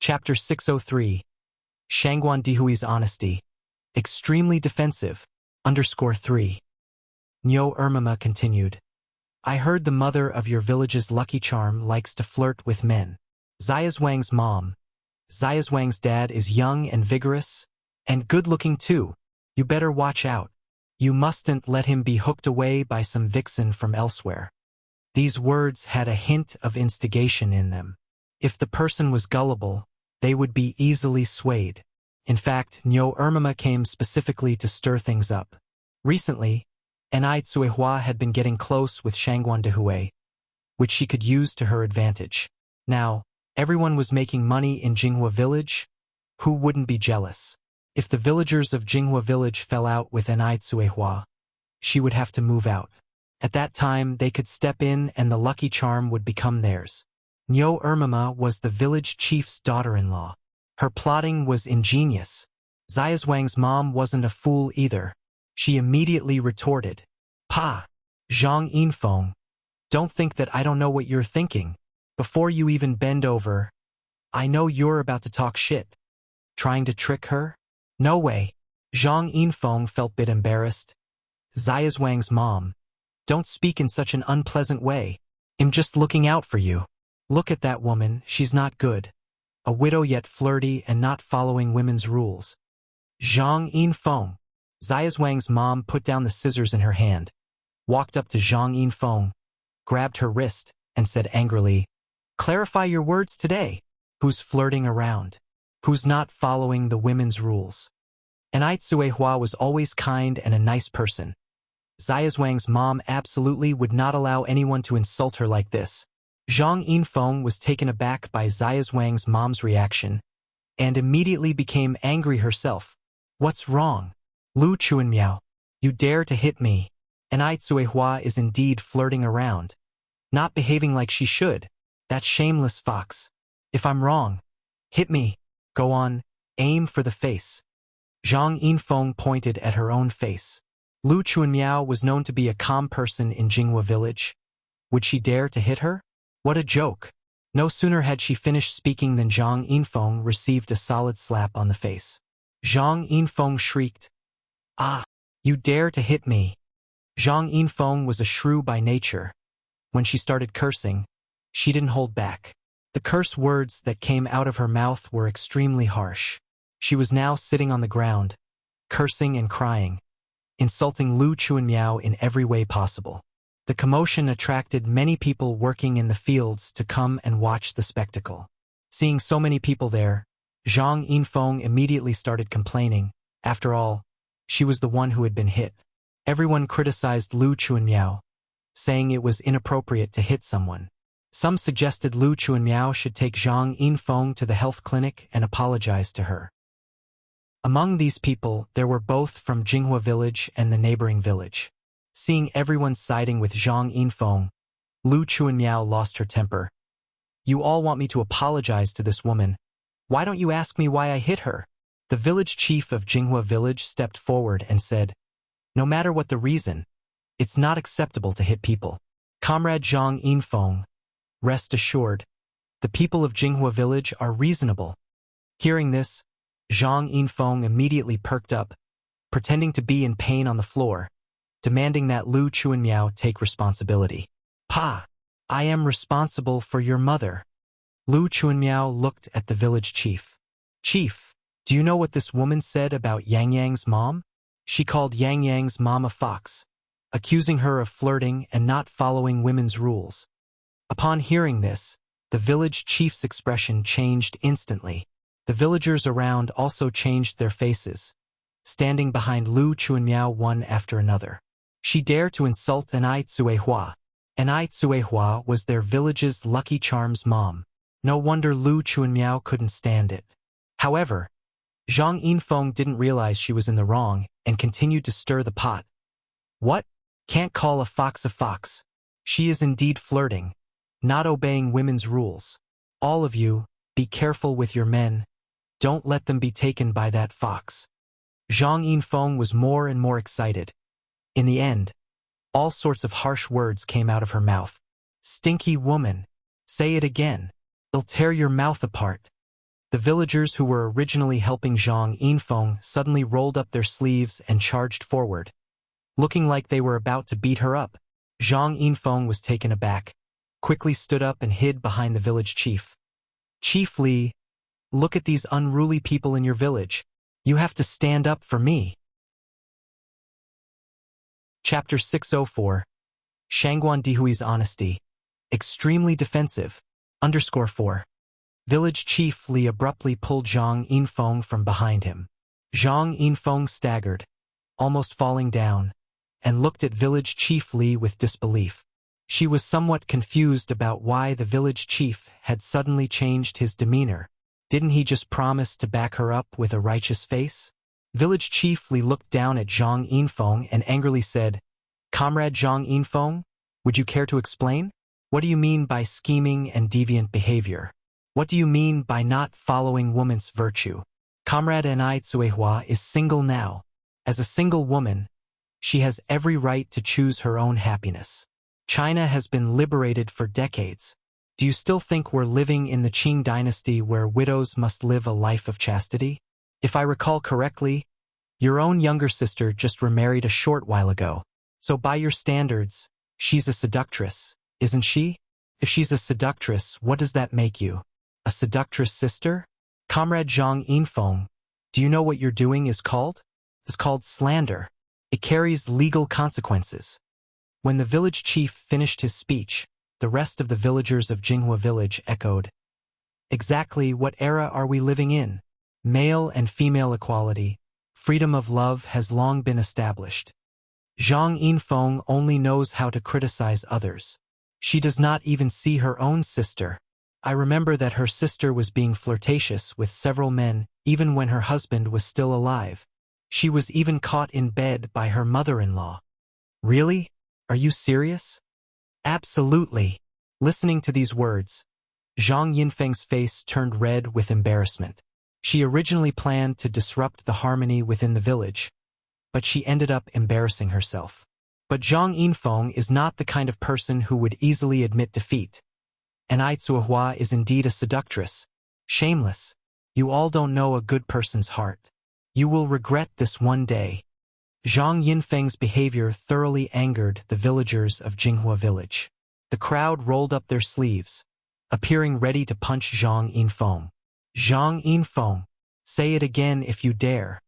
Chapter 603. Shangguan Dihui's Honesty. Extremely defensive. _3. Nyo Ermama continued. I heard the mother of your village's lucky charm likes to flirt with men. Xiaozhuang's mom. Xiaozhuang's dad is young and vigorous, and good-looking too. You better watch out. You mustn't let him be hooked away by some vixen from elsewhere. These words had a hint of instigation in them. If the person was gullible, they would be easily swayed. In fact, Nyo Ermama came specifically to stir things up. Recently, Enai Tsuehua had been getting close with Shangguan Dihui, which she could use to her advantage. Now, everyone was making money in Jinghua Village. Who wouldn't be jealous? If the villagers of Jinghua Village fell out with Enai Tsuehua, she would have to move out. At that time, they could step in and the lucky charm would become theirs. Nyo Ermama was the village chief's daughter-in-law. Her plotting was ingenious. Xiaozhuang's mom wasn't a fool either. She immediately retorted, Pa, Zhang Yinfeng, don't think that I don't know what you're thinking. Before you even bend over, I know you're about to talk shit. Trying to trick her? No way. Zhang Yinfeng felt a bit embarrassed. Xiaozhuang's mom, don't speak in such an unpleasant way. I'm just looking out for you. Look at that woman, she's not good. A widow yet flirty and not following women's rules. Zhang Yinfeng. Xiaozhuang's mom put down the scissors in her hand, walked up to Zhang Yinfeng, grabbed her wrist, and said angrily, Clarify your words today. Who's flirting around? Who's not following the women's rules? Enai Tsuehua was always kind and a nice person. Xiaozhuang's mom absolutely would not allow anyone to insult her like this. Zhang Yinfeng was taken aback by Xiaozhuang's mom's reaction and immediately became angry herself. What's wrong? Lu Chuanmiao, you dare to hit me. Enai Tsuehua is indeed flirting around. Not behaving like she should. That shameless fox. If I'm wrong, hit me. Go on, aim for the face. Zhang Yinfeng pointed at her own face. Lu Chuanmiao was known to be a calm person in Jinghua Village. Would she dare to hit her? What a joke. No sooner had she finished speaking than Zhang Yinfeng received a solid slap on the face. Zhang Yinfeng shrieked, Ah, you dare to hit me. Zhang Yinfeng was a shrew by nature. When she started cursing, she didn't hold back. The curse words that came out of her mouth were extremely harsh. She was now sitting on the ground, cursing and crying, insulting Lu Chuanmiao in every way possible. The commotion attracted many people working in the fields to come and watch the spectacle. Seeing so many people there, Zhang Yinfeng immediately started complaining. After all, she was the one who had been hit. Everyone criticized Lu Chuanmiao, saying it was inappropriate to hit someone. Some suggested Lu Chuanmiao should take Zhang Yinfeng to the health clinic and apologize to her. Among these people, there were both from Jinghua Village and the neighboring village. Seeing everyone siding with Zhang Yinfeng, Lu Chuanmiao lost her temper. You all want me to apologize to this woman. Why don't you ask me why I hit her? The village chief of Jinghua Village stepped forward and said, No matter what the reason, it's not acceptable to hit people. Comrade Zhang Yinfeng, rest assured, the people of Jinghua Village are reasonable. Hearing this, Zhang Yinfeng immediately perked up, pretending to be in pain on the floor, demanding that Lu Chuanmiao take responsibility. Pa, I am responsible for your mother. Lu Chuanmiao looked at the village chief. Chief, do you know what this woman said about Yang Yang's mom? She called Yang Yang's mom a fox, accusing her of flirting and not following women's rules. Upon hearing this, the village chief's expression changed instantly. The villagers around also changed their faces, standing behind Lu Chuanmiao one after another. She dared to insult Enai Tsuehua. Enai Tsuehua was their village's Lucky Charms mom. No wonder Lu Chuanmiao couldn't stand it. However, Zhang Yinfeng didn't realize she was in the wrong and continued to stir the pot. What? Can't call a fox a fox. She is indeed flirting, not obeying women's rules. All of you, be careful with your men. Don't let them be taken by that fox. Zhang Yinfeng was more and more excited. In the end, all sorts of harsh words came out of her mouth. Stinky woman. Say it again. It'll tear your mouth apart. The villagers who were originally helping Zhang Yinfeng suddenly rolled up their sleeves and charged forward, looking like they were about to beat her up. Zhang Yinfeng was taken aback, quickly stood up and hid behind the village chief. "Chief Li, look at these unruly people in your village. You have to stand up for me." Chapter 604. Shangguan Dihui's Honesty. Extremely defensive. _4. Village Chief Li abruptly pulled Zhang Yinfeng from behind him. Zhang Yinfeng staggered, almost falling down, and looked at Village Chief Li with disbelief. She was somewhat confused about why the village chief had suddenly changed his demeanor. Didn't he just promise to back her up with a righteous face? Village Chief Li looked down at Zhang Yinfeng and angrily said, "Comrade Zhang Yinfeng, would you care to explain? What do you mean by scheming and deviant behavior? What do you mean by not following woman's virtue? Comrade Nai Tsuehua is single now. As a single woman, she has every right to choose her own happiness. China has been liberated for decades. Do you still think we're living in the Qing dynasty where widows must live a life of chastity? If I recall correctly, your own younger sister just remarried a short while ago. So by your standards, she's a seductress, isn't she? If she's a seductress, what does that make you? A seductress sister? Comrade Zhang Yinfeng, do you know what you're doing is called? It's called slander. It carries legal consequences." When the village chief finished his speech, the rest of the villagers of Jinghua village echoed, "Exactly what era are we living in? Male and female equality, freedom of love has long been established. Zhang Yinfeng only knows how to criticize others. She does not even see her own sister. I remember that her sister was being flirtatious with several men even when her husband was still alive. She was even caught in bed by her mother-in-law." "Really? Are you serious?" "Absolutely." Listening to these words, Zhang Yinfeng's face turned red with embarrassment. She originally planned to disrupt the harmony within the village, but she ended up embarrassing herself. But Zhang Yinfeng is not the kind of person who would easily admit defeat. And Ai Tsuehua is indeed a seductress. Shameless. You all don't know a good person's heart. You will regret this one day. Zhang Yinfeng's behavior thoroughly angered the villagers of Jinghua village. The crowd rolled up their sleeves, appearing ready to punch Zhang Yinfeng. "Zhang Yinfeng, say it again if you dare.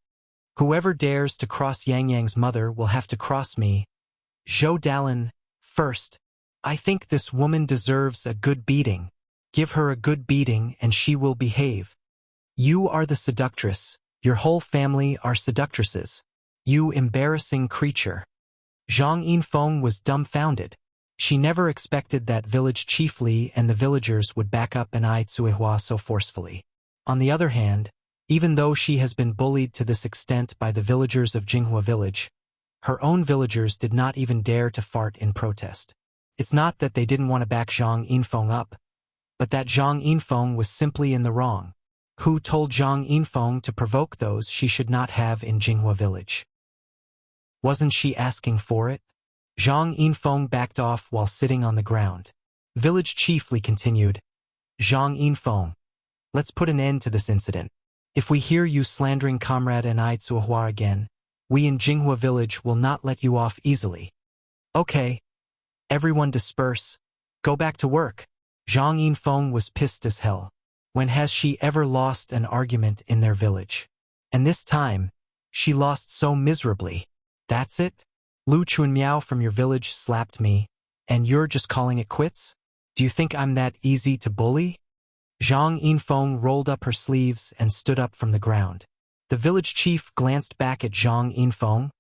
Whoever dares to cross Yang Yang's mother will have to cross me. Zhou Dalin, first. I think this woman deserves a good beating. Give her a good beating and she will behave. You are the seductress. Your whole family are seductresses. You embarrassing creature." Zhang Yinfeng was dumbfounded. She never expected that village chief Li and the villagers would back up Ai Tsuehua so forcefully. On the other hand, even though she has been bullied to this extent by the villagers of Jinghua village, her own villagers did not even dare to fart in protest. It's not that they didn't want to back Zhang Yinfeng up, but that Zhang Yinfeng was simply in the wrong. Who told Zhang Yinfeng to provoke those she should not have in Jinghua village? Wasn't she asking for it? Zhang Yinfeng backed off while sitting on the ground. Village Chief Li continued, "Zhang Yinfeng, let's put an end to this incident. If we hear you slandering Comrade Nai Tsuehua again, we in Jinghua village will not let you off easily." "Okay. Everyone disperse. Go back to work." Zhang Yinfeng was pissed as hell. When has she ever lost an argument in their village? And this time, she lost so miserably. "That's it? Lu Chunmiao from your village slapped me, and you're just calling it quits? Do you think I'm that easy to bully?" Zhang Yinfeng rolled up her sleeves and stood up from the ground. The village chief glanced back at Zhang Yinfeng.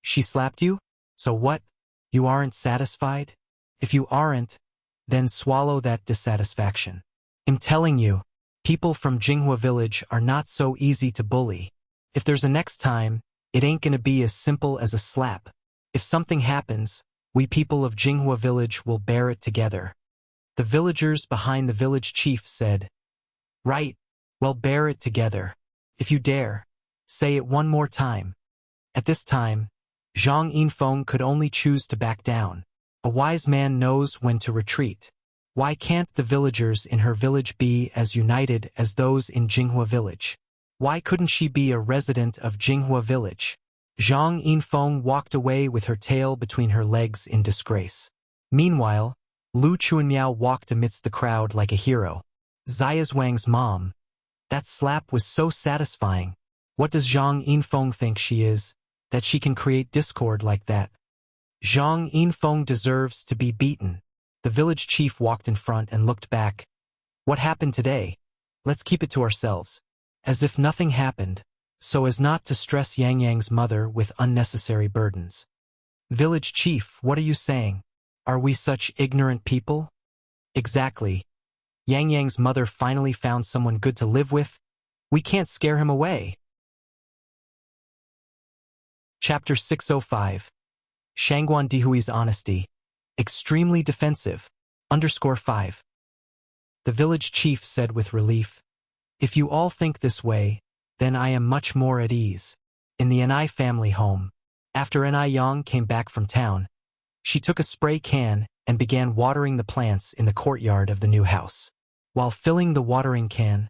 "She slapped you? So what? You aren't satisfied? If you aren't, then swallow that dissatisfaction. I'm telling you, people from Jinghua village are not so easy to bully. If there's a next time, it ain't gonna be as simple as a slap. If something happens, we people of Jinghua village will bear it together." The villagers behind the village chief said, "Right, well, bear it together. If you dare, say it one more time." At this time, Zhang Yinfeng could only choose to back down. A wise man knows when to retreat. Why can't the villagers in her village be as united as those in Jinghua village? Why couldn't she be a resident of Jinghua village? Zhang Yinfeng walked away with her tail between her legs in disgrace. Meanwhile, Lu Chuanmiao walked amidst the crowd like a hero. Xia Wang's mom. That slap was so satisfying. What does Zhang Yinfeng think she is, that she can create discord like that? Zhang Yinfeng deserves to be beaten. The village chief walked in front and looked back. What happened today? Let's keep it to ourselves. As if nothing happened, so as not to stress Yang Yang's mother with unnecessary burdens. Village chief, what are you saying? Are we such ignorant people? Exactly. Yang Yang's mother finally found someone good to live with. We can't scare him away. Chapter 605. Shangguan Dihui's honesty. Extremely defensive. _5. The village chief said with relief, if you all think this way, then I am much more at ease. In the Anai family home, after Anai Yang came back from town, she took a spray can and began watering the plants in the courtyard of the new house. While filling the watering can,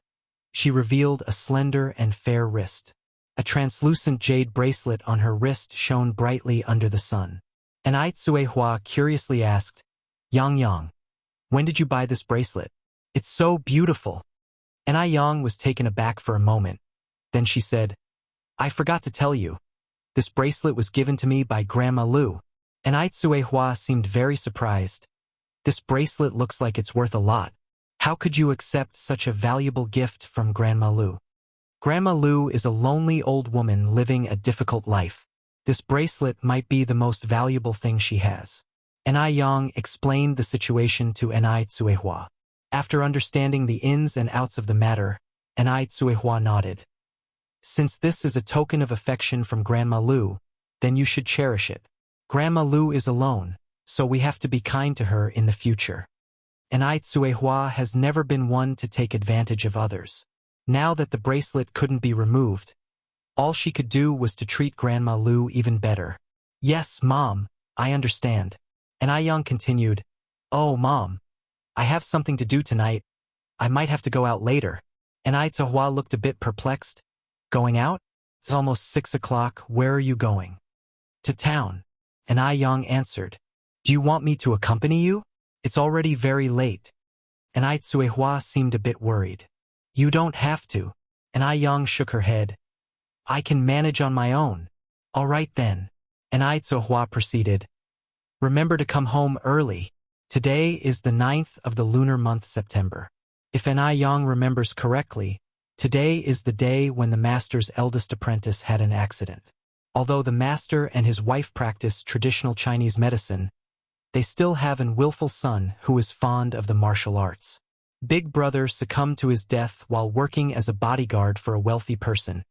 she revealed a slender and fair wrist. A translucent jade bracelet on her wrist shone brightly under the sun. Anai Tsuehua curiously asked, Yang Yang, when did you buy this bracelet? It's so beautiful. Anai Yang was taken aback for a moment. Then she said, I forgot to tell you. This bracelet was given to me by Grandma Lu. Anai Tsuehua seemed very surprised. This bracelet looks like it's worth a lot. How could you accept such a valuable gift from Grandma Lu? Grandma Lu is a lonely old woman living a difficult life. This bracelet might be the most valuable thing she has. Anai Yang explained the situation to Anai Tsuehua. After understanding the ins and outs of the matter, Anai Tsuehua nodded. Since this is a token of affection from Grandma Lu, then you should cherish it. Grandma Lu is alone, so we have to be kind to her in the future. Anai Tsuehua has never been one to take advantage of others. Now that the bracelet couldn't be removed, all she could do was to treat Grandma Lu even better. Yes, Mom, I understand. Anai Yang continued, Oh, Mom, I have something to do tonight. I might have to go out later. Anai Tsuehua looked a bit perplexed. Going out? It's almost 6 o'clock. Where are you going? To town. Anai Yang answered. Do you want me to accompany you? It's already very late. Anai Tsuehua seemed a bit worried. You don't have to. Anai Yang shook her head. I can manage on my own. All right then. Anai Tsuehua proceeded. Remember to come home early. Today is the 9th of the lunar month September. If Anai Yang remembers correctly, today is the day when the master's eldest apprentice had an accident. Although the master and his wife practice traditional Chinese medicine, they still have an willful son who is fond of the martial arts. Big Brother succumbed to his death while working as a bodyguard for a wealthy person,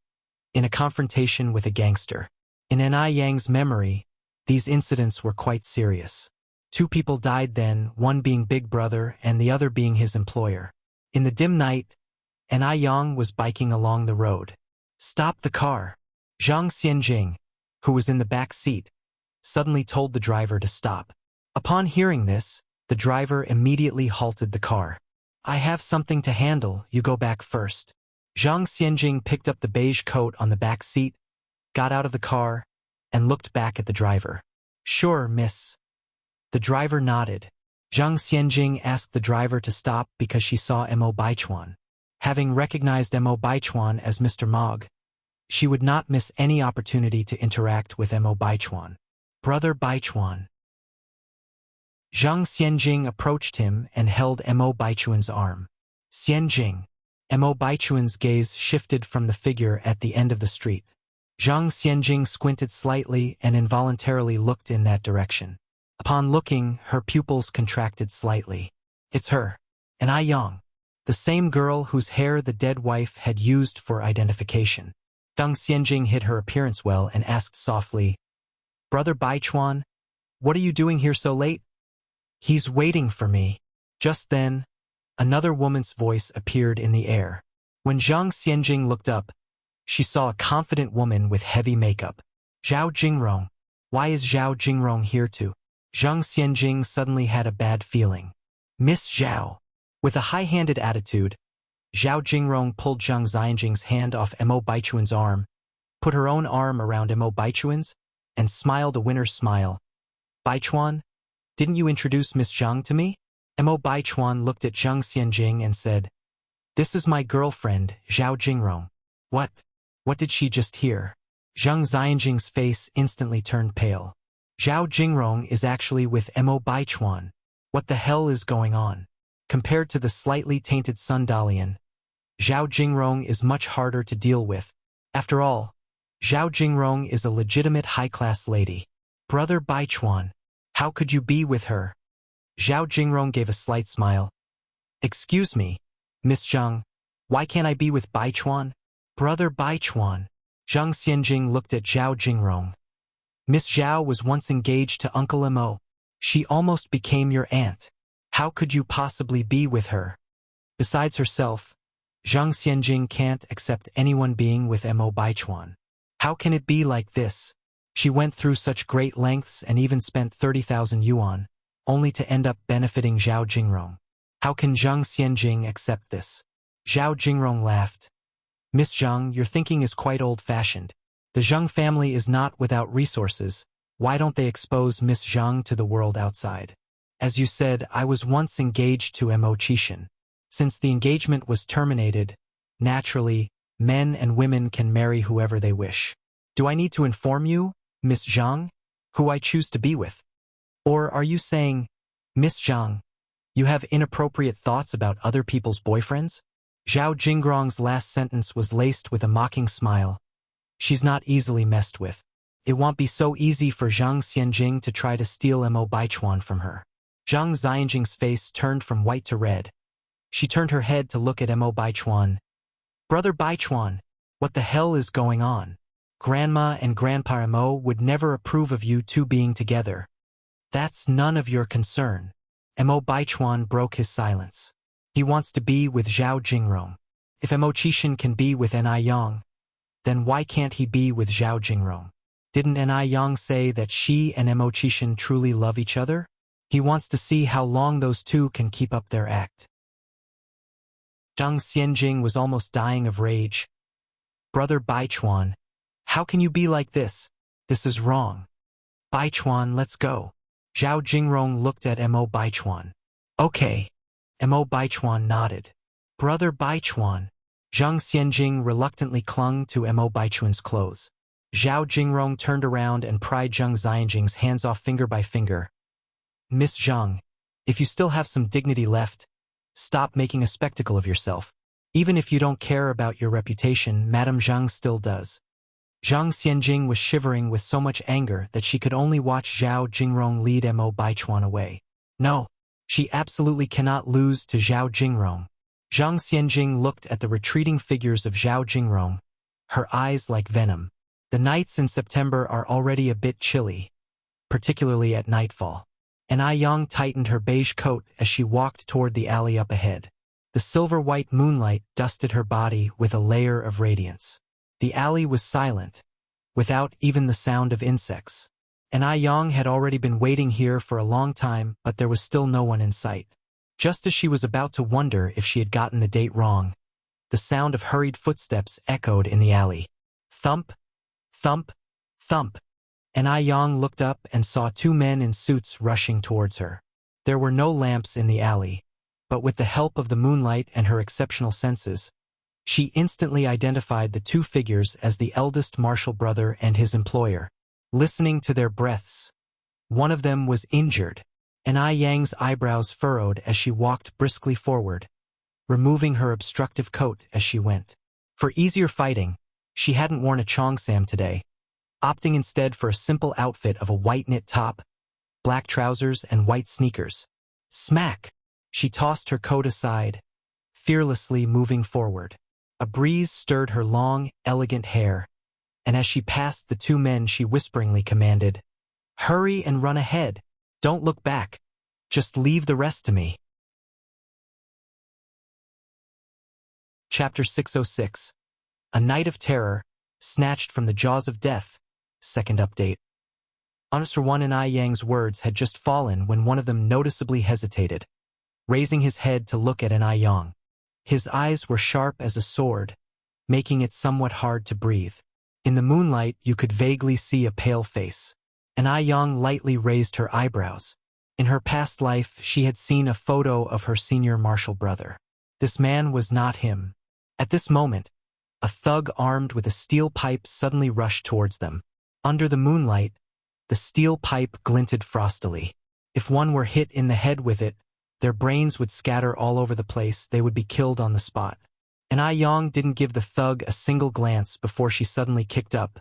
in a confrontation with a gangster. In Anai Yang's memory, these incidents were quite serious. 2 people died then, one being Big Brother and the other being his employer. In the dim night, Anai Yang was biking along the road. Stop the car. Zhang Xianjing, who was in the back seat, suddenly told the driver to stop. Upon hearing this, the driver immediately halted the car. I have something to handle, you go back first. Zhang Xianjing picked up the beige coat on the back seat, got out of the car, and looked back at the driver. Sure, miss. The driver nodded. Zhang Xianjing asked the driver to stop because she saw Mo Baichuan. Having recognized Mo Baichuan as Mr. Mog, she would not miss any opportunity to interact with Mo Baichuan. Brother Baichuan. Zhang Xianjing approached him and held Mo Baichuan's arm. Xianjing. Mo Baichuan's gaze shifted from the figure at the end of the street. Zhang Xianjing squinted slightly and involuntarily looked in that direction. Upon looking, her pupils contracted slightly. It's her. Anai Yang. The same girl whose hair the dead wife had used for identification. Zhang Xianjing hid her appearance well and asked softly, Brother Baichuan, what are you doing here so late? He's waiting for me. Just then, another woman's voice appeared in the air. When Zhang Xianjing looked up, she saw a confident woman with heavy makeup. Zhao Jingrong. Why is Zhao Jingrong here too? Zhang Xianjing suddenly had a bad feeling. Miss Zhao. With a high-handed attitude, Zhao Jingrong pulled Zhang Xianjing's hand off Mo Baichuan's arm, put her own arm around Mo Baichuan's, and smiled a winner's smile. Baichuan, didn't you introduce Miss Zhang to me? Mo Baichuan looked at Zhang Xianjing and said, This is my girlfriend, Zhao Jingrong. What? What did she just hear? Zhang Xianjing's face instantly turned pale. Zhao Jingrong is actually with Mo Baichuan. What the hell is going on? Compared to the slightly tainted Sun Dalian, Zhao Jingrong is much harder to deal with. After all, Zhao Jingrong is a legitimate high-class lady. Brother Baichuan, how could you be with her? Zhao Jingrong gave a slight smile. Excuse me, Miss Zhang, why can't I be with Baichuan? Brother Baichuan. Zhang Xianjing looked at Zhao Jingrong. Miss Zhao was once engaged to Uncle Mo. She almost became your aunt. How could you possibly be with her? Besides herself, Zhang Xianjing can't accept anyone being with Mo Baichuan. How can it be like this? She went through such great lengths and even spent 30,000 yuan, only to end up benefiting Zhao Jingrong. How can Zhang Xianjing accept this? Zhao Jingrong laughed. Miss Zhang, your thinking is quite old-fashioned. The Zhang family is not without resources. Why don't they expose Miss Zhang to the world outside? As you said, I was once engaged to Mo Qishan. Since the engagement was terminated, naturally, men and women can marry whoever they wish. Do I need to inform you, Miss Zhang, who I choose to be with? Or are you saying, Miss Zhang, you have inappropriate thoughts about other people's boyfriends? Zhao Jingrong's last sentence was laced with a mocking smile. She's not easily messed with. It won't be so easy for Zhang Xianjing to try to steal Mo Baichuan from her. Zhang Xianjing's face turned from white to red. She turned her head to look at Mo Baichuan. Brother Baichuan, what the hell is going on? Grandma and Grandpa Mo would never approve of you two being together. That's none of your concern. Mo Baichuan broke his silence. He wants to be with Zhao Jingrong. If Mo Qishan can be with Ni Yang, then why can't he be with Zhao Jingrong? Didn't Ni Yang say that she and Mo Qishan truly love each other? He wants to see how long those two can keep up their act. Zhang Xianjing was almost dying of rage. Brother Baichuan, how can you be like this? This is wrong. Baichuan, let's go. Zhao Jingrong looked at Mo Baichuan. Okay. Mo Baichuan nodded. Brother Baichuan. Zhang Xianjing reluctantly clung to Mo Baichuan's clothes. Zhao Jingrong turned around and pried Zhang Xianjing's hands off finger by finger. Miss Zhang, if you still have some dignity left, stop making a spectacle of yourself. Even if you don't care about your reputation, Madame Zhang still does. Zhang Xianjing was shivering with so much anger that she could only watch Zhao Jingrong lead Mo Baichuan away. No, she absolutely cannot lose to Zhao Jingrong. Zhang Xianjing looked at the retreating figures of Zhao Jingrong, her eyes like venom. The nights in September are already a bit chilly, particularly at nightfall. Ni Yang tightened her beige coat as she walked toward the alley up ahead. The silver-white moonlight dusted her body with a layer of radiance. The alley was silent, without even the sound of insects. Ni Yang had already been waiting here for a long time, but there was still no one in sight. Just as she was about to wonder if she had gotten the date wrong, the sound of hurried footsteps echoed in the alley. Thump, thump, thump. Ni Yang looked up and saw two men in suits rushing towards her. There were no lamps in the alley, but with the help of the moonlight and her exceptional senses, she instantly identified the two figures as the eldest Marshall brother and his employer. Listening to their breaths, one of them was injured. Ni Yang's eyebrows furrowed as she walked briskly forward, removing her obstructive coat as she went. For easier fighting, she hadn't worn a cheongsam today, opting instead for a simple outfit of a white knit top, black trousers, and white sneakers. Smack! She tossed her coat aside, fearlessly moving forward. A breeze stirred her long, elegant hair, and as she passed the two men she whisperingly commanded, "Hurry and run ahead. Don't look back. Just leave the rest to me." Chapter 606. A Night of Terror, Snatched from the Jaws of Death. Second update. Officer 1 and Ni Yang's words had just fallen when one of them noticeably hesitated. raising his head to look at An Yang. His eyes were sharp as a sword, making it somewhat hard to breathe. In the moonlight, you could vaguely see a pale face. An Yang lightly raised her eyebrows. In her past life, she had seen a photo of her senior martial brother. This man was not him. At this moment, a thug armed with a steel pipe suddenly rushed towards them. Under the moonlight, the steel pipe glinted frostily. If one were hit in the head with it, their brains would scatter all over the place. They would be killed on the spot. An Yang didn't give the thug a single glance before she suddenly kicked up,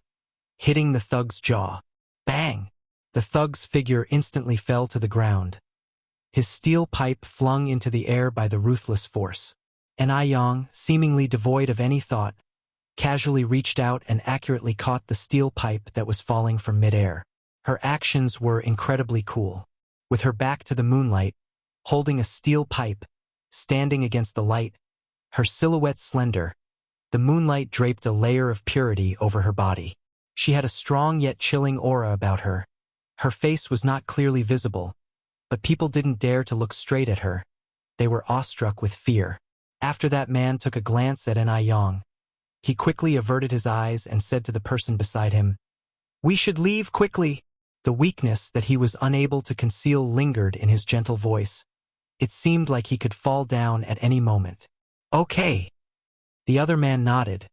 hitting the thug's jaw. Bang! The thug's figure instantly fell to the ground, his steel pipe flung into the air by the ruthless force. An Yang, seemingly devoid of any thought, casually reached out and accurately caught the steel pipe that was falling from midair. Her actions were incredibly cool. With her back to the moonlight, holding a steel pipe, standing against the light, her silhouette slender, the moonlight draped a layer of purity over her body. She had a strong yet chilling aura about her. Her face was not clearly visible, but people didn't dare to look straight at her. They were awestruck with fear. After that man took a glance at An Yang, he quickly averted his eyes and said to the person beside him, "We should leave quickly." The weakness that he was unable to conceal lingered in his gentle voice. It seemed like he could fall down at any moment. "Okay." The other man nodded,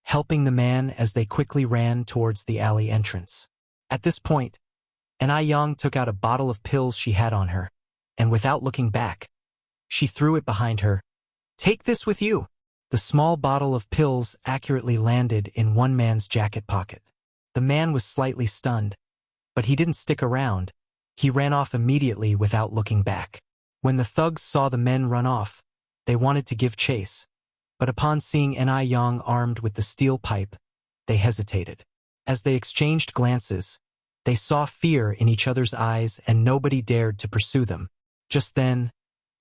helping the man as they quickly ran towards the alley entrance. At this point, An Yang took out a bottle of pills she had on her, and without looking back, she threw it behind her. "Take this with you." The small bottle of pills accurately landed in one man's jacket pocket. The man was slightly stunned, but he didn't stick around. He ran off immediately without looking back. When the thugs saw the men run off, they wanted to give chase, but upon seeing An Yang armed with the steel pipe, they hesitated. As they exchanged glances, they saw fear in each other's eyes and nobody dared to pursue them. Just then,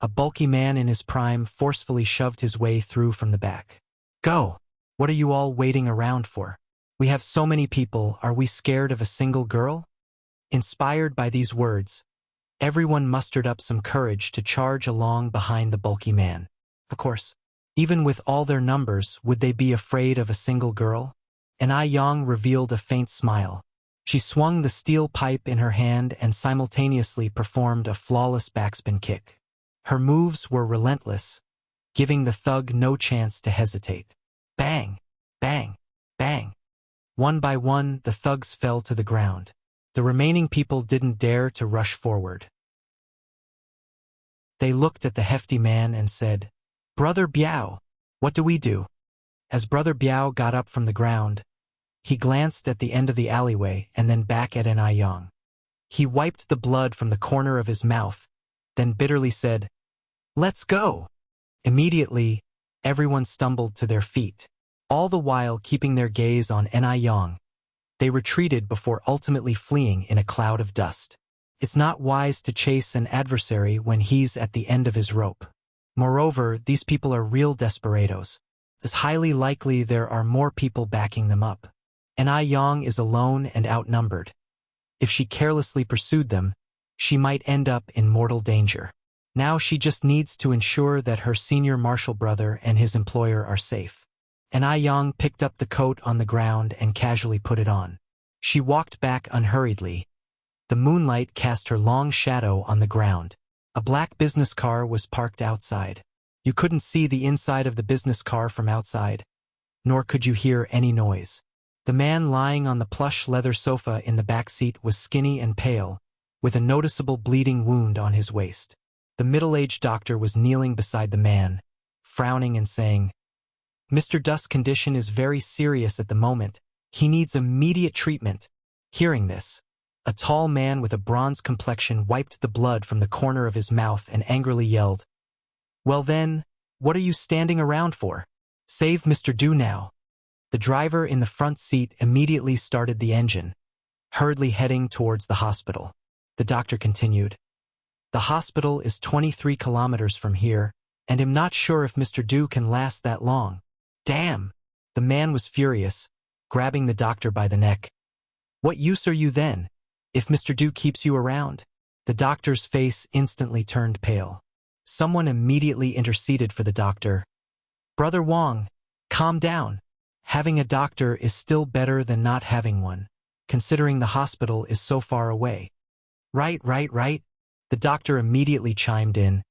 a bulky man in his prime forcefully shoved his way through from the back. "Go! What are you all waiting around for? We have so many people, are we scared of a single girl?" Inspired by these words, everyone mustered up some courage to charge along behind the bulky man. Of course, even with all their numbers, would they be afraid of a single girl? An Yang revealed a faint smile. She swung the steel pipe in her hand and simultaneously performed a flawless backspin kick. Her moves were relentless, giving the thug no chance to hesitate. Bang! Bang! Bang! One by one, the thugs fell to the ground. The remaining people didn't dare to rush forward. They looked at the hefty man and said, "Brother Biao, what do we do?" As Brother Biao got up from the ground, he glanced at the end of the alleyway and then back at An Yang. He wiped the blood from the corner of his mouth, then bitterly said, "Let's go." Immediately, everyone stumbled to their feet, all the while keeping their gaze on An Yang. They retreated before ultimately fleeing in a cloud of dust. It's not wise to chase an adversary when he's at the end of his rope. Moreover, these people are real desperados. It's highly likely there are more people backing them up. An Yang is alone and outnumbered. If she carelessly pursued them, she might end up in mortal danger. Now she just needs to ensure that her senior martial brother and his employer are safe. An Yang picked up the coat on the ground and casually put it on. She walked back unhurriedly. The moonlight cast her long shadow on the ground. A black business car was parked outside. You couldn't see the inside of the business car from outside, nor could you hear any noise. The man lying on the plush leather sofa in the back seat was skinny and pale, with a noticeable bleeding wound on his waist. The middle-aged doctor was kneeling beside the man, frowning and saying, "Mr. Dusk's condition is very serious at the moment. He needs immediate treatment." Hearing this, a tall man with a bronze complexion wiped the blood from the corner of his mouth and angrily yelled, "Well then, what are you standing around for? Save Mr. Du now." The driver in the front seat immediately started the engine, hurriedly heading towards the hospital. The doctor continued, "The hospital is 23 kilometers from here, and I'm not sure if Mr. Du can last that long." "Damn!" The man was furious, grabbing the doctor by the neck. "What use are you then, if Mr. Du keeps you around?" The doctor's face instantly turned pale. Someone immediately interceded for the doctor. Brother Wang, calm down. Having a doctor is still better than not having one, considering the hospital is so far away. Right. The doctor immediately chimed in.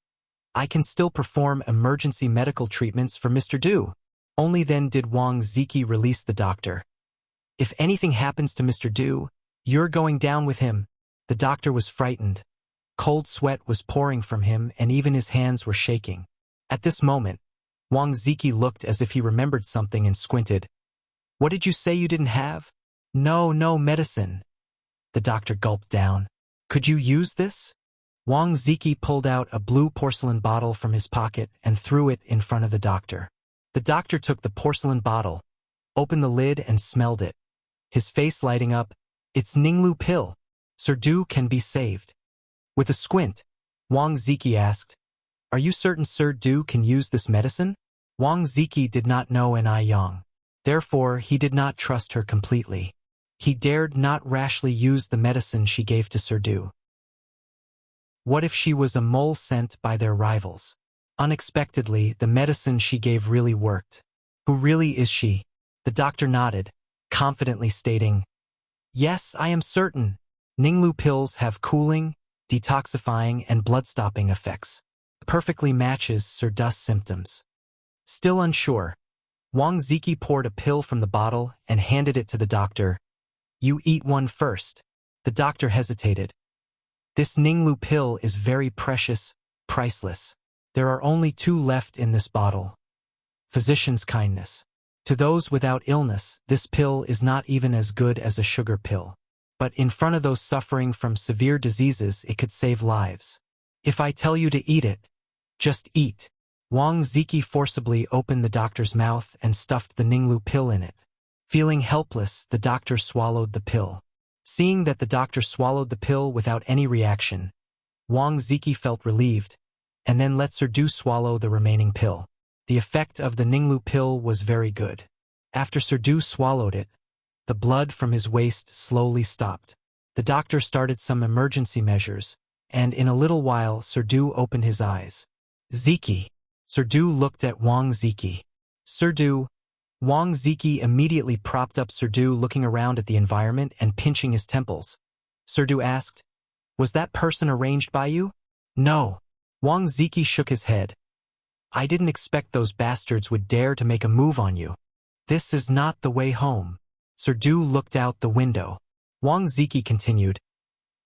I can still perform emergency medical treatments for Mr. Du. Only then did Wang Ziki release the doctor. If anything happens to Mr. Du, you're going down with him. The doctor was frightened. Cold sweat was pouring from him and even his hands were shaking. At this moment, Wang Ziki looked as if he remembered something and squinted. What did you say you didn't have? No medicine. The doctor gulped down. Could you use this? Wang Ziki pulled out a blue porcelain bottle from his pocket and threw it in front of the doctor. The doctor took the porcelain bottle, opened the lid and smelled it. His face lighting up. It's Ninglu pill. Sir Du can be saved. With a squint, Wang Ziki asked, Are you certain Sir Du can use this medicine? Wang Ziki did not know an Yang. Therefore, he did not trust her completely. He dared not rashly use the medicine she gave to Sir Du. What if she was a mole sent by their rivals? Unexpectedly, the medicine she gave really worked. Who really is she? The doctor nodded, confidently stating, Yes, I am certain. Ninglu pills have cooling, detoxifying, and blood-stopping effects. Perfectly matches Sir Du's symptoms. Still unsure, Wang Ziki poured a pill from the bottle and handed it to the doctor. You eat one first. The doctor hesitated. This Ninglu pill is very precious, priceless. There are only 2 left in this bottle. Physician's kindness. To those without illness, this pill is not even as good as a sugar pill. But in front of those suffering from severe diseases, it could save lives. If I tell you to eat it, just eat. Wang Ziki forcibly opened the doctor's mouth and stuffed the Ninglu pill in it. Feeling helpless, the doctor swallowed the pill. Seeing that the doctor swallowed the pill without any reaction, Wang Ziki felt relieved, and then let Sir Du swallow the remaining pill. The effect of the Ninglu pill was very good. After Sir Du swallowed it, the blood from his waist slowly stopped. The doctor started some emergency measures, and in a little while Sir Du opened his eyes. Ziki. Sir Du looked at Wang Ziki. Sir Du. Wang Ziki immediately propped up Sir Du, looking around at the environment and pinching his temples. Sir Du asked, Was that person arranged by you? No. Wang Ziki shook his head. I didn't expect those bastards would dare to make a move on you. This is not the way home. Sir Du looked out the window. Wang Ziki continued,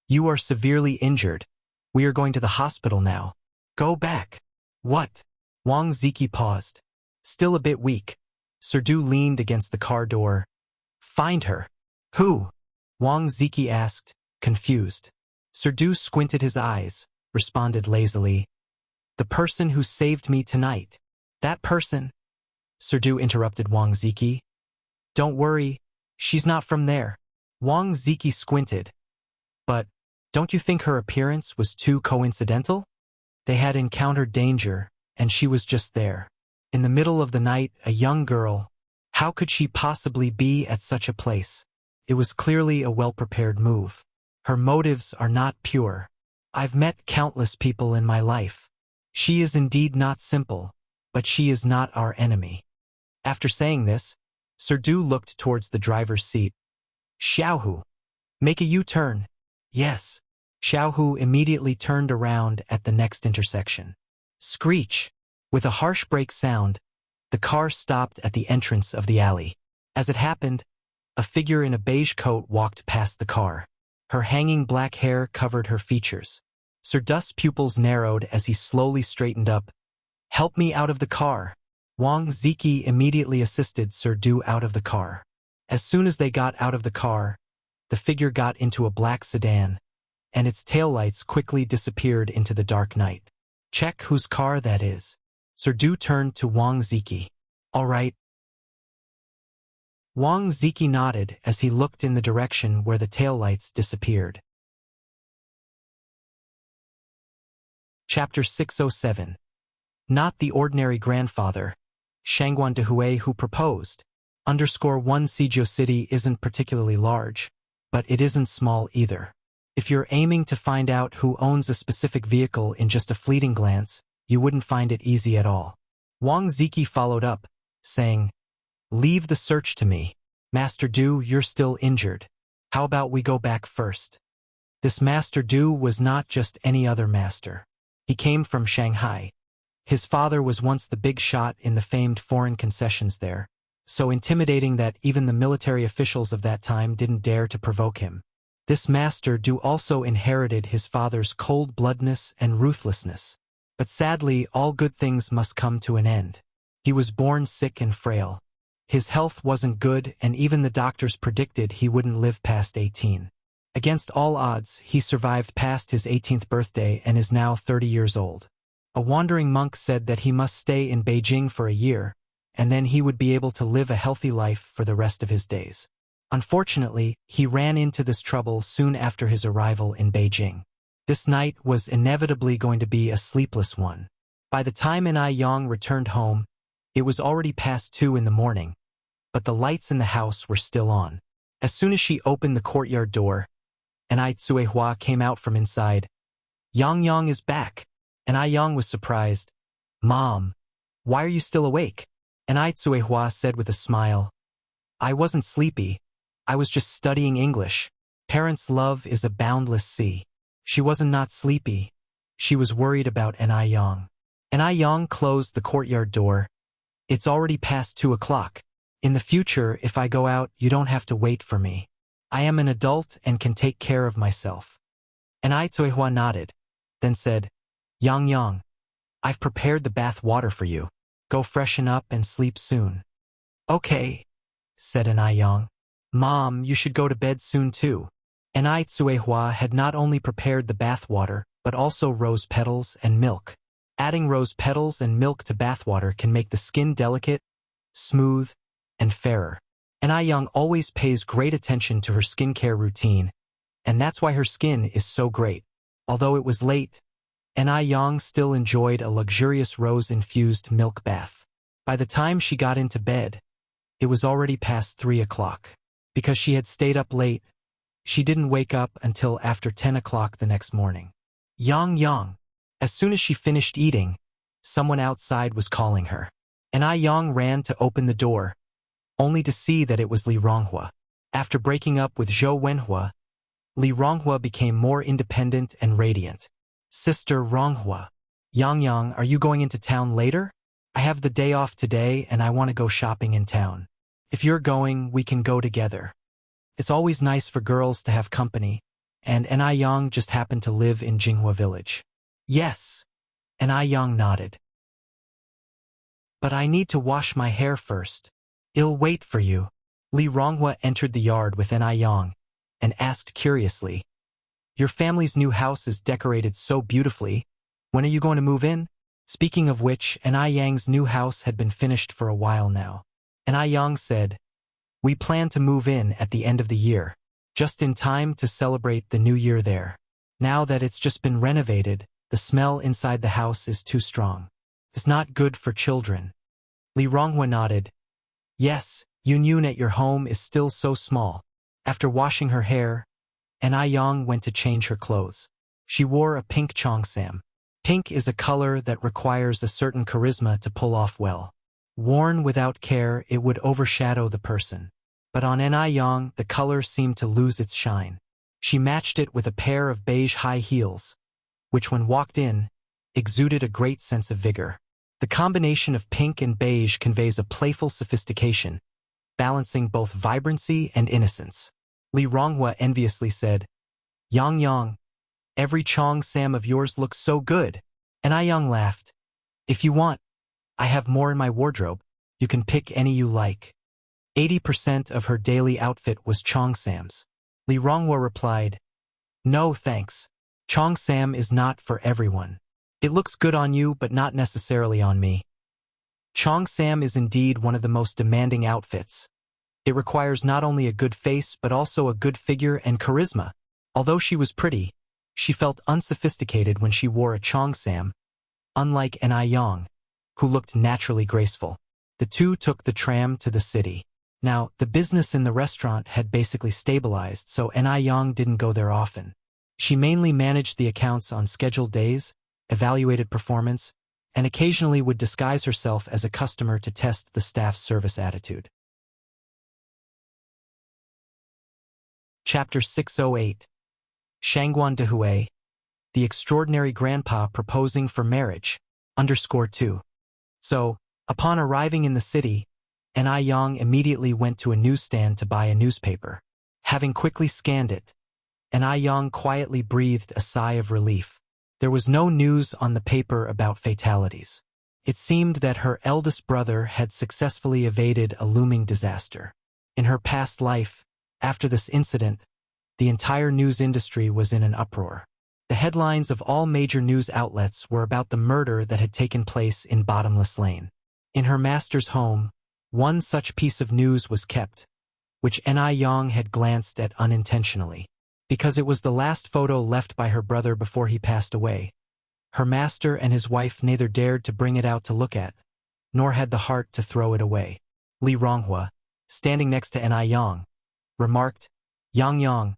You are severely injured. We are going to the hospital now. Go back. What? Wang Ziki paused. Still a bit weak. Sir Du leaned against the car door. Find her. Who? Wang Ziki asked, confused. Sir Du squinted his eyes, responded lazily. The person who saved me tonight. That person? Sir Du interrupted Wang Ziki. Don't worry, she's not from there. Wang Ziki squinted. But, don't you think her appearance was too coincidental? They had encountered danger, and she was just there. In the middle of the night, a young girl. How could she possibly be at such a place? It was clearly a well-prepared move. Her motives are not pure. I've met countless people in my life. She is indeed not simple, but she is not our enemy. After saying this, Sir Du looked towards the driver's seat. Xiaohu. Make a U-turn. Yes. Xiaohu immediately turned around at the next intersection. Screech. With a harsh brake sound, the car stopped at the entrance of the alley. As it happened, a figure in a beige coat walked past the car. Her hanging black hair covered her features. Sir Du's pupils narrowed as he slowly straightened up. Help me out of the car. Wang Ziki immediately assisted Sir Du out of the car. As soon as they got out of the car, the figure got into a black sedan, and its taillights quickly disappeared into the dark night. Check whose car that is. Sir Du turned to Wang Ziki. All right. Wang Ziki nodded as he looked in the direction where the taillights disappeared. Chapter 607. Not the ordinary grandfather, Shangguan Dehui, who proposed. _1 Sijio City isn't particularly large, but it isn't small either. If you're aiming to find out who owns a specific vehicle in just a fleeting glance, you wouldn't find it easy at all. Wang Ziki followed up, saying, "Leave the search to me. Master Du, you're still injured. How about we go back first?" This Master Du was not just any other master. He came from Shanghai. His father was once the big shot in the famed foreign concessions there, so intimidating that even the military officials of that time didn't dare to provoke him. This Master Du also inherited his father's cold-bloodedness and ruthlessness. But sadly, all good things must come to an end. He was born sick and frail. His health wasn't good, and even the doctors predicted he wouldn't live past 18. Against all odds, he survived past his 18th birthday and is now 30 years old. A wandering monk said that he must stay in Beijing for a year, and then he would be able to live a healthy life for the rest of his days. Unfortunately, he ran into this trouble soon after his arrival in Beijing. This night was inevitably going to be a sleepless one. By the time An Yang returned home, it was already past 2 in the morning, but the lights in the house were still on. As soon as she opened the courtyard door, An Tsuehua came out from inside. "Yang is back." An Yang was surprised. "Mom, why are you still awake?" An Tsuehua said with a smile. "I wasn't sleepy. I was just studying English. Parents' love is a boundless sea." She wasn't not sleepy. She was worried about An Yang. An Yang closed the courtyard door. "It's already past 2 o'clock. In the future, if I go out, you don't have to wait for me. I am an adult and can take care of myself." An Tsuehua nodded, then said, Yang, I've prepared the bath water for you. Go freshen up and sleep soon." "Okay," said An Yang. "Mom, you should go to bed soon too." An Tsuehua had not only prepared the bath water, but also rose petals and milk. Adding rose petals and milk to bathwater can make the skin delicate, smooth, and fairer. An Yang always pays great attention to her skincare routine, and that's why her skin is so great. Although it was late, An Yang still enjoyed a luxurious rose-infused milk bath. By the time she got into bed, it was already past 3 o'clock. Because she had stayed up late, she didn't wake up until after 10 o'clock the next morning. Yang. As soon as she finished eating, someone outside was calling her. An Yang ran to open the door, only to see that it was Li Ronghua. After breaking up with Zhou Wenhua, Li Ronghua became more independent and radiant. "Sister Ronghua, Yang, are you going into town later? I have the day off today and I want to go shopping in town. If you're going, we can go together. It's always nice for girls to have company, and An Yang just happened to live in Jinghua village." "Yes," An Yang nodded. "But I need to wash my hair first." "I'll wait for you." Li Ronghua entered the yard with An Yang and asked curiously, "Your family's new house is decorated so beautifully. When are you going to move in?" Speaking of which, An Yang's new house had been finished for a while now. An Yang said, "We plan to move in at the end of the year, just in time to celebrate the new year there. Now that it's just been renovated, the smell inside the house is too strong. It's not good for children." Li Ronghua nodded. "Yes, Yun at your home is still so small." After washing her hair, An Yang went to change her clothes. She wore a pink cheongsam. Pink is a color that requires a certain charisma to pull off well. Worn without care, it would overshadow the person. But on An Yang, the color seemed to lose its shine. She matched it with a pair of beige high heels, which when walked in, exuded a great sense of vigor. The combination of pink and beige conveys a playful sophistication, balancing both vibrancy and innocence. Li Ronghua enviously said, Yang, every cheongsam of yours looks so good." An Yang laughed. "If you want, I have more in my wardrobe. You can pick any you like." 80% of her daily outfit was cheongsams. Li Ronghua replied, "No thanks. Cheongsam is not for everyone. It looks good on you but not necessarily on me." Cheongsam is indeed one of the most demanding outfits. It requires not only a good face but also a good figure and charisma. Although she was pretty, she felt unsophisticated when she wore a cheongsam, unlike An Yang, who looked naturally graceful. The two took the tram to the city. Now, the business in the restaurant had basically stabilized, so An Yang didn't go there often. She mainly managed the accounts on scheduled days, evaluated performance, and occasionally would disguise herself as a customer to test the staff's service attitude. Chapter 608. Shangguan Dehui, the extraordinary grandpa proposing for marriage, _2. So, upon arriving in the city, N.I. Yang immediately went to a newsstand to buy a newspaper. Having quickly scanned it, N.I. Yang quietly breathed a sigh of relief. There was no news on the paper about fatalities. It seemed that her eldest brother had successfully evaded a looming disaster. In her past life, after this incident, the entire news industry was in an uproar. The headlines of all major news outlets were about the murder that had taken place in Bottomless Lane. In her master's home, one such piece of news was kept, which N.I. Yang had glanced at unintentionally. Because it was the last photo left by her brother before he passed away. Her master and his wife neither dared to bring it out to look at, nor had the heart to throw it away. Li Ronghua, standing next to N.I. Yang, remarked, Yang,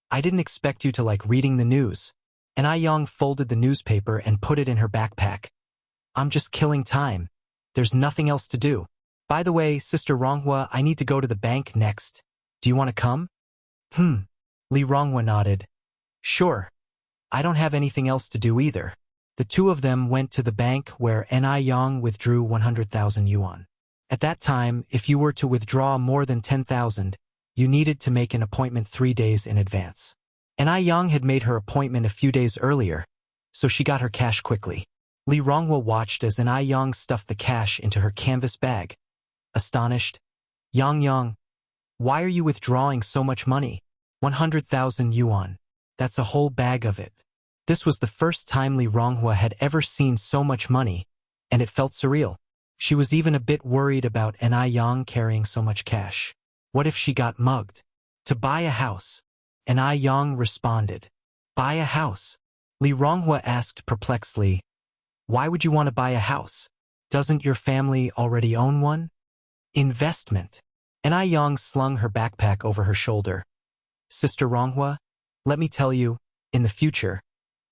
I didn't expect you to like reading the news. N.I. Yang folded the newspaper and put it in her backpack. I'm just killing time. There's nothing else to do. By the way, Sister Ronghua, I need to go to the bank next. Do you want to come? Li Ronghua nodded. Sure. I don't have anything else to do either. The two of them went to the bank where N.I. Yang withdrew 100,000 yuan. At that time, if you were to withdraw more than 10,000, you needed to make an appointment 3 days in advance. N.I. Yang had made her appointment a few days earlier, so she got her cash quickly. Li Ronghua watched as N.I. Yang stuffed the cash into her canvas bag. Astonished, Yang, why are you withdrawing so much money? 100,000 yuan. That's a whole bag of it. This was the first time Li Ronghua had ever seen so much money, and it felt surreal. She was even a bit worried about N.I. Yang carrying so much cash. What if she got mugged? To buy a house. N.I. Yang responded. Buy a house? Li Ronghua asked perplexedly. Why would you want to buy a house? Doesn't your family already own one? Investment. N.I. Yang slung her backpack over her shoulder. Sister Ronghua, let me tell you, in the future,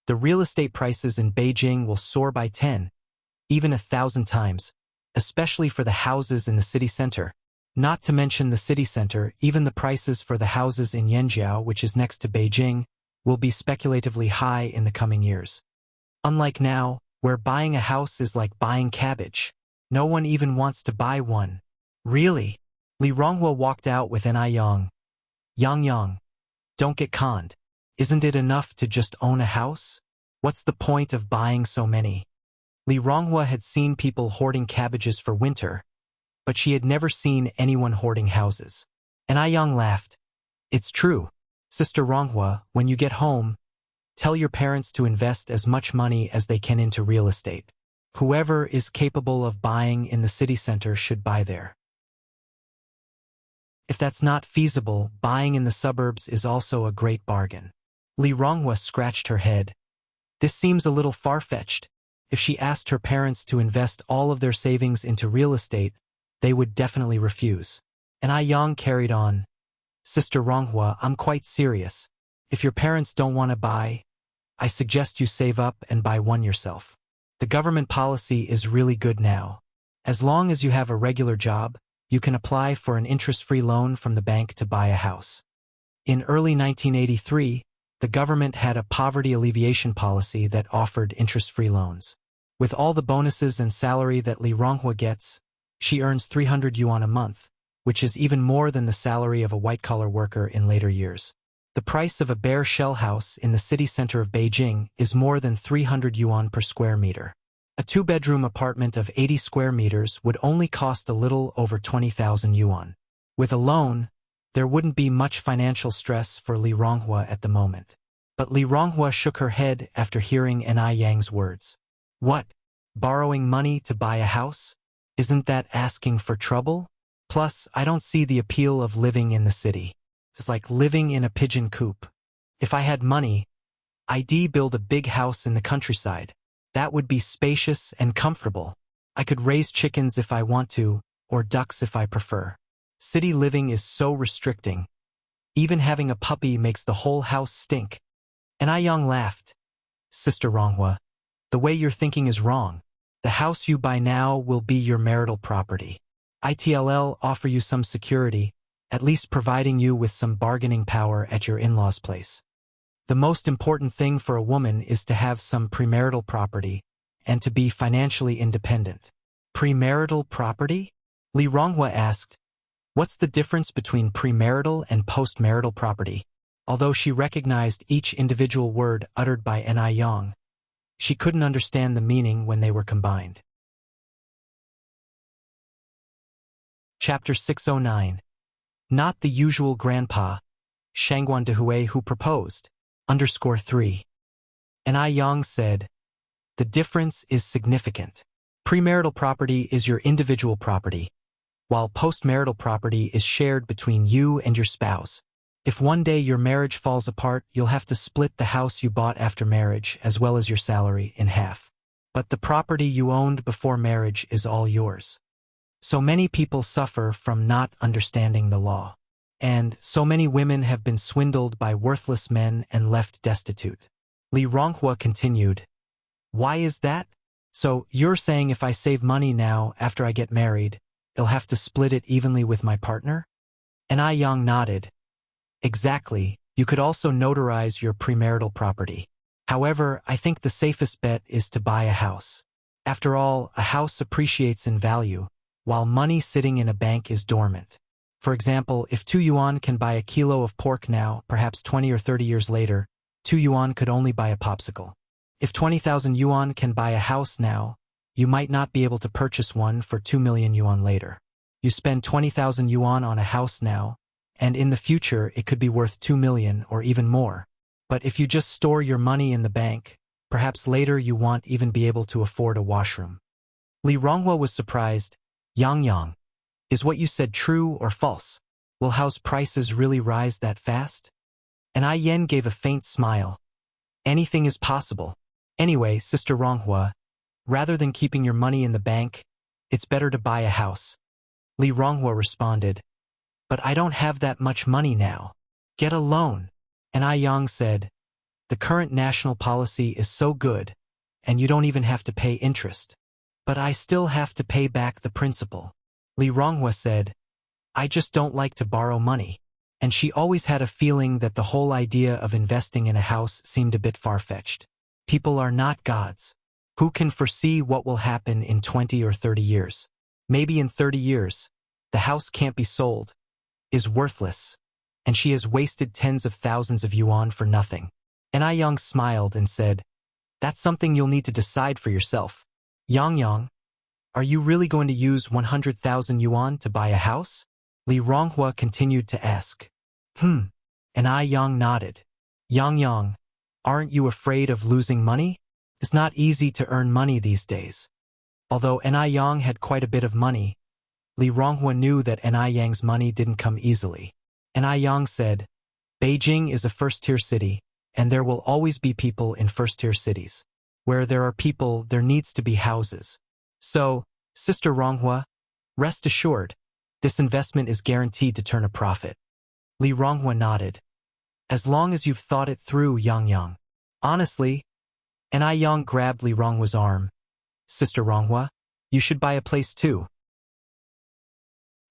the real estate prices in Beijing will soar by 10, even 1,000 times, especially for the houses in the city center. Not to mention the city center, even the prices for the houses in Yanjiao, which is next to Beijing, will be speculatively high in the coming years. Unlike now, where buying a house is like buying cabbage. No one even wants to buy one. Really? Li Ronghua walked out with N.I. Yang. Yang, don't get conned. Isn't it enough to just own a house? What's the point of buying so many? Li Ronghua had seen people hoarding cabbages for winter, but she had never seen anyone hoarding houses. N.I. Yang laughed. It's true. Sister Ronghua, when you get home, tell your parents to invest as much money as they can into real estate. Whoever is capable of buying in the city center should buy there. If that's not feasible, buying in the suburbs is also a great bargain. Li Ronghua scratched her head. This seems a little far-fetched. If she asked her parents to invest all of their savings into real estate, they would definitely refuse. N.I. Yang carried on. Sister Ronghua, I'm quite serious. If your parents don't want to buy, I suggest you save up and buy one yourself. The government policy is really good now. As long as you have a regular job, you can apply for an interest-free loan from the bank to buy a house. In early 1983, the government had a poverty alleviation policy that offered interest-free loans. With all the bonuses and salary that Li Ronghua gets, she earns 300 yuan a month, which is even more than the salary of a white-collar worker in later years. The price of a bare shell house in the city center of Beijing is more than 300 yuan per square meter. A two-bedroom apartment of 80 square meters would only cost a little over 20,000 yuan. With a loan, there wouldn't be much financial stress for Li Ronghua at the moment. But Li Ronghua shook her head after hearing N.I. Yang's words. What? Borrowing money to buy a house? Isn't that asking for trouble? Plus, I don't see the appeal of living in the city. It's like living in a pigeon coop. If I had money, I'd build a big house in the countryside. That would be spacious and comfortable. I could raise chickens if I want to, or ducks if I prefer. City living is so restricting. Even having a puppy makes the whole house stink. N.I. Yang laughed. Sister Ronghua, the way you're thinking is wrong. The house you buy now will be your marital property. ITLL offer you some security, at least providing you with some bargaining power at your in-laws' place. The most important thing for a woman is to have some premarital property and to be financially independent. Premarital property? Li Ronghua asked, what's the difference between premarital and postmarital property? Although she recognized each individual word uttered by Ni Yang, she couldn't understand the meaning when they were combined. Chapter 609. Not the usual grandpa, Shangguan Dehui who proposed. _3. Ni Yang said, the difference is significant. Premarital property is your individual property, while postmarital property is shared between you and your spouse. If one day your marriage falls apart, you'll have to split the house you bought after marriage as well as your salary in half. But the property you owned before marriage is all yours. So many people suffer from not understanding the law. And so many women have been swindled by worthless men and left destitute. Li Ronghua continued, why is that? So you're saying if I save money now after I get married, I'll have to split it evenly with my partner? Ni Yang nodded. Exactly, you could also notarize your premarital property. However, I think the safest bet is to buy a house. After all, a house appreciates in value, while money sitting in a bank is dormant. For example, if 2 yuan can buy a kilo of pork now, perhaps 20 or 30 years later, 2 yuan could only buy a popsicle. If 20,000 yuan can buy a house now, you might not be able to purchase one for 2 million yuan later. You spend 20,000 yuan on a house now, and in the future it could be worth 2 million or even more. But if you just store your money in the bank, perhaps later you won't even be able to afford a washroom. Li Ronghua was surprised. Yang, is what you said true or false? Will house prices really rise that fast? Ni Yen gave a faint smile. Anything is possible. Anyway, Sister Ronghua, rather than keeping your money in the bank, it's better to buy a house. Li Ronghua responded, but I don't have that much money now. Get a loan. Ni Yang said, the current national policy is so good, and you don't even have to pay interest. But I still have to pay back the principal. Li Ronghua said, I just don't like to borrow money. And she always had a feeling that the whole idea of investing in a house seemed a bit far-fetched. People are not gods. Who can foresee what will happen in 20 or 30 years? Maybe in 30 years, the house can't be sold, is worthless, and she has wasted tens of thousands of yuan for nothing. Ni Yang smiled and said, that's something you'll need to decide for yourself. Yang, are you really going to use 100,000 yuan to buy a house? Li Ronghua continued to ask. Ni Yang nodded. Yang, aren't you afraid of losing money? It's not easy to earn money these days. Although Ni Yang had quite a bit of money, Li Ronghua knew that Ni Yang's money didn't come easily. Ni Yang said, Beijing is a first-tier city, and there will always be people in first-tier cities. Where there are people, there needs to be houses. So, Sister Ronghua, rest assured, this investment is guaranteed to turn a profit. Li Ronghua nodded. As long as you've thought it through, Yang. Honestly, Ni Yang grabbed Li Ronghua's arm. Sister Ronghua, you should buy a place too.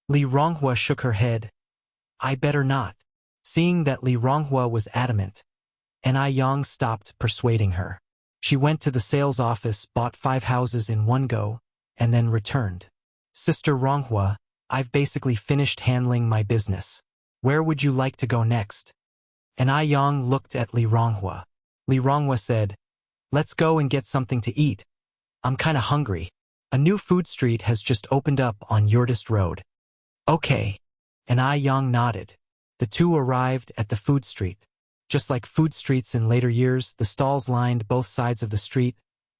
Li Ronghua shook her head. I better not. Seeing that Li Ronghua was adamant, Ni Yang stopped persuading her. She went to the sales office, bought 5 houses in one go, and then returned. Sister Ronghua, I've basically finished handling my business. Where would you like to go next? Ni Yang looked at Li Ronghua. Li Ronghua said, let's go and get something to eat. I'm kinda hungry. A new food street has just opened up on Yurdist Road. Okay. Ni Yang nodded. The two arrived at the food street. Just like food streets in later years, the stalls lined both sides of the street,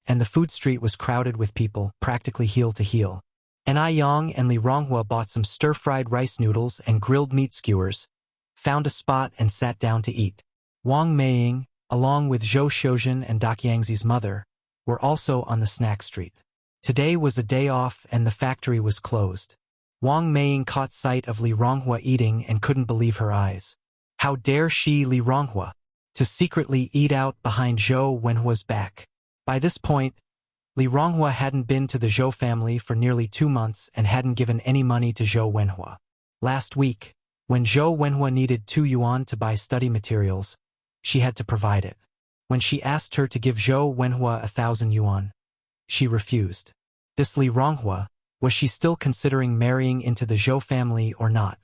and the food street was crowded with people, practically heel to heel. Ni Yang and Li Ronghua bought some stir-fried rice noodles and grilled meat skewers, found a spot and sat down to eat. Wang Meiying, along with Zhou Xiuzhen and Daqiangzi's mother, were also on the snack street. Today was a day off and the factory was closed. Wang Meiying caught sight of Li Ronghua eating and couldn't believe her eyes. How dare she, Li Ronghua, to secretly eat out behind Zhou Wenhua's back? By this point, Li Ronghua hadn't been to the Zhou family for nearly 2 months and hadn't given any money to Zhou Wenhua. Last week, when Zhou Wenhua needed 2 yuan to buy study materials, she had to provide it. When she asked her to give Zhou Wenhua 1,000 yuan, she refused. This Li Ronghua, was she still considering marrying into the Zhou family or not?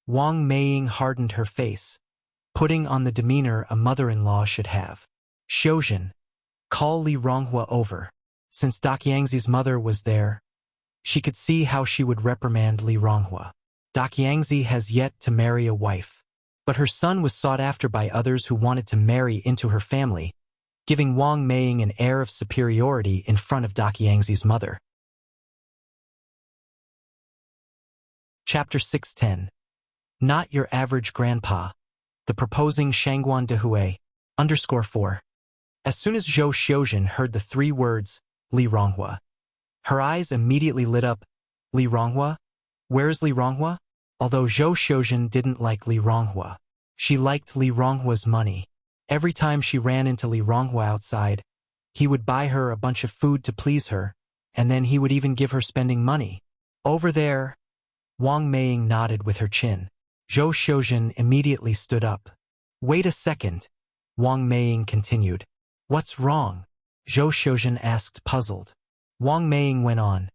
Wang Meiying hardened her face, putting on the demeanor a mother-in-law should have. Xiuzhen, call Li Ronghua over. Since Daqiangzi's mother was there, she could see how she would reprimand Li Ronghua. Daqiangzi has yet to marry a wife, but her son was sought after by others who wanted to marry into her family, giving Wang Meiying an air of superiority in front of Daqiangzi's mother. Chapter 610. Not Your Average Grandpa. The Proposing Shangguan Dehue. _4. As soon as Zhou Xiuzhen heard the 3 words, Li Ronghua, her eyes immediately lit up. Li Ronghua? Where is Li Ronghua? Although Zhou Xiuzhen didn't like Li Ronghua, she liked Li Ronghua's money. Every time she ran into Li Ronghua outside, he would buy her a bunch of food to please her, and then he would even give her spending money. Over there, Wang Meiying nodded with her chin. Zhou Xiuzhen immediately stood up. Wait a second, Wang Meiying continued. What's wrong? Zhou Xiuzhen asked, puzzled. Wang Meiying went on.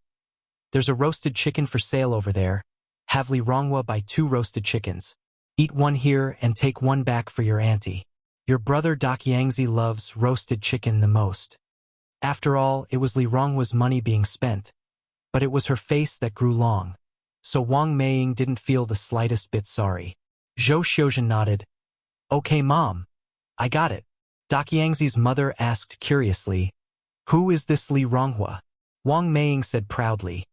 There's a roasted chicken for sale over there. Have Li Ronghua buy 2 roasted chickens. Eat 1 here and take 1 back for your auntie. Your brother Daqiangzi loves roasted chicken the most. After all, it was Li Ronghua's money being spent, but it was her face that grew long, so Wang Meiying didn't feel the slightest bit sorry. Zhou Xiuzhen nodded. Okay, Mom. I got it. Daqiangzi's mother asked curiously, Who is this Li Ronghua? Wang Meiying said proudly.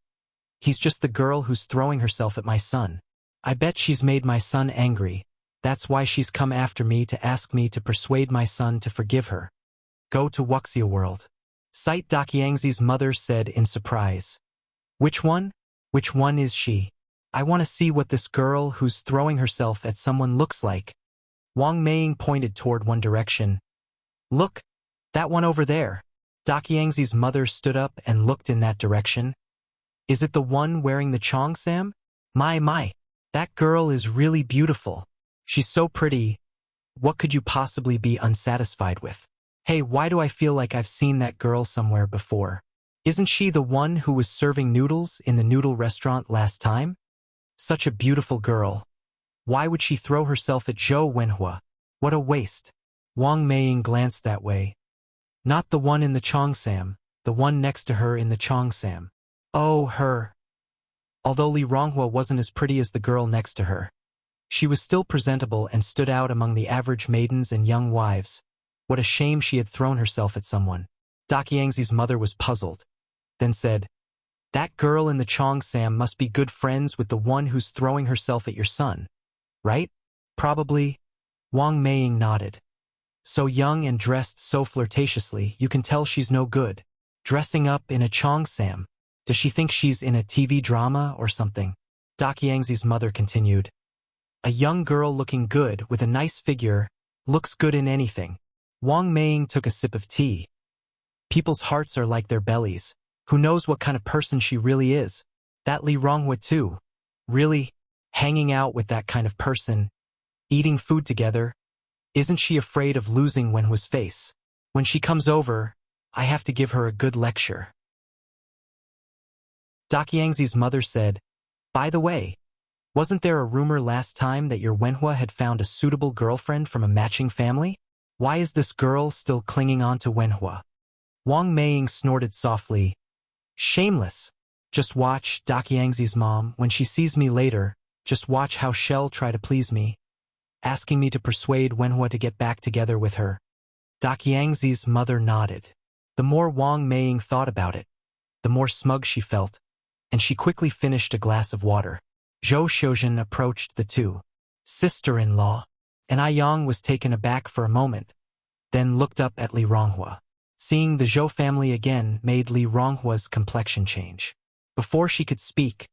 He's just the girl who's throwing herself at my son. I bet she's made my son angry. That's why she's come after me to ask me to persuade my son to forgive her. Go to Wuxia world. Sight Daqiangzi's mother said in surprise. Which one? Which one is she? I want to see what this girl who's throwing herself at someone looks like. Wang Meiying pointed toward one direction. Look, that one over there. Daqiangzi's mother stood up and looked in that direction. Is it the one wearing the cheongsam? My, that girl is really beautiful. She's so pretty. What could you possibly be unsatisfied with? Hey, why do I feel like I've seen that girl somewhere before? Isn't she the one who was serving noodles in the noodle restaurant last time? Such a beautiful girl. Why would she throw herself at Zhou Wenhua? What a waste. Wang Meiying glanced that way. Not the one in the cheongsam, the one next to her in the cheongsam. Oh, her. Although Li Ronghua wasn't as pretty as the girl next to her, she was still presentable and stood out among the average maidens and young wives. What a shame she had thrown herself at someone. Daqiangzi's mother was puzzled, then said, That girl in the cheongsam must be good friends with the one who's throwing herself at your son, right? Probably. Wang Meiying nodded. So young and dressed so flirtatiously, you can tell she's no good. Dressing up in a cheongsam. Does she think she's in a TV drama or something? Daqiangzi's mother continued. A young girl looking good with a nice figure looks good in anything. Wang Meiying took a sip of tea. People's hearts are like their bellies. Who knows what kind of person she really is? That Li Ronghua too. Really? Hanging out with that kind of person? Eating food together? Isn't she afraid of losing Wenhua's face? When she comes over, I have to give her a good lecture. Daqiangzi's mother said, By the way, wasn't there a rumor last time that your Wenhua had found a suitable girlfriend from a matching family? Why is this girl still clinging on to Wenhua? Wang Meiying snorted softly. Shameless. Just watch, Daqiangzi's mom, when she sees me later, just watch how she'll try to please me, asking me to persuade Wenhua to get back together with her. Daqiangzi's mother nodded. The more Wang Meiying thought about it, the more smug she felt, and she quickly finished a glass of water. Zhou Xiuzhen approached the 2 sister-in-law, and Aiyang was taken aback for a moment, then looked up at Li Ronghua. Seeing the Zhou family again made Li Ronghua's complexion change. Before she could speak,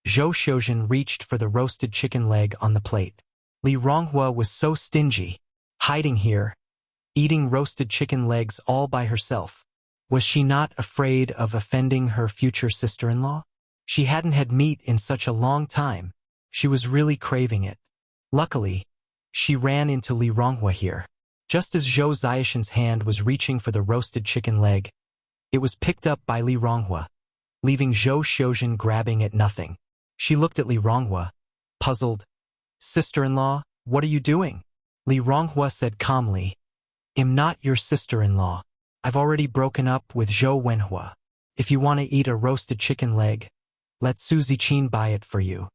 Zhou Xiuzhen reached for the roasted chicken leg on the plate. Li Ronghua was so stingy, hiding here, eating roasted chicken legs all by herself. Was she not afraid of offending her future sister-in-law? She hadn't had meat in such a long time. She was really craving it. Luckily, she ran into Li Ronghua here. Just as Zhou Ziashan's hand was reaching for the roasted chicken leg, it was picked up by Li Ronghua, leaving Zhou Xiuzhen grabbing at nothing. She looked at Li Ronghua, puzzled. "Sister-in-law, what are you doing?" Li Ronghua said calmly, "I'm not your sister-in-law. I've already broken up with Zhou Wenhua. If you want to eat a roasted chicken leg, let Su Ziqin buy it for you."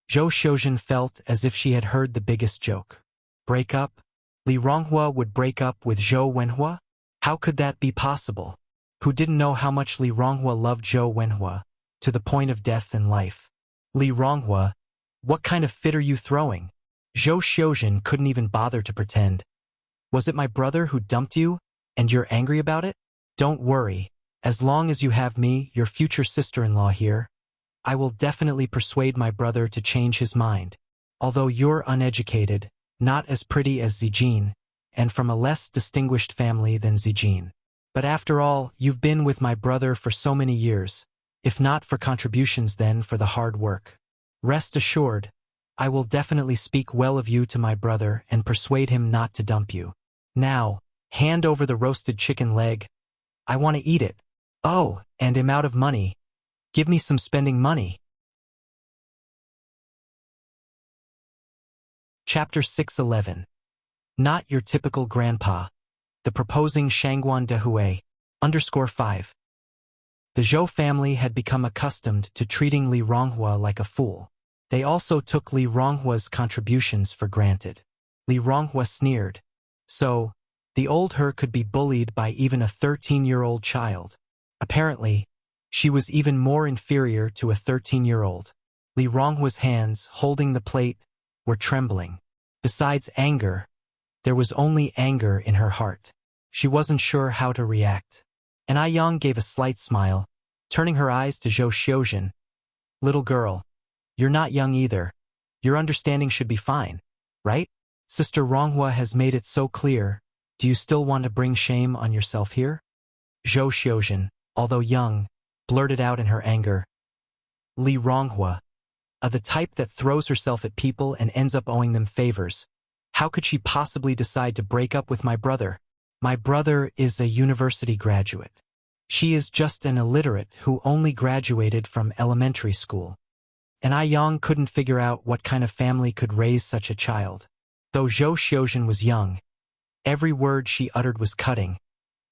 Zhou Xiuzhen felt as if she had heard the biggest joke. Break up? Li Ronghua would break up with Zhou Wenhua? How could that be possible? Who didn't know how much Li Ronghua loved Zhou Wenhua, to the point of death and life? Li Ronghua, what kind of fit are you throwing? Zhou Xiuzhen couldn't even bother to pretend. Was it my brother who dumped you, and you're angry about it? Don't worry, as long as you have me, your future sister-in-law here, I will definitely persuade my brother to change his mind. Although you're uneducated, not as pretty as Zijin, and from a less distinguished family than Zijin. But after all, you've been with my brother for so many years, if not for contributions then for the hard work. Rest assured, I will definitely speak well of you to my brother and persuade him not to dump you. Now, hand over the roasted chicken leg. I want to eat it. Oh, and I'm out of money. Give me some spending money. Chapter 611. Not your typical grandpa. The proposing Shangguan Dehui. _5. The Zhou family had become accustomed to treating Li Ronghua like a fool. They also took Li Ronghua's contributions for granted. Li Ronghua sneered. So, the old her could be bullied by even a 13-year-old child. Apparently, she was even more inferior to a 13-year-old. Li Ronghua's hands, holding the plate, were trembling. Besides anger, there was only anger in her heart. She wasn't sure how to react. And Aiyang gave a slight smile, turning her eyes to Zhou Xiuzhen. "Little girl, you're not young either. Your understanding should be fine, right? Sister Ronghua has made it so clear. Do you still want to bring shame on yourself here?" Zhou Xiuzhen, although young, blurted out in her anger. Li Ronghua, the type that throws herself at people and ends up owing them favors. How could she possibly decide to break up with my brother? My brother is a university graduate. She is just an illiterate who only graduated from elementary school. And Aiyang couldn't figure out what kind of family could raise such a child. Though Zhou Xiuzhen was young, every word she uttered was cutting,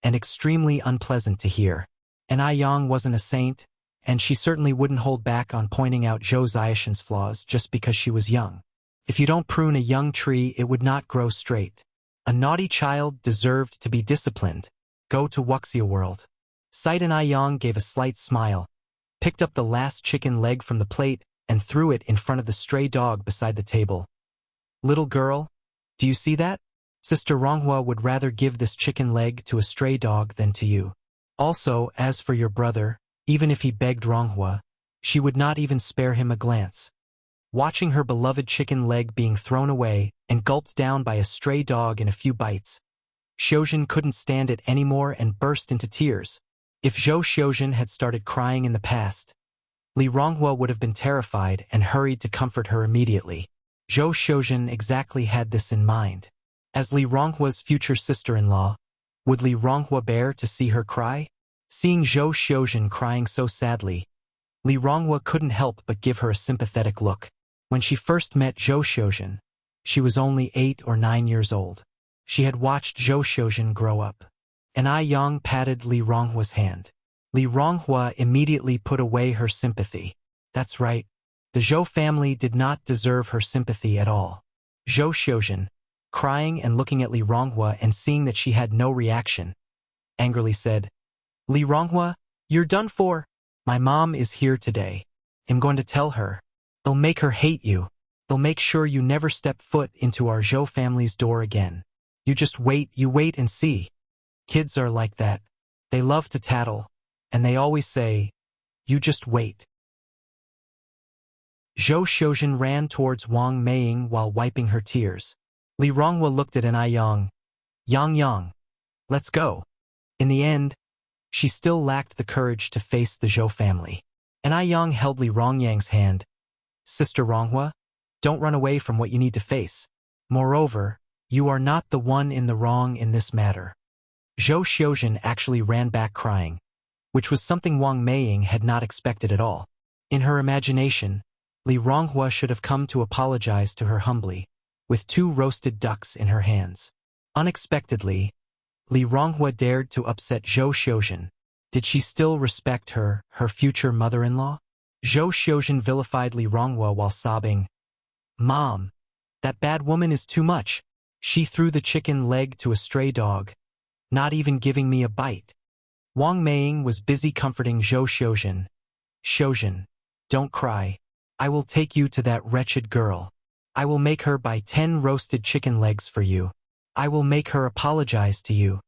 and extremely unpleasant to hear. And Aiyang wasn't a saint, and she certainly wouldn't hold back on pointing out Zhou Ziashan's flaws just because she was young. If you don't prune a young tree, it would not grow straight. A naughty child deserved to be disciplined. Go to Wuxia world. Sight and Aiyang gave a slight smile, picked up the last chicken leg from the plate, and threw it in front of the stray dog beside the table. "Little girl, do you see that? Sister Ronghua would rather give this chicken leg to a stray dog than to you. Also, as for your brother, even if he begged Ronghua, she would not even spare him a glance." Watching her beloved chicken leg being thrown away and gulped down by a stray dog in a few bites, Xiuzhen couldn't stand it anymore and burst into tears. If Zhou Xiuzhen had started crying in the past, Li Ronghua would have been terrified and hurried to comfort her immediately. Zhou Xiuzhen exactly had this in mind. As Li Ronghua's future sister-in-law, would Li Ronghua bear to see her cry? Seeing Zhou Xiuzhen crying so sadly, Li Ronghua couldn't help but give her a sympathetic look. When she first met Zhou Xiuzhen, she was only 8 or 9 years old. She had watched Zhou Xiuzhen grow up. And Aiyang patted Li Ronghua's hand. Li Ronghua immediately put away her sympathy. That's right. The Zhou family did not deserve her sympathy at all. Zhou Xiuzhen, crying and looking at Li Ronghua and seeing that she had no reaction, angrily said, "Li Ronghua, you're done for. My mom is here today. I'm going to tell her. It'll make her hate you. It'll make sure you never step foot into our Zhou family's door again. You just wait, you wait and see. Kids are like that. They love to tattle, and they always say, you just wait." Zhou Xiuzhen ran towards Wang Meiying while wiping her tears. Li Ronghua looked at an Aiyang. "Yang, let's go." In the end, she still lacked the courage to face the Zhou family. And Yang held Li Rongyang's hand. Sister Ronghua, don't run away from what you need to face. Moreover, you are not the one in the wrong in this matter. Zhou Xiuzhen actually ran back crying, which was something Wang Meiying had not expected at all. In her imagination, Li Ronghua should have come to apologize to her humbly, with 2 roasted ducks in her hands. Unexpectedly, Li Ronghua dared to upset Zhou Xiuzhen. Did she still respect her future mother-in-law? Zhou Xiuzhen vilified Li Ronghua while sobbing. Mom, that bad woman is too much. She threw the chicken leg to a stray dog, not even giving me a bite. Wang Meiying was busy comforting Zhou Xiuzhen. Xiuzhen, don't cry. I will take you to that wretched girl. I will make her buy 10 roasted chicken legs for you. I will make her apologize to you.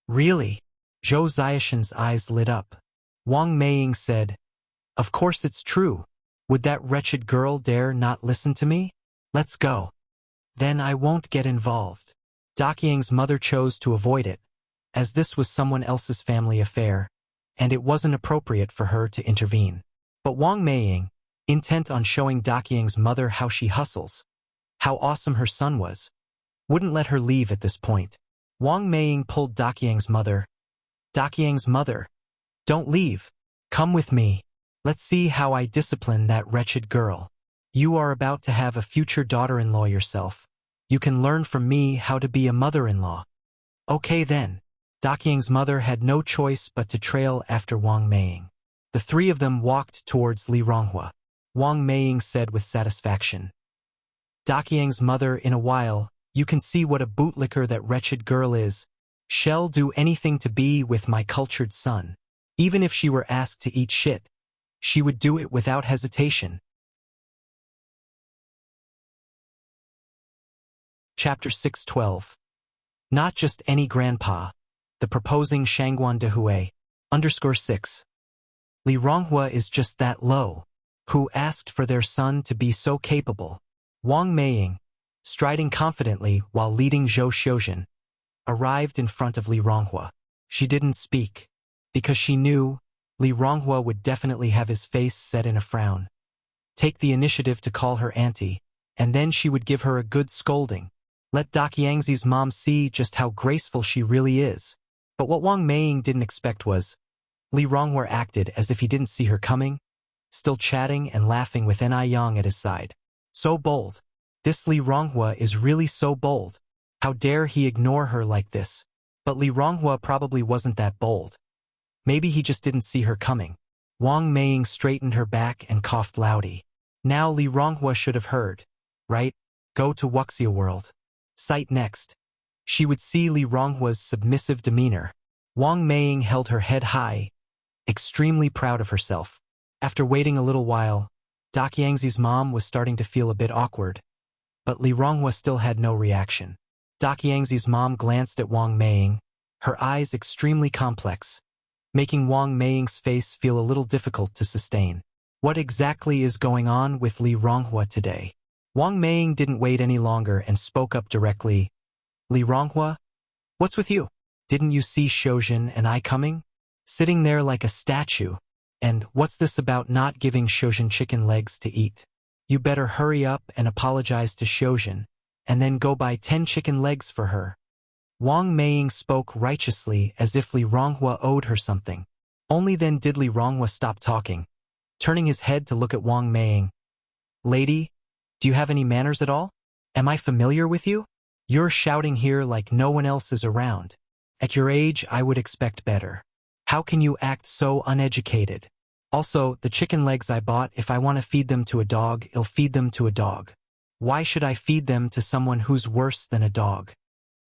Really? Zhou Xiuzhen's eyes lit up. Wang Meiying said, Of course it's true. Would that wretched girl dare not listen to me? Let's go. Then I won't get involved. Daqiang's mother chose to avoid it, as this was someone else's family affair, and it wasn't appropriate for her to intervene. But Wang Meiying, intent on showing Daqiang's mother how she hustles, how awesome her son was, wouldn't let her leave at this point. Wang Meiying pulled Daqiang's mother. Daqiang's mother, don't leave. Come with me. Let's see how I discipline that wretched girl. You are about to have a future daughter-in-law yourself. You can learn from me how to be a mother-in-law. Okay then. Daqiang's mother had no choice but to trail after Wang Meiying. The 3 of them walked towards Li Ronghua. Wang Meiying said with satisfaction. Daqiang's mother, in a while, you can see what a bootlicker that wretched girl is. She'll do anything to be with my cultured son. Even if she were asked to eat shit, she would do it without hesitation. Chapter 6:12. Not just any grandpa. The proposing Shangguan Dehue. _6. Li Ronghua is just that low. Who asked for their son to be so capable? Wang Meiying, striding confidently while leading Zhou Xiuzhen, arrived in front of Li Ronghua. She didn't speak, because she knew Li Ronghua would definitely have his face set in a frown. Take the initiative to call her auntie, and then she would give her a good scolding. Let Daqiangzi's mom see just how graceful she really is. But what Wang Meiying didn't expect was, Li Ronghua acted as if he didn't see her coming, still chatting and laughing with Yang at his side. So bold. This Li Ronghua is really so bold. How dare he ignore her like this? But Li Ronghua probably wasn't that bold. Maybe he just didn't see her coming. Wang Meiying straightened her back and coughed loudly. Now Li Ronghua should have heard. Right? Go to Wuxia world. Sight next. She would see Li Ronghua's submissive demeanor. Wang Meiying held her head high, extremely proud of herself. After waiting a little while, Daqiangzi's mom was starting to feel a bit awkward, but Li Ronghua still had no reaction. Daqiangzi's mom glanced at Wang Meiying, her eyes extremely complex, making Wang Meiying's face feel a little difficult to sustain. What exactly is going on with Li Ronghua today? Wang Meiying didn't wait any longer and spoke up directly. Li Ronghua, what's with you? Didn't you see Xiuzhen and I coming? Sitting there like a statue. And what's this about not giving Xiuzhen chicken legs to eat? You better hurry up and apologize to Xiuzhen, and then go buy 10 chicken legs for her. Wang Meiying spoke righteously as if Li Ronghua owed her something. Only then did Li Ronghua stop talking, turning his head to look at Wang Meiying. Lady, do you have any manners at all? Am I familiar with you? You're shouting here like no one else is around. At your age, I would expect better. How can you act so uneducated? Also, the chicken legs I bought, if I want to feed them to a dog, I'll feed them to a dog. Why should I feed them to someone who's worse than a dog?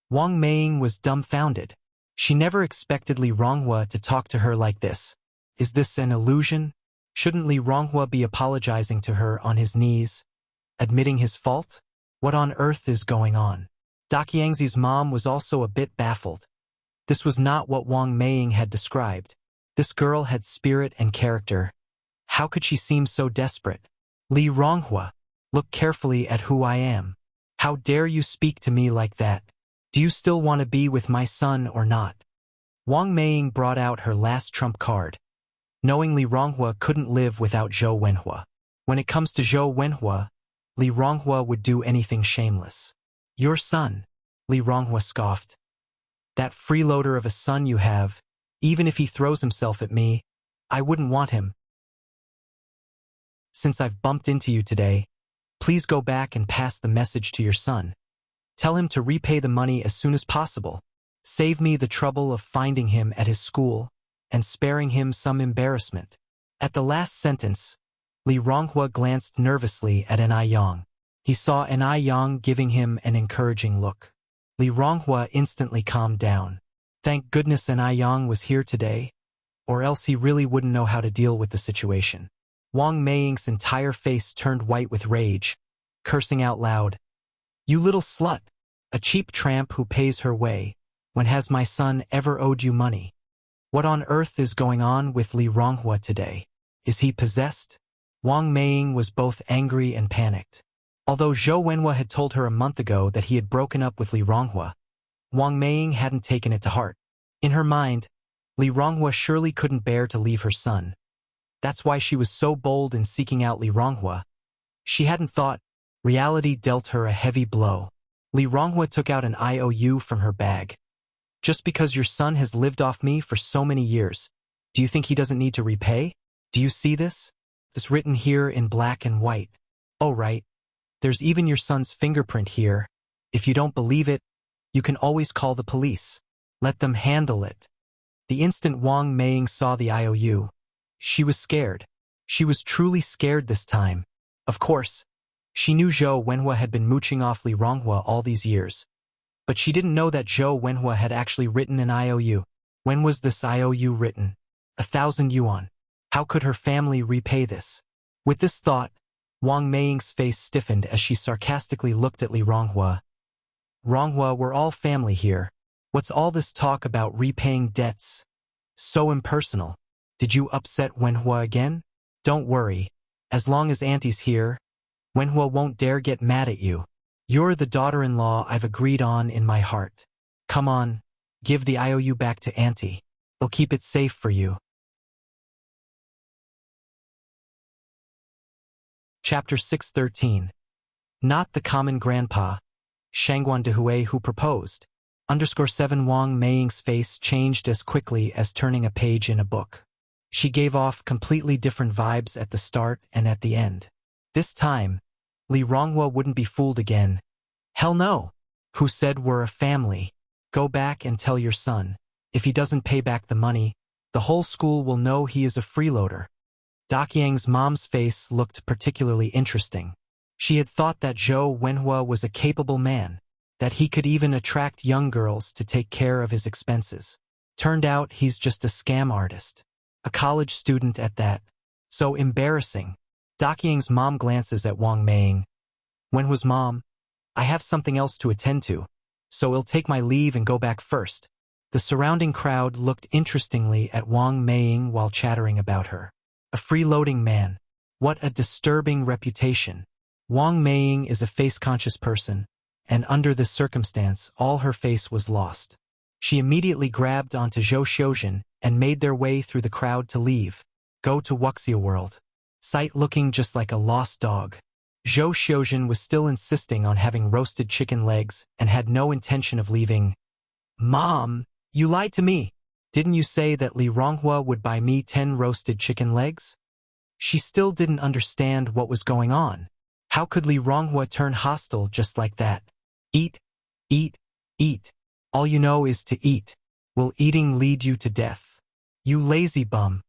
Wang Meiying was dumbfounded. She never expected Li Ronghua to talk to her like this. Is this an illusion? Shouldn't Li Ronghua be apologizing to her on his knees, admitting his fault? What on earth is going on? Daqiangzi's mom was also a bit baffled. This was not what Wang Meiying had described. This girl had spirit and character. How could she seem so desperate? Li Ronghua, look carefully at who I am. How dare you speak to me like that? Do you still want to be with my son or not? Wang Meiying brought out her last trump card, knowing Li Ronghua couldn't live without Zhou Wenhua. When it comes to Zhou Wenhua, Li Ronghua would do anything shameless. Your son, Li Ronghua scoffed. That freeloader of a son you have, even if he throws himself at me, I wouldn't want him. Since I've bumped into you today, please go back and pass the message to your son. Tell him to repay the money as soon as possible. Save me the trouble of finding him at his school and sparing him some embarrassment. At the last sentence, Li Ronghua glanced nervously at An Yang. He saw An Yang giving him an encouraging look. Li Ronghua instantly calmed down. Thank goodness An Yang was here today, or else he really wouldn't know how to deal with the situation. Wang Meiying's entire face turned white with rage, cursing out loud. You little slut, a cheap tramp who pays her way. When has my son ever owed you money? What on earth is going on with Li Ronghua today? Is he possessed? Wang Meiying was both angry and panicked. Although Zhou Wenhua had told her a month ago that he had broken up with Li Ronghua, Wang Meiying hadn't taken it to heart. In her mind, Li Ronghua surely couldn't bear to leave her son. That's why she was so bold in seeking out Li Ronghua. She hadn't thought. Reality dealt her a heavy blow. Li Ronghua took out an IOU from her bag. Just because your son has lived off me for so many years, do you think he doesn't need to repay? Do you see this? It's written here in black and white. Oh right. There's even your son's fingerprint here. If you don't believe it, you can always call the police. Let them handle it. The instant Wang Meiying saw the IOU, she was scared. She was truly scared this time. Of course, she knew Zhou Wenhua had been mooching off Li Ronghua all these years. But she didn't know that Zhou Wenhua had actually written an IOU. When was this IOU written? 1,000 yuan. How could her family repay this? With this thought, Wang Meiying's face stiffened as she sarcastically looked at Li Ronghua. Ronghua, we're all family here. What's all this talk about repaying debts? So impersonal. Did you upset Wenhua again? Don't worry. As long as Auntie's here, Wenhua won't dare get mad at you. You're the daughter-in-law I've agreed on in my heart. Come on, give the IOU back to Auntie. I'll keep it safe for you. Chapter 613. Not the common grandpa, Shangguan Dehui who proposed. _7 Wang Meiying's face changed as quickly as turning a page in a book. She gave off completely different vibes at the start and at the end. This time, Li Ronghua wouldn't be fooled again. Hell no! Who said we're a family? Go back and tell your son. If he doesn't pay back the money, the whole school will know he is a freeloader. Daqiang's mom's face looked particularly interesting. She had thought that Zhou Wenhua was a capable man, that he could even attract young girls to take care of his expenses. Turned out he's just a scam artist. A college student at that. So embarrassing. Daqiang's mom glances at Wang Meiying. Wenhua's mom, I have something else to attend to, so I'll take my leave and go back first. The surrounding crowd looked interestingly at Wang Meiying while chattering about her. A freeloading man. What a disturbing reputation. Wang Meiying is a face-conscious person, and under this circumstance, all her face was lost. She immediately grabbed onto Zhou Xiuzhen and made their way through the crowd to leave. Go to Wuxia World. Sight looking just like a lost dog. Zhou Xiuzhen was still insisting on having roasted chicken legs and had no intention of leaving. Mom, you lied to me. Didn't you say that Li Ronghua would buy me 10 roasted chicken legs? She still didn't understand what was going on. How could Li Ronghua turn hostile just like that? Eat, eat, eat. All you know is to eat. Will eating lead you to death? You lazy bum.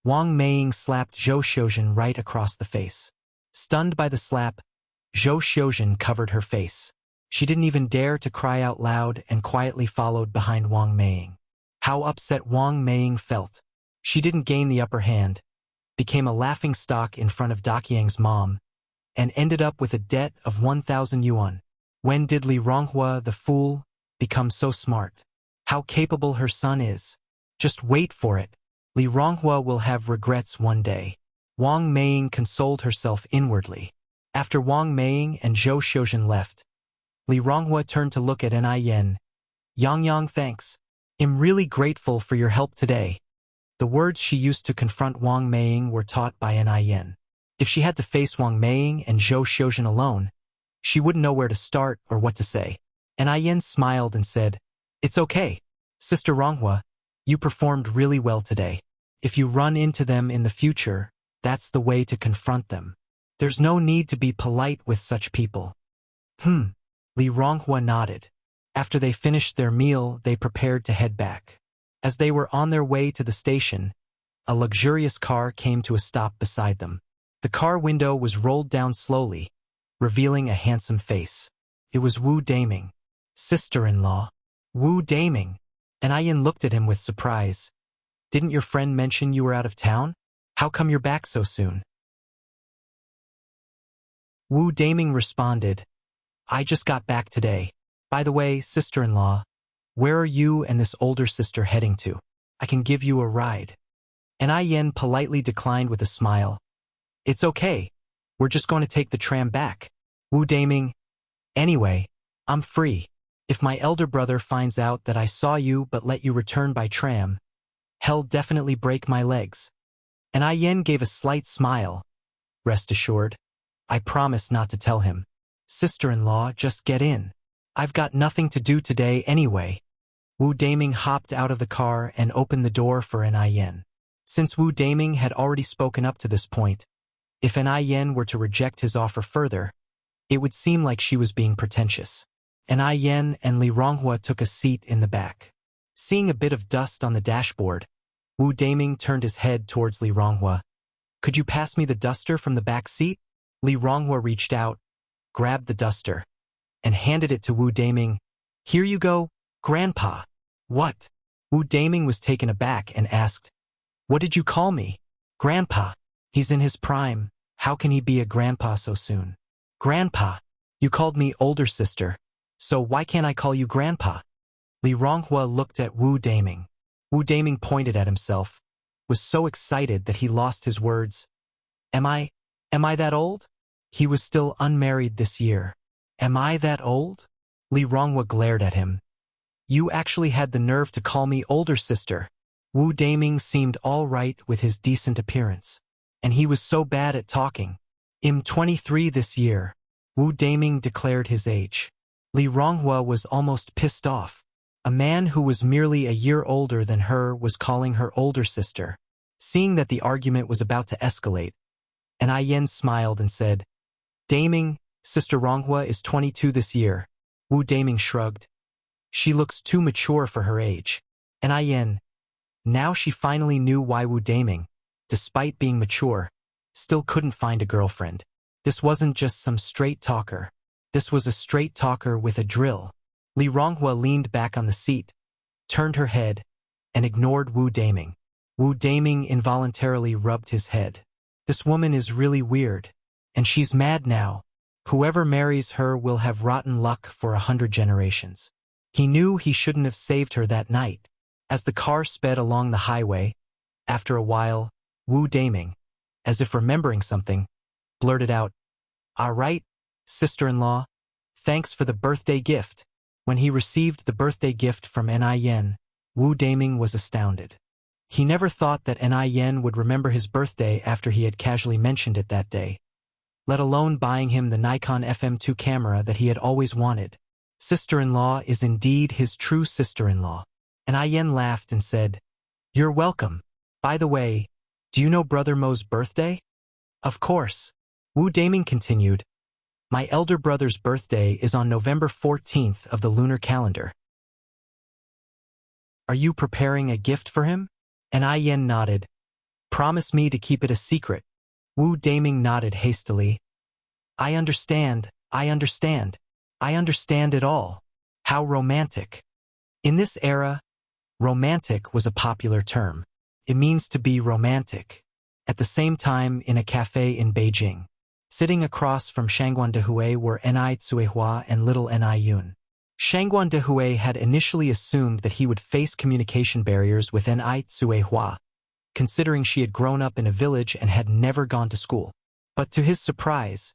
Wang Meiying slapped Zhou Xiuzhen right across the face. Stunned by the slap, Zhou Xiuzhen covered her face. She didn't even dare to cry out loud and quietly followed behind Wang Meiying. How upset Wang Meiying felt. She didn't gain the upper hand, became a laughingstock in front of Daqiang's mom, and ended up with a debt of 1,000 yuan. When did Li Ronghua, the fool, become so smart? How capable her son is. Just wait for it. Li Ronghua will have regrets one day. Wang Meiying consoled herself inwardly. After Wang Meiying and Zhou Xiuzhen left, Li Ronghua turned to look at Yang. Yang, thanks. "I'm really grateful for your help today." The words she used to confront Wang Meiying were taught by Nin. If she had to face Wang Meiying and Zhou Xiuzhen alone, she wouldn't know where to start or what to say. Nin smiled and said, "It's okay. Sister Ronghua, you performed really well today. If you run into them in the future, that's the way to confront them. There's no need to be polite with such people." Li Ronghua nodded. After they finished their meal, they prepared to head back. As they were on their way to the station, a luxurious car came to a stop beside them. The car window was rolled down slowly, revealing a handsome face. It was Wu Daming, sister-in-law. Wu Daming. Nin looked at him with surprise. "Didn't your friend mention you were out of town? How come you're back so soon?" Wu Daming responded, "I just got back today. By the way, sister-in-law, where are you and this older sister heading to? I can give you a ride." Nin politely declined with a smile. "It's okay. We're just going to take the tram back." Wu Daming, "Anyway, I'm free. If my elder brother finds out that I saw you but let you return by tram, he'll definitely break my legs." Nin gave a slight smile. "Rest assured, I promise not to tell him. Sister-in-law, just get in. I've got nothing to do today anyway." Wu Daming hopped out of the car and opened the door for Nin. Since Wu Daming had already spoken up to this point, if Nin were to reject his offer further, it would seem like she was being pretentious. Nin and Li Ronghua took a seat in the back. Seeing a bit of dust on the dashboard, Wu Daming turned his head towards Li Ronghua. "Could you pass me the duster from the back seat?" Li Ronghua reached out, grabbed the duster, and handed it to Wu Daming. "Here you go, Grandpa." "What?" Wu Daming was taken aback and asked, "What did you call me?" "Grandpa. He's in his prime. How can he be a grandpa so soon?" "Grandpa, you called me older sister, so why can't I call you Grandpa?" Li Ronghua looked at Wu Daming. Wu Daming pointed at himself, was so excited that he lost his words. Am I that old? He was still unmarried this year. "Am I that old?" Li Ronghua glared at him. "You actually had the nerve to call me older sister." Wu Daming seemed all right with his decent appearance, and he was so bad at talking. "I'm 23 this year." Wu Daming declared his age. Li Ronghua was almost pissed off. A man who was merely a year older than her was calling her older sister. Seeing that the argument was about to escalate, Nin smiled and said, "Daming, Sister Ronghua is 22 this year." Wu Daming shrugged. "She looks too mature for her age." Nin. Now she finally knew why Wu Daming, despite being mature, still couldn't find a girlfriend. This wasn't just some straight talker. This was a straight talker with a drill. Li Ronghua leaned back on the seat, turned her head, and ignored Wu Daming. Wu Daming involuntarily rubbed his head. This woman is really weird, and she's mad now. Whoever marries her will have rotten luck for 100 generations. He knew he shouldn't have saved her that night. As the car sped along the highway, after a while, Wu Daming, as if remembering something, blurted out, "All right, sister-in-law, thanks for the birthday gift." When he received the birthday gift from Nin, Wu Daming was astounded. He never thought that Nin would remember his birthday after he had casually mentioned it that day, let alone buying him the Nikon FM2 camera that he had always wanted. Sister-in-law is indeed his true sister-in-law. Nin laughed and said, "You're welcome. By the way, do you know Brother Mo's birthday?" "Of course." Wu Daming continued, "My elder brother's birthday is on November 14th of the lunar calendar. Are you preparing a gift for him?" Nin nodded. "Promise me to keep it a secret." Wu Daming nodded hastily. I understand it all. How romantic." In this era, romantic was a popular term. It means to be romantic. At the same time, in a cafe in Beijing, sitting across from Shangguan Dehui were Ni Tsuehua and little Ni Yun. Shangguan Dehui had initially assumed that he would face communication barriers with Ni Tsuehua, considering she had grown up in a village and had never gone to school. But to his surprise,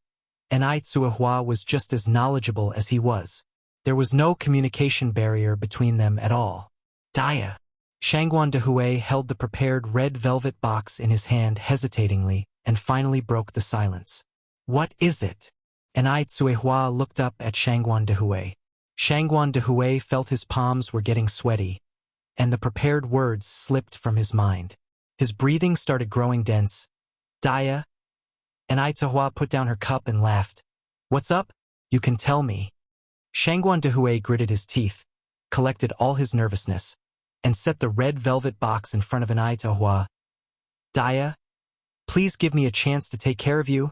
Ni Tsuehua was just as knowledgeable as he was. There was no communication barrier between them at all. Dia. Shangguan Dehui held the prepared red velvet box in his hand hesitatingly and finally broke the silence. What is it? And Ai Tsuehua looked up at Shangguan Dehui. Shangguan Dehui felt his palms were getting sweaty, and the prepared words slipped from his mind. His breathing started growing dense. Dia. And Ai Tsuehua put down her cup and laughed. What's up? You can tell me. Shangguan Dehui gritted his teeth, collected all his nervousness, and set the red velvet box in front of an Ai Tsuehua. Dia, please give me a chance to take care of you.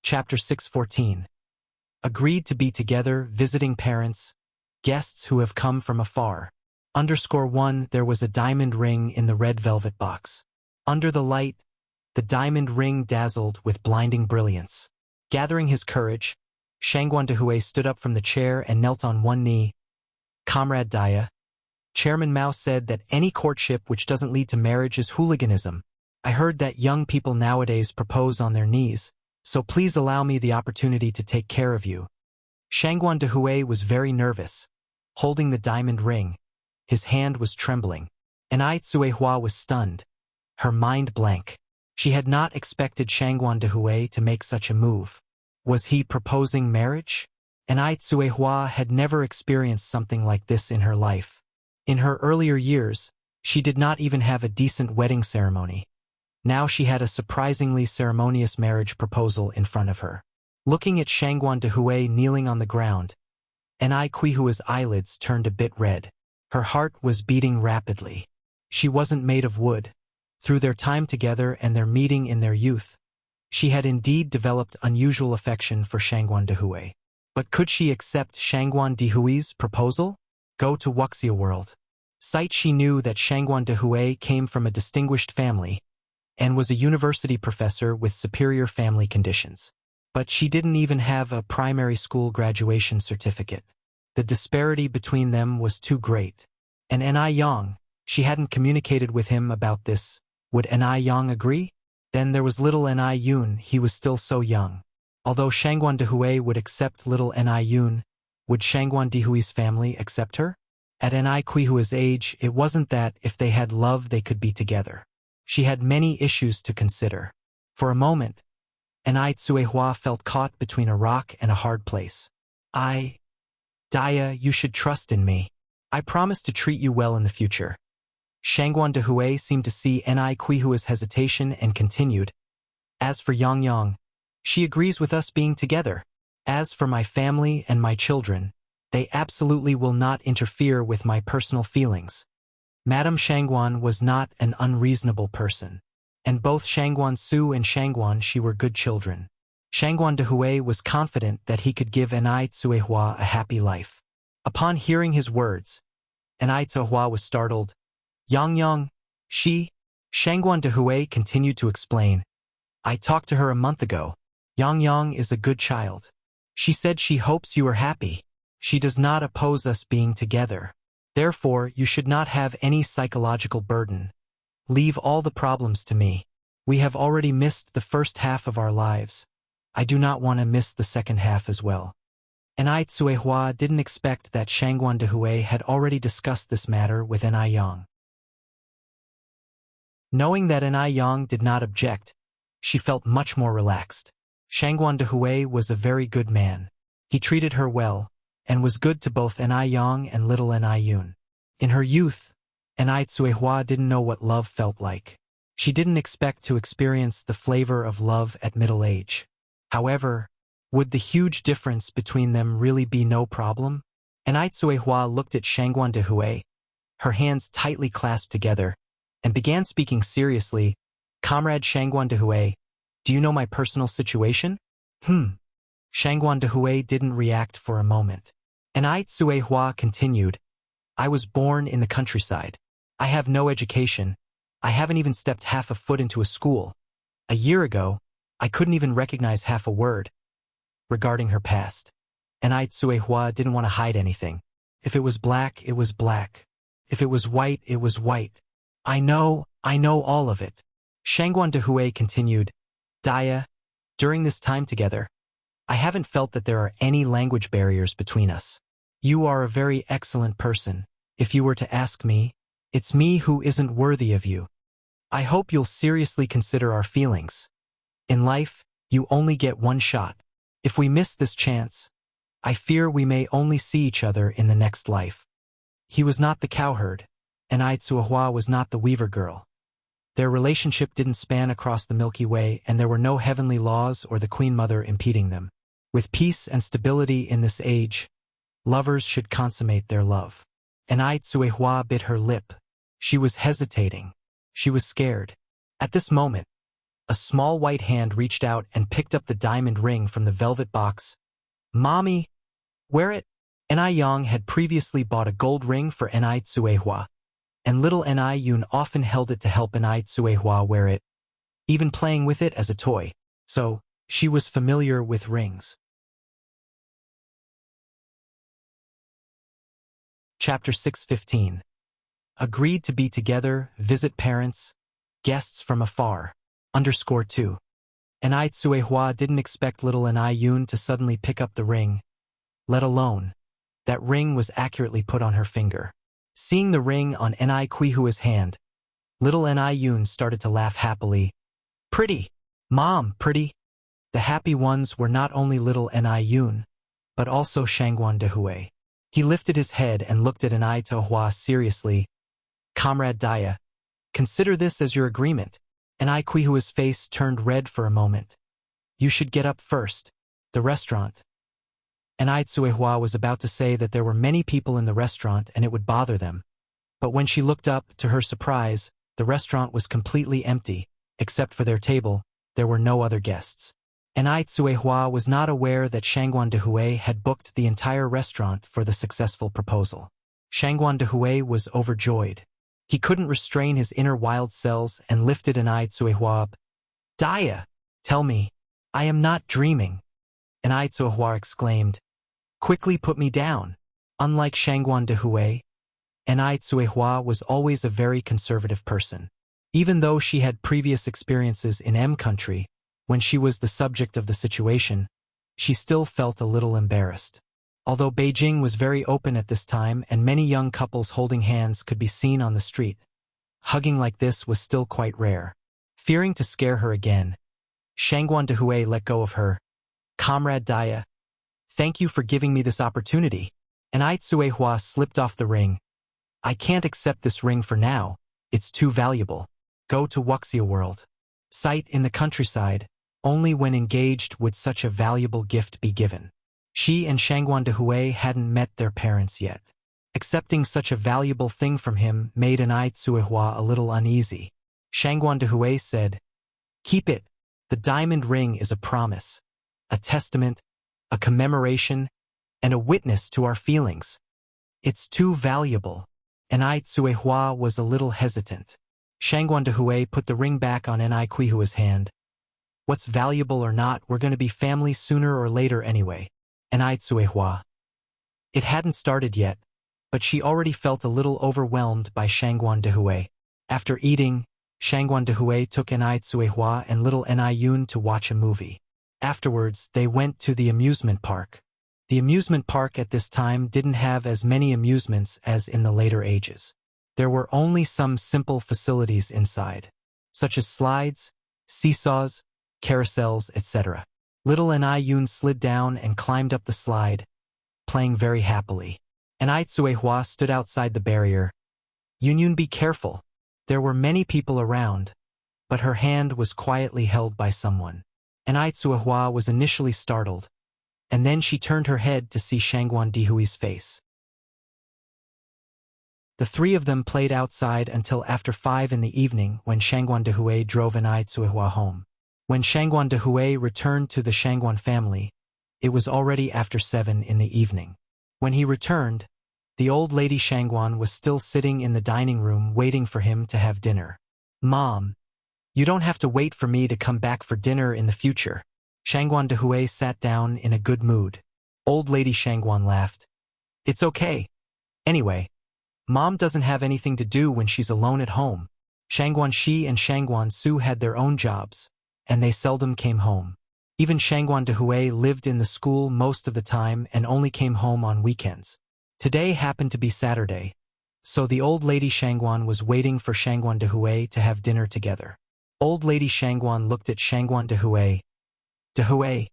Chapter 614. Agreed to be together, visiting parents, guests who have come from afar. _1 There was a diamond ring in the red velvet box. Under the light, the diamond ring dazzled with blinding brilliance. Gathering his courage, Shangguan Dehui stood up from the chair and knelt on one knee. Comrade Dia, Chairman Mao said that any courtship which doesn't lead to marriage is hooliganism. I heard that young people nowadays propose on their knees, so please allow me the opportunity to take care of you. Shangguan Dehui was very nervous, holding the diamond ring. His hand was trembling. And Ai Tsuehua was stunned, her mind blank. She had not expected Shangguan Dehui to make such a move. Was he proposing marriage? And Ai Tsuehua had never experienced something like this in her life. In her earlier years, she did not even have a decent wedding ceremony. Now she had a surprisingly ceremonious marriage proposal in front of her. Looking at Shangguan Dehui kneeling on the ground, and Ai Kuihua's eyelids turned a bit red. Her heart was beating rapidly. She wasn't made of wood. Through their time together and their meeting in their youth, she had indeed developed unusual affection for Shangguan Dehui. But could she accept Shangguan Dehui's proposal? Go to Wuxia world. Sight she knew that Shangguan Dehui came from a distinguished family and was a university professor with superior family conditions. But she didn't even have a primary school graduation certificate. The disparity between them was too great. And Ai Yang, she hadn't communicated with him about this. Would Ai Yang agree? Then there was little Ai Yun, he was still so young. Although Shangguan Dehui would accept little Ai Yun, would Shangguan Dehui's family accept her? At Ai Kuihua's age, it wasn't that if they had love they could be together. She had many issues to consider. For a moment, Ai Tsuehua felt caught between a rock and a hard place. Dia, you should trust in me. I promise to treat you well in the future. Shangguan Dehui seemed to see Ai Kuihua's hesitation and continued. As for Yang Yang, she agrees with us being together. As for my family and my children, they absolutely will not interfere with my personal feelings. Madame Shangguan was not an unreasonable person. And both Shangguan Su and Shangguan Shi were good children. Shangguan Dehui was confident that he could give Ai Tsuehua a happy life. Upon hearing his words, Ai Tsuehua was startled. Yang, she? Shangguan Dehui continued to explain. I talked to her a month ago. Yang is a good child. She said she hopes you are happy. She does not oppose us being together. Therefore, you should not have any psychological burden. Leave all the problems to me. We have already missed the first half of our lives. I do not want to miss the second half as well. And Ai Tsuehua didn't expect that Shangguan Dehui had already discussed this matter with Ai Yang. Knowing that Ai Yang did not object, she felt much more relaxed. Shangguan Dehui was a very good man. He treated her well, and was good to both Ai Yang and little Ai Yun. In her youth, Ai Tsuehua didn't know what love felt like. She didn't expect to experience the flavor of love at middle age. However, would the huge difference between them really be no problem? Ai Tsuehua looked at Shangguan Dehui, her hands tightly clasped together, and began speaking seriously. Comrade Shangguan Dehui, do you know my personal situation? Shangguan Dehui didn't react for a moment. Ai Tsuehua continued. I was born in the countryside. I have no education. I haven't even stepped half a foot into a school. A year ago, I couldn't even recognize half a word. Regarding her past, Ai Tsuehua didn't want to hide anything. If it was black, it was black. If it was white, it was white. I know all of it. Shangguan Dehui continued. Dia, during this time together, I haven't felt that there are any language barriers between us. You are a very excellent person. If you were to ask me, it's me who isn't worthy of you. I hope you'll seriously consider our feelings. In life, you only get one shot. If we miss this chance, I fear we may only see each other in the next life. He was not the cowherd, and Ai Tsuehua was not the weaver girl. Their relationship didn't span across the Milky Way, and there were no heavenly laws or the Queen Mother impeding them. With peace and stability in this age, lovers should consummate their love. And Ai Tsuehua bit her lip. She was hesitating. She was scared. At this moment, a small white hand reached out and picked up the diamond ring from the velvet box. Mommy, wear it. Enai Yang had previously bought a gold ring for Enai Tsuehua, and little Enai Yun often held it to help Enai Tsuehua wear it, even playing with it as a toy, so she was familiar with rings. Chapter 6:15. Agreed to be together, visit parents, guests from afar. _2. Enai Tsuehua didn't expect little Enai Yun to suddenly pick up the ring, let alone that ring was accurately put on her finger. Seeing the ring on Enai Kuihua's hand, little Enai Yun started to laugh happily. Pretty! Mom, pretty! The happy ones were not only little Enai Yun, but also Shangguan Dehui. He lifted his head and looked at Enai Tsuehua seriously. Comrade Daya, consider this as your agreement. Enai Kuihua's face turned red for a moment. You should get up first. The restaurant. Enai Tsuehua was about to say that there were many people in the restaurant and it would bother them. But when she looked up, to her surprise, the restaurant was completely empty. Except for their table, there were no other guests. Enai Tsuehua was not aware that Shangguan Dehui had booked the entire restaurant for the successful proposal. Shangguan Dehui was overjoyed. He couldn't restrain his inner wild cells and lifted Enai Tsuehua up. Daya, tell me, I am not dreaming. Enai Tsuehua exclaimed. Quickly put me down. Unlike Shangguan Dehui, Enai Tsuehua was always a very conservative person. Even though she had previous experiences in M country, when she was the subject of the situation, she still felt a little embarrassed. Although Beijing was very open at this time and many young couples holding hands could be seen on the street, hugging like this was still quite rare. Fearing to scare her again, Shangguan Dehui let go of her. Comrade Daya, thank you for giving me this opportunity. Enai Tsuehua slipped off the ring. I can't accept this ring for now. It's too valuable. Go to Wuxia world. Site in the countryside. Only when engaged would such a valuable gift be given. She and Shangguan Dehui hadn't met their parents yet. Accepting such a valuable thing from him made Enai Tsuehua a little uneasy. Shangguan Dehui said, keep it. The diamond ring is a promise, a testament, a commemoration, and a witness to our feelings. It's too valuable. Enai Tsuehua was a little hesitant. Shangguan Dehui put the ring back on Enai Kuihua's hand. What's valuable or not, we're going to be family sooner or later anyway. Enai Tsuehua. It hadn't started yet, but she already felt a little overwhelmed by Shangguan Dehui. After eating, Shangguan Dehui took Enai Tsuehua and little Enai Yun to watch a movie. Afterwards, they went to the amusement park. The amusement park at this time didn't have as many amusements as in the later ages. There were only some simple facilities inside, such as slides, seesaws, carousels, etc. Little Enai Yun slid down and climbed up the slide, playing very happily. Enai Tsuehua stood outside the barrier. Yun, be careful. There were many people around, but her hand was quietly held by someone. Enai Tsuehua was initially startled, and then she turned her head to see Shangguan Dehui's face. The three of them played outside until after 5 in the evening when Shangguan Dehui drove Enai Tsuehua home. When Shangguan Dehui returned to the Shangguan family, it was already after 7 in the evening. When he returned, the old lady Shangguan was still sitting in the dining room waiting for him to have dinner. Mom, you don't have to wait for me to come back for dinner in the future. Shangguan Dehui sat down in a good mood. Old lady Shangguan laughed. It's okay. Anyway, Mom doesn't have anything to do when she's alone at home. Shangguan Shi and Shangguan Su had their own jobs, and they seldom came home. Even Shangguan Dehui lived in the school most of the time and only came home on weekends. Today happened to be Saturday, so the old lady Shangguan was waiting for Shangguan Dehui to have dinner together. Old lady Shangguan looked at Shangguan Dehui. Dehui,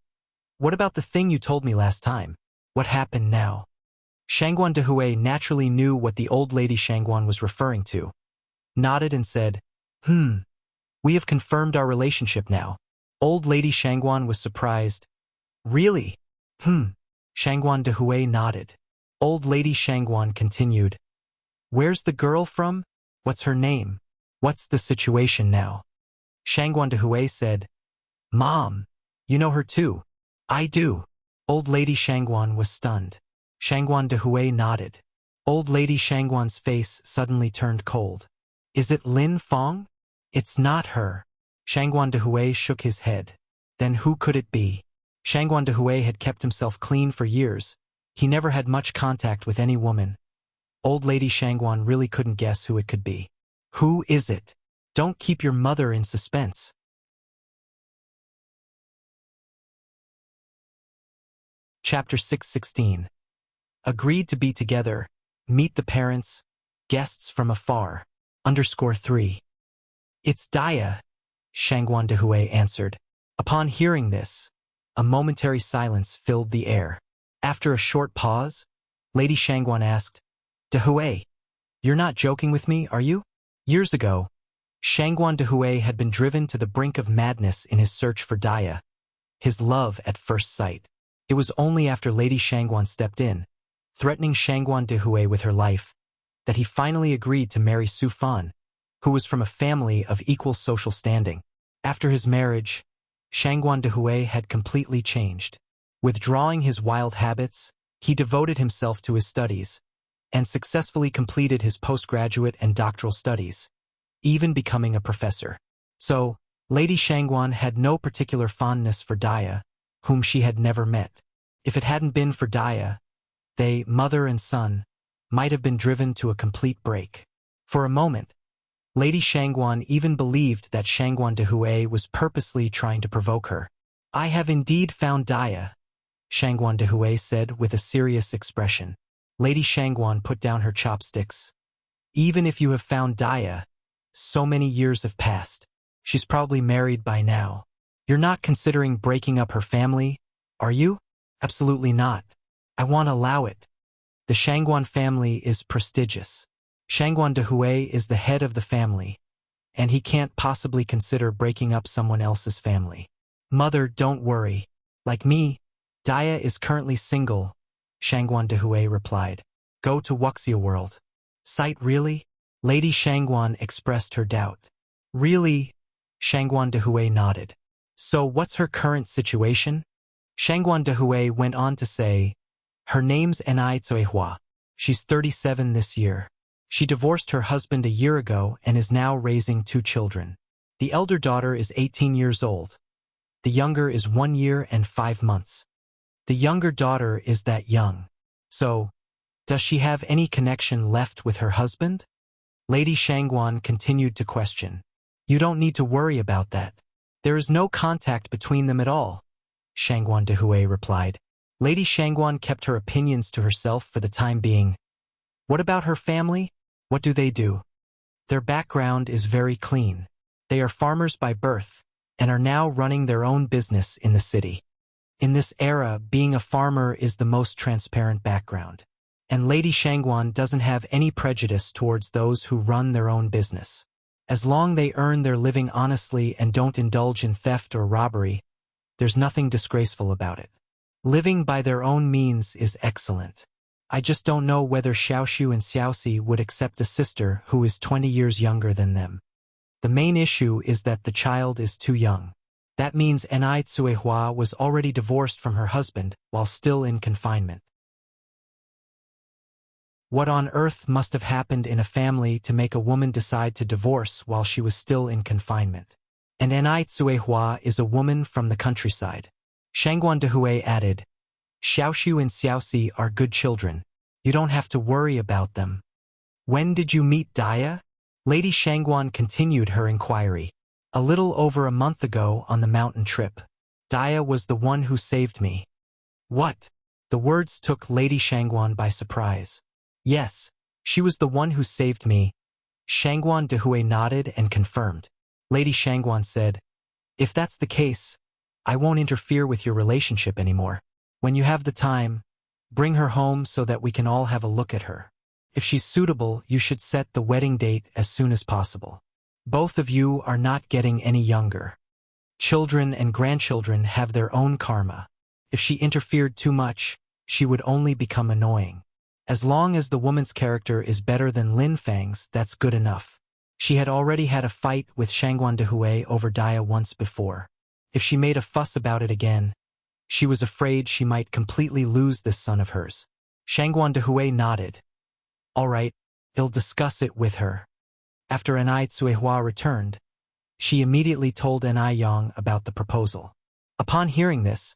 what about the thing you told me last time? What happened now? Shangguan Dehui naturally knew what the old lady Shangguan was referring to, nodded and said, we have confirmed our relationship now. Old lady Shangguan was surprised. Really? Shangguan Dehui nodded. Old lady Shangguan continued. Where's the girl from? What's her name? What's the situation now? Shangguan Dehui said, Mom, you know her too. I do. Old lady Shangguan was stunned. Shangguan Dehui nodded. Old lady Shangguan's face suddenly turned cold. Is it Lin Fong? It's not her. Shangguan Dehui shook his head. Then who could it be? Shangguan Dehui had kept himself clean for years. He never had much contact with any woman. Old lady Shangguan really couldn't guess who it could be. Who is it? Don't keep your mother in suspense. Chapter 616. Agreed to be together. Meet the parents. Guests from afar. _3. It's Daya, Shangguan Dehui answered. Upon hearing this, a momentary silence filled the air. After a short pause, Lady Shangguan asked, Dehui, you're not joking with me, are you? Years ago, Shangguan Dehui had been driven to the brink of madness in his search for Daya, his love at first sight. It was only after Lady Shangguan stepped in, threatening Shangguan Dehui with her life, that he finally agreed to marry Su Fan, who was from a family of equal social standing. After his marriage, Shangguan Dehui had completely changed. Withdrawing his wild habits, he devoted himself to his studies, and successfully completed his postgraduate and doctoral studies, even becoming a professor. So, Lady Shangguan had no particular fondness for Daya, whom she had never met. If it hadn't been for Daya, they, mother and son, might have been driven to a complete break. For a moment, Lady Shangguan even believed that Shangguan Dehui was purposely trying to provoke her. I have indeed found Daya, Shangguan Dehui said with a serious expression. Lady Shangguan put down her chopsticks. Even if you have found Daya, so many years have passed. She's probably married by now. You're not considering breaking up her family, are you? Absolutely not. I won't allow it. The Shangguan family is prestigious. Shangguan Dehui is the head of the family, and he can't possibly consider breaking up someone else's family. Mother, don't worry. Like me, Daya is currently single, Shangguan Dehui replied. Go to Wuxia world. Sight really? Lady Shangguan expressed her doubt. Really? Shangguan Dehui nodded. So what's her current situation? Shangguan Dehui went on to say, her name's Enai Tsuehua. She's 37 this year. She divorced her husband a year ago and is now raising 2 children. The elder daughter is 18 years old. The younger is 1 year and 5 months. The younger daughter is that young. So, does she have any connection left with her husband? Lady Shangguan continued to question. You don't need to worry about that. There is no contact between them at all, Shangguan Dehui replied. Lady Shangguan kept her opinions to herself for the time being. What about her family? What do they do? Their background is very clean. They are farmers by birth, and are now running their own business in the city. In this era, being a farmer is the most transparent background. And Lady Shangguan doesn't have any prejudice towards those who run their own business. As long they earn their living honestly and don't indulge in theft or robbery, there's nothing disgraceful about it. Living by their own means is excellent. I just don't know whether Xiaoxiu and Xiaoxi would accept a sister who is 20 years younger than them. The main issue is that the child is too young. That means Enai Tsuehua was already divorced from her husband while still in confinement. What on earth must have happened in a family to make a woman decide to divorce while she was still in confinement? And Enai Tsuehua is a woman from the countryside. Shangguan Dehui added, Xiaoxiu and Xiaoxi are good children. You don't have to worry about them. When did you meet Daya? Lady Shangguan continued her inquiry. A little over a month ago on the mountain trip. Daya was the one who saved me. What? The words took Lady Shangguan by surprise. Yes, she was the one who saved me. Shangguan Dehui nodded and confirmed. Lady Shangguan said, if that's the case, I won't interfere with your relationship anymore. When you have the time, bring her home so that we can all have a look at her. If she's suitable, you should set the wedding date as soon as possible. Both of you are not getting any younger. Children and grandchildren have their own karma. If she interfered too much, she would only become annoying. As long as the woman's character is better than Lin Fang's, that's good enough. She had already had a fight with Shangguan Dehui over Daya once before. If she made a fuss about it again, she was afraid she might completely lose this son of hers. Shangguan Dehui nodded. All right, he'll discuss it with her. After Enai Tsuehua returned, she immediately told Enai Yang about the proposal. Upon hearing this,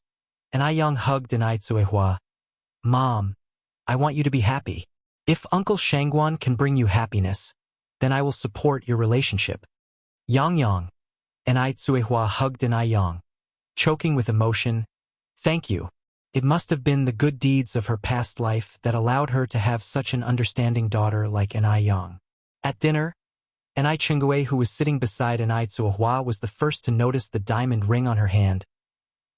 Enai Yang hugged Enai Tsuehua. Mom, I want you to be happy. If Uncle Shangguan can bring you happiness, then I will support your relationship. Yang. Enai Tsuehua hugged Enai Yang, choking with emotion. Thank you. It must have been the good deeds of her past life that allowed her to have such an understanding daughter like Enai Yang. At dinner, Enai Chengui, who was sitting beside Enai Tsuehua, was the first to notice the diamond ring on her hand.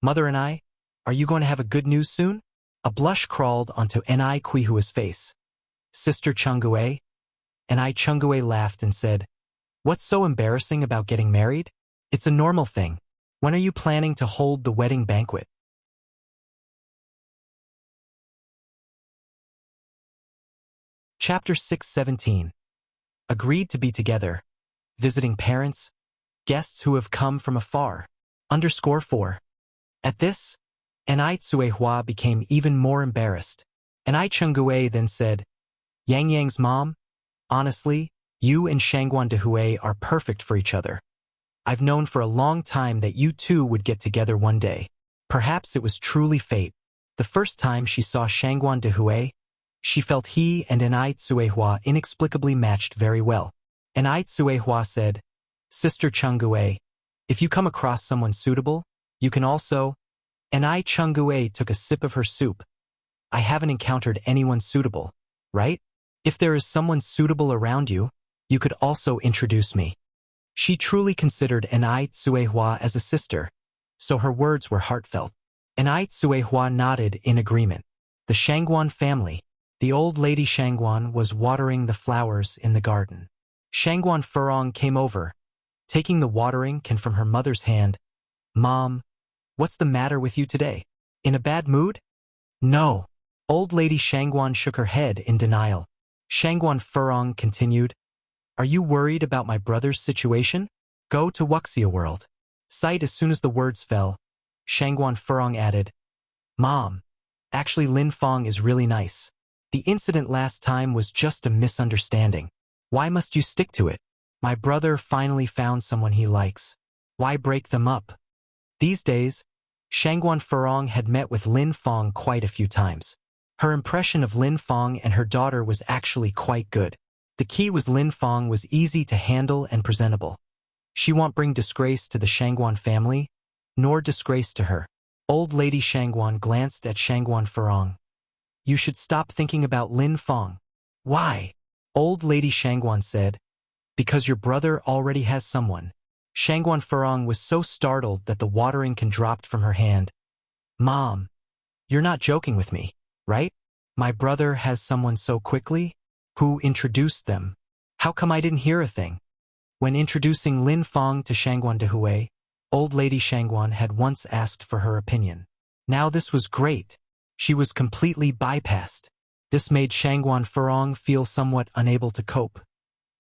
Mother Enai, are you going to have a good news soon? A blush crawled onto Enai Kuihua's face. Sister Chengui? Enai Chengui laughed and said, what's so embarrassing about getting married? It's a normal thing. When are you planning to hold the wedding banquet? Chapter 617. Agreed to be together. Visiting parents. Guests who have come from afar. _4. At this, Enai Tsuehua became even more embarrassed. Enai Chengui then said, Yang Yang's mom, honestly, you and Shangguan Dehui are perfect for each other. I've known for a long time that you two would get together one day. Perhaps it was truly fate. The first time she saw Shangguan Dehui, she felt he and Enai Tsuehua inexplicably matched very well. Enai Tsuehua said, Sister Chengui, if you come across someone suitable, you can also... Enai Chengui took a sip of her soup. I haven't encountered anyone suitable, right? If there is someone suitable around you, you could also introduce me. She truly considered Enai Tsuehua as a sister, so her words were heartfelt. Enai Tsuehua nodded in agreement. The Shangguan family. The old lady Shangguan was watering the flowers in the garden. Shangguan Furong came over, taking the watering can from her mother's hand. Mom, what's the matter with you today? In a bad mood? No. Old lady Shangguan shook her head in denial. Shangguan Furong continued, Are you worried about my brother's situation? Go to Wuxia world. Sight as soon as the words fell, Shangguan Furong added, Mom, actually Lin Fang is really nice. The incident last time was just a misunderstanding. Why must you stick to it? My brother finally found someone he likes. Why break them up? These days, Shangguan Furong had met with Lin Fang quite a few times. Her impression of Lin Fang and her daughter was actually quite good. The key was Lin Fang was easy to handle and presentable. She won't bring disgrace to the Shangguan family, nor disgrace to her. Old lady Shangguan glanced at Shangguan Furong. You should stop thinking about Lin Fang. Why? Old lady Shangguan said, Because your brother already has someone. Shangguan Furong was so startled that the watering can dropped from her hand. Mom, you're not joking with me, right? My brother has someone so quickly? Who introduced them? How come I didn't hear a thing? When introducing Lin Fang to Shangguan Dehui, old lady Shangguan had once asked for her opinion. Now this was great. She was completely bypassed. This made Shangguan Furong feel somewhat unable to cope.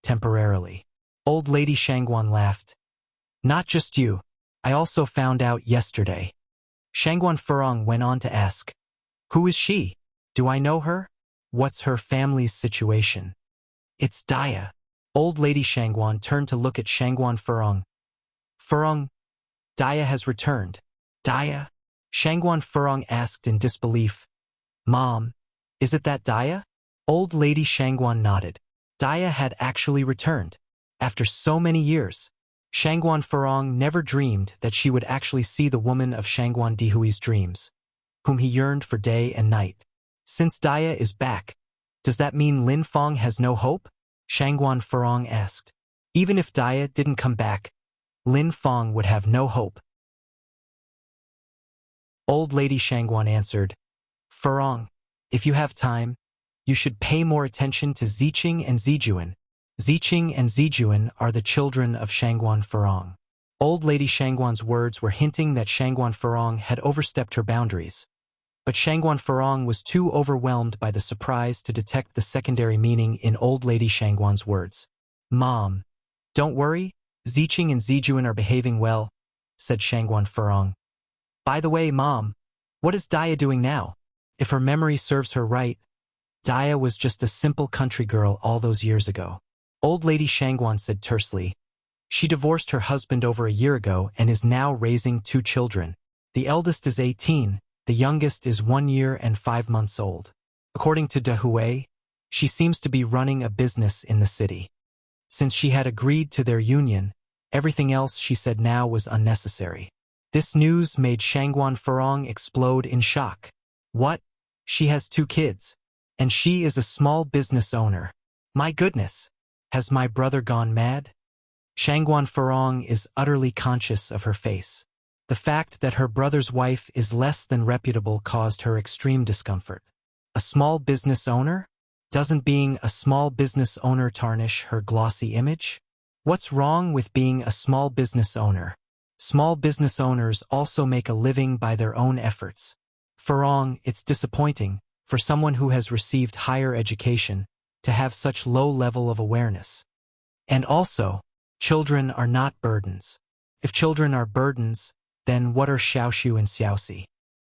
Temporarily. Old lady Shangguan laughed. Not just you. I also found out yesterday. Shangguan Furong went on to ask, Who is she? Do I know her? What's her family's situation? It's Daya. Old lady Shangguan turned to look at Shangguan Furong. Furong, Daya has returned. Daya? Shangguan Furong asked in disbelief. Mom, is it that Daya? Old lady Shangguan nodded. Daya had actually returned. After so many years, Shangguan Furong never dreamed that she would actually see the woman of Shangguan Dehui's dreams. whom he yearned for day and night. Since Daya is back, does that mean Lin Feng has no hope? Shangguan Furong asked. Even if Daya didn't come back, Lin Feng would have no hope. Old Lady Shangguan answered, Furong, if you have time, you should pay more attention to Ziqing and Zijuan. Ziqing and Zijuan are the children of Shangguan Furong. Old Lady Shangguan's words were hinting that Shangguan Furong had overstepped her boundaries. But Shangguan Furong was too overwhelmed by the surprise to detect the secondary meaning in Old Lady Shangguan's words. Mom, don't worry, Ziqing and Zijuan are behaving well, said Shangguan Furong. By the way, Mom, what is Daya doing now? If her memory serves her right, Daya was just a simple country girl all those years ago. Old Lady Shangguan said tersely. She divorced her husband over a year ago and is now raising 2 children. The eldest is 18, the youngest is 1 year and 5 months old. According to De Hui, she seems to be running a business in the city. Since she had agreed to their union, everything else she said now was unnecessary. This news made Shangguan Furong explode in shock. What? She has 2 kids. And she is a small business owner. My goodness! Has my brother gone mad? Shangguan Furong is utterly conscious of her face. The fact that her brother's wife is less than reputable caused her extreme discomfort. A small business owner? Doesn't being a small business owner tarnish her glossy image? What's wrong with being a small business owner? Small business owners also make a living by their own efforts. Furong, it's disappointing, for someone who has received higher education, to have such low level of awareness. And also, children are not burdens. If children are burdens, then what are Xiaoxu and Xiaoxi?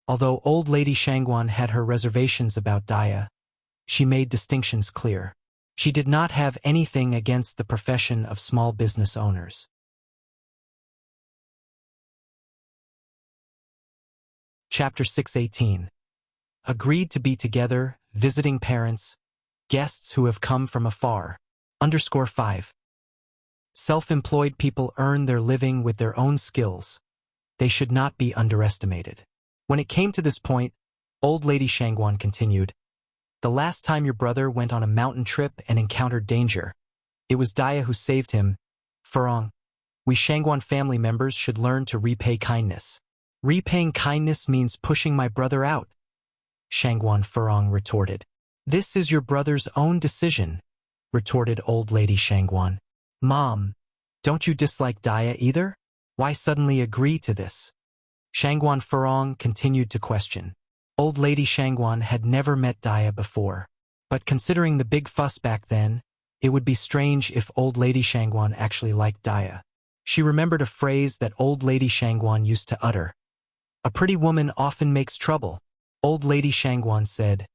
Although Old Lady Shangguan had her reservations about Daya, she made distinctions clear. She did not have anything against the profession of small business owners. Chapter 618. Agreed to be together, visiting parents, guests who have come from afar. _5. Self-employed people earn their living with their own skills. They should not be underestimated. When it came to this point, Old Lady Shangguan continued, the last time your brother went on a mountain trip and encountered danger, it was Daya who saved him. Furong, we Shangguan family members should learn to repay kindness. Repaying kindness means pushing my brother out, Shangguan Furong retorted. This is your brother's own decision, retorted Old Lady Shangguan. Mom, don't you dislike Daya either? Why suddenly agree to this? Shangguan Furong continued to question. Old Lady Shangguan had never met Daya before, but considering the big fuss back then, it would be strange if Old Lady Shangguan actually liked Daya. She remembered a phrase that Old Lady Shangguan used to utter. A pretty woman often makes trouble. Old Lady Shangguan said,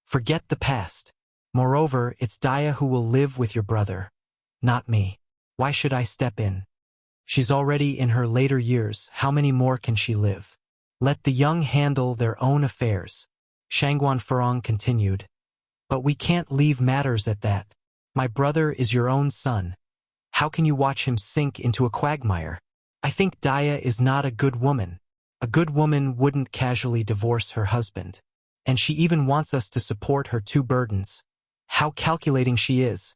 forget the past. Moreover, it's Daya who will live with your brother, not me. Why should I step in? She's already in her later years, how many more can she live? Let the young handle their own affairs. Shangguan Furong continued. But we can't leave matters at that. My brother is your own son. How can you watch him sink into a quagmire? I think Daya is not a good woman. A good woman wouldn't casually divorce her husband. And she even wants us to support her 2 burdens. How calculating she is.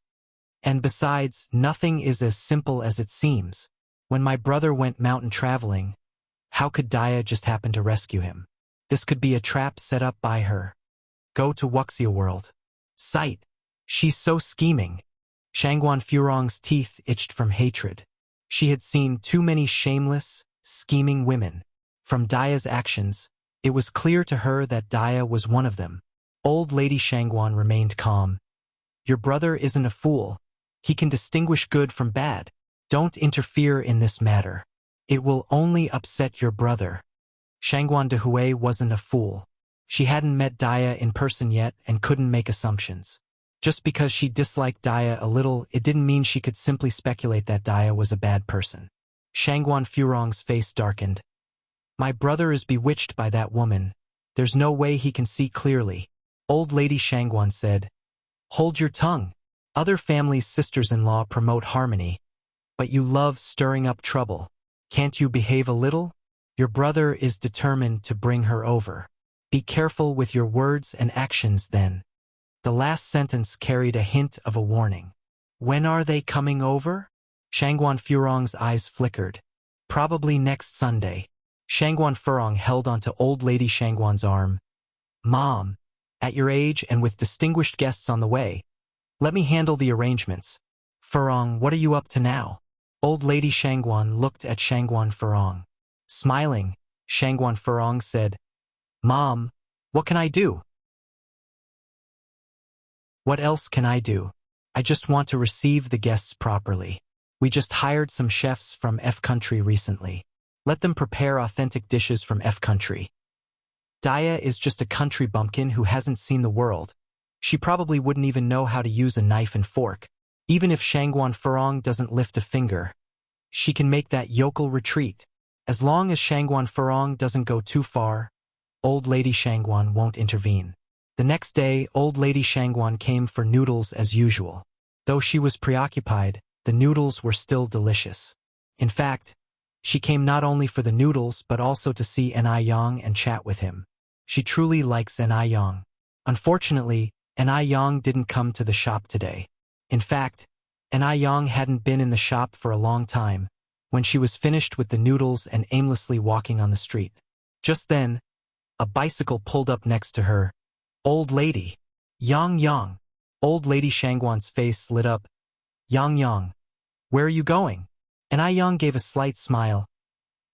And besides, nothing is as simple as it seems. When my brother went mountain traveling, how could Daya just happen to rescue him? This could be a trap set up by her. Go to Wuxia world. Sight. She's so scheming. Shangguan Furong's teeth itched from hatred. She had seen too many shameless, scheming women. From Daya's actions, it was clear to her that Daya was one of them. Old Lady Shangguan remained calm. Your brother isn't a fool. He can distinguish good from bad. Don't interfere in this matter. It will only upset your brother. Shangguan de Hui wasn't a fool. She hadn't met Daya in person yet and couldn't make assumptions. Just because she disliked Daya a little, it didn't mean she could simply speculate that Daya was a bad person. Shangguan Furong's face darkened. My brother is bewitched by that woman. There's no way he can see clearly. Old Lady Shangguan said, hold your tongue. Other families' sisters-in-law promote harmony. But you love stirring up trouble. Can't you behave a little? Your brother is determined to bring her over. Be careful with your words and actions then. The last sentence carried a hint of a warning. When are they coming over? Shangguan Furong's eyes flickered. Probably next Sunday. Shangguan Furong held onto old lady Shangguan's arm. Mom, at your age and with distinguished guests on the way, let me handle the arrangements. Furong, what are you up to now? Old lady Shangguan looked at Shangguan Furong. Smiling, Shangguan Furong said, Mom, what can I do? What else can I do? I just want to receive the guests properly. We just hired some chefs from F country recently. Let them prepare authentic dishes from F country. Daya is just a country bumpkin who hasn't seen the world. She probably wouldn't even know how to use a knife and fork. Even if Shangguan Furong doesn't lift a finger, she can make that yokel retreat. As long as Shangguan Furong doesn't go too far, old lady Shangguan won't intervene. The next day, old lady Shangguan came for noodles as usual. Though she was preoccupied, the noodles were still delicious. In fact, she came not only for the noodles but also to see Ni Yang and chat with him. She truly likes Ni Yang. Unfortunately, Ni Yang didn't come to the shop today. In fact, Ni Yang hadn't been in the shop for a long time, when she was finished with the noodles and aimlessly walking on the street. Just then, a bicycle pulled up next to her. Old lady. Yang Yang. Old lady Shangguan's face lit up. Yang Yang. Where are you going? Ni Yang gave a slight smile.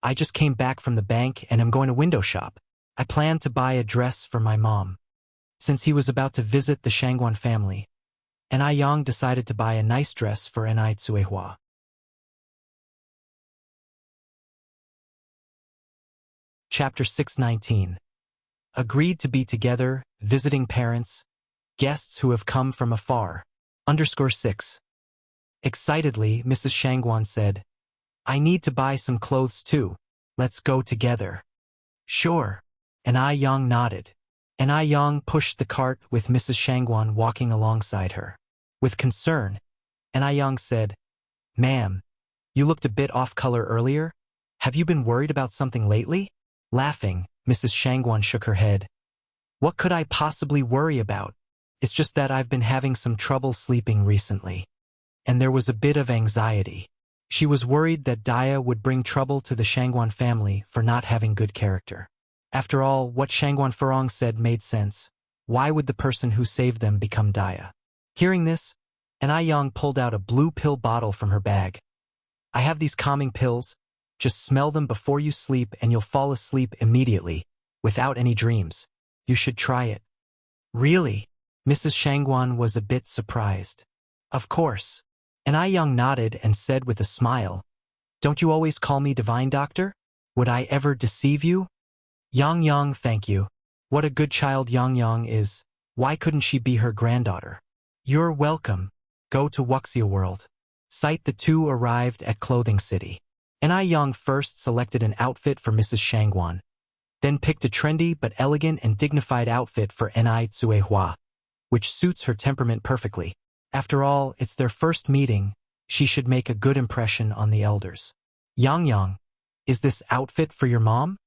I just came back from the bank and am going to window shop. I plan to buy a dress for my mom. Since he was about to visit the Shangguan family, Ni Yang decided to buy a nice dress for Ni Tsuehua. Chapter 619. Agreed to be together, visiting parents, guests who have come from afar. _6. Excitedly, Mrs. Shangguan said, I need to buy some clothes too. Let's go together. Sure. Ni Yang nodded. Ni Yang pushed the cart with Mrs. Shangguan walking alongside her. With concern, Ni Yang said, Ma'am, you looked a bit off-color earlier. Have you been worried about something lately? Laughing, Mrs. Shangguan shook her head. What could I possibly worry about? It's just that I've been having some trouble sleeping recently. And there was a bit of anxiety. She was worried that Daya would bring trouble to the Shangguan family for not having good character. After all, what Shangguan Furong said made sense. Why would the person who saved them become Daya? Hearing this, Ni Yang pulled out a blue pill bottle from her bag. I have these calming pills. Just smell them before you sleep and you'll fall asleep immediately, without any dreams. You should try it. Really? Mrs. Shangguan was a bit surprised. Of course. Ni Yang nodded and said with a smile, Don't you always call me Divine Doctor? Would I ever deceive you? Yang Yang, thank you. What a good child Yang Yang is. Why couldn't she be her granddaughter? You're welcome. Go to Wuxia World. Sight the two arrived at Clothing City. Ni Yang first selected an outfit for Mrs. Shangguan, then picked a trendy but elegant and dignified outfit for Ni Tsuehua, which suits her temperament perfectly. After all, it's their first meeting. She should make a good impression on the elders. Yang Yang, is this outfit for your mom?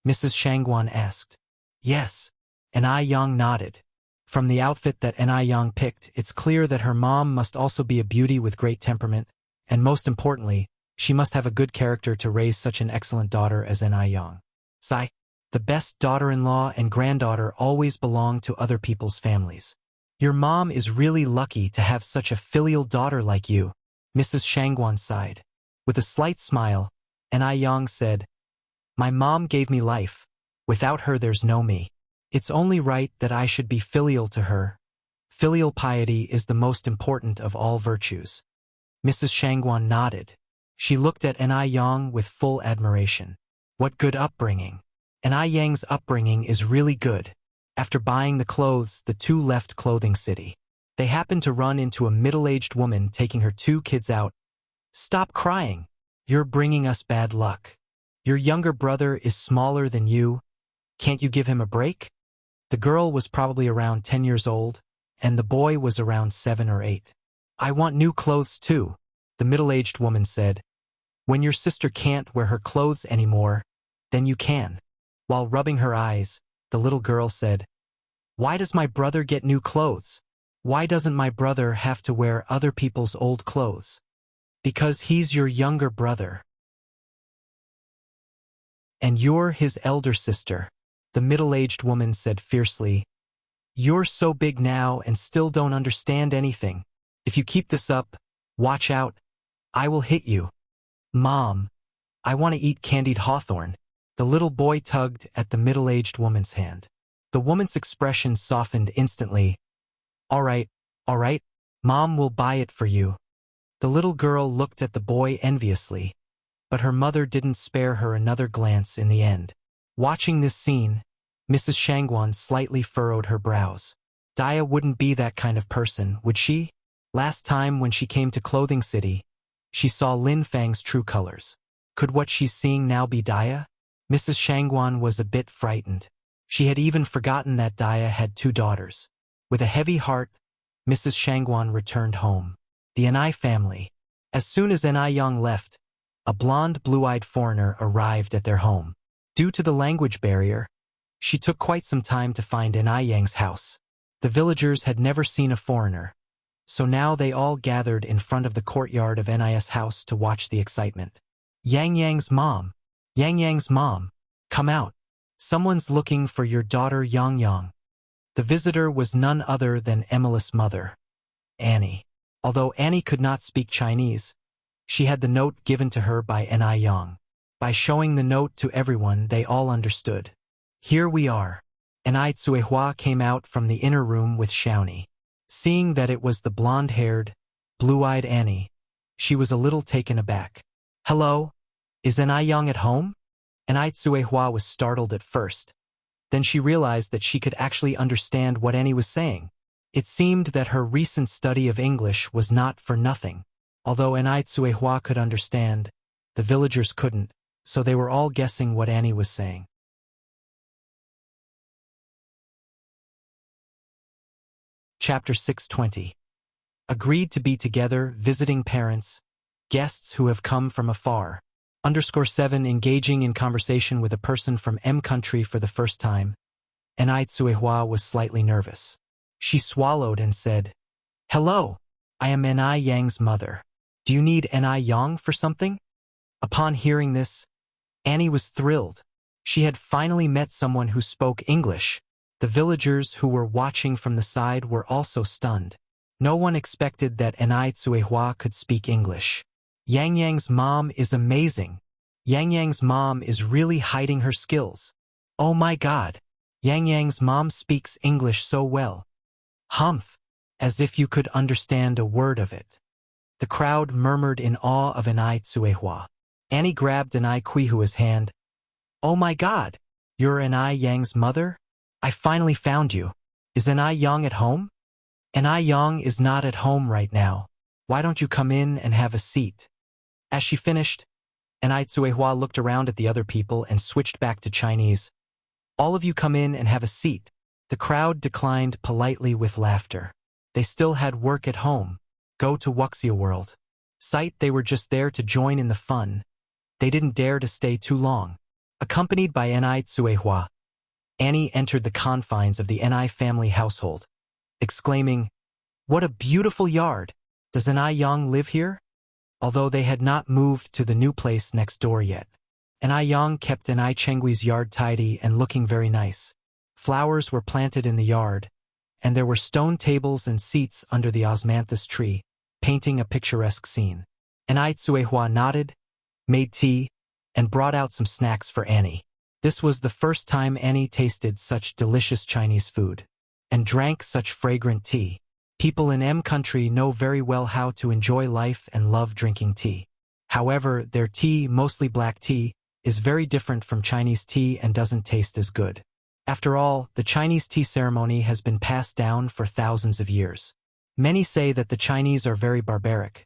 Mrs. Shangguan asked. Yes. Ni Yang nodded. From the outfit that Ni Yang picked, it's clear that her mom must also be a beauty with great temperament, and most importantly, she must have a good character to raise such an excellent daughter as Ni Yang. Sigh. The best daughter-in-law and granddaughter always belong to other people's families. Your mom is really lucky to have such a filial daughter like you, Mrs. Shangguan sighed. With a slight smile, Ni Yang said, My mom gave me life. Without her there's no me. It's only right that I should be filial to her. Filial piety is the most important of all virtues. Mrs. Shangguan nodded. She looked at Ni Yang with full admiration. What good upbringing. Ni Yang's upbringing is really good. After buying the clothes, the two left Clothing City. They happened to run into a middle-aged woman taking her two kids out. Stop crying. You're bringing us bad luck. Your younger brother is smaller than you. Can't you give him a break? The girl was probably around 10 years old, and the boy was around 7 or 8. I want new clothes too, the middle-aged woman said. When your sister can't wear her clothes anymore, then you can. While rubbing her eyes, The little girl said, "Why does my brother get new clothes? Why doesn't my brother have to wear other people's old clothes?" "Because he's your younger brother. And you're his elder sister," the middle-aged woman said fiercely. "You're so big now and still don't understand anything. If you keep this up, watch out, I will hit you." "Mom, I want to eat candied hawthorn." The little boy tugged at the middle-aged woman's hand. The woman's expression softened instantly. All right, Mom will buy it for you." The little girl looked at the boy enviously, but her mother didn't spare her another glance in the end. Watching this scene, Mrs. Shangwan slightly furrowed her brows. Dia wouldn't be that kind of person, would she? Last time when she came to Clothing City, she saw Lin Fang's true colors. Could what she's seeing now be Dia? Mrs. Shangwan was a bit frightened. She had even forgotten that Dia had 2 daughters. With a heavy heart, Mrs. Shangwan returned home. The Anai family. As soon as Anai Yang left, a blonde, blue-eyed foreigner arrived at their home. Due to the language barrier, she took quite some time to find Anai Yang's house. The villagers had never seen a foreigner, so now they all gathered in front of the courtyard of Anai's house to watch the excitement. Yang Yang's mom, come out. Someone's looking for your daughter Yang Yang." The visitor was none other than Emily's mother, Annie. Although Annie could not speak Chinese, she had the note given to her by Anai Yang. By showing the note to everyone, they all understood. "Here we are." Anai Tsuehua came out from the inner room with Xiaoni. Seeing that it was the blonde-haired, blue-eyed Annie, she was a little taken aback. "Hello? Is Anai Yang at home?" Anai Tsuehua was startled at first. Then she realized that she could actually understand what Annie was saying. It seemed that her recent study of English was not for nothing. Although Anai Tsuehua could understand, the villagers couldn't, so they were all guessing what Annie was saying. Chapter 620. Agreed to be together, visiting parents, guests who have come from afar. _7 Engaging in conversation with a person from M country for the first time. Anai Tsuehua was slightly nervous. She swallowed and said, "Hello, I am Anai Yang's mother. Do you need Anai Yang for something?" Upon hearing this, Annie was thrilled. She had finally met someone who spoke English. The villagers who were watching from the side were also stunned. No one expected that Anai Tsuehua could speak English. Yang Yang's mom is amazing. Yang Yang's mom is really hiding her skills. Oh my God. Yang Yang's mom speaks English so well. Humph, as if you could understand a word of it. The crowd murmured in awe of Anai Tsuehua. Annie grabbed Anai Kuihua's hand. "Oh my God, you're Anai Yang's mother? I finally found you. Is Anai Yang at home?" "Anai Yang is not at home right now. Why don't you come in and have a seat?" As she finished, Anai Tsuehua looked around at the other people and switched back to Chinese. "All of you come in and have a seat." The crowd declined politely with laughter. They still had work at home. Go to Wuxia World. Site they were just there to join in the fun. They didn't dare to stay too long. Accompanied by Anai Tsuehua, Annie entered the confines of the Anai family household, exclaiming, "What a beautiful yard! Does Anai Yang live here?" Although they had not moved to the new place next door yet, Anai Yang kept Anai Chenggui's yard tidy and looking very nice. Flowers were planted in the yard, and there were stone tables and seats under the osmanthus tree, painting a picturesque scene. Anai Tsuehua nodded, made tea, and brought out some snacks for Annie. This was the first time Annie tasted such delicious Chinese food, and drank such fragrant tea. People in M country know very well how to enjoy life and love drinking tea. However, their tea, mostly black tea, is very different from Chinese tea and doesn't taste as good. After all, the Chinese tea ceremony has been passed down for thousands of years. Many say that the Chinese are very barbaric,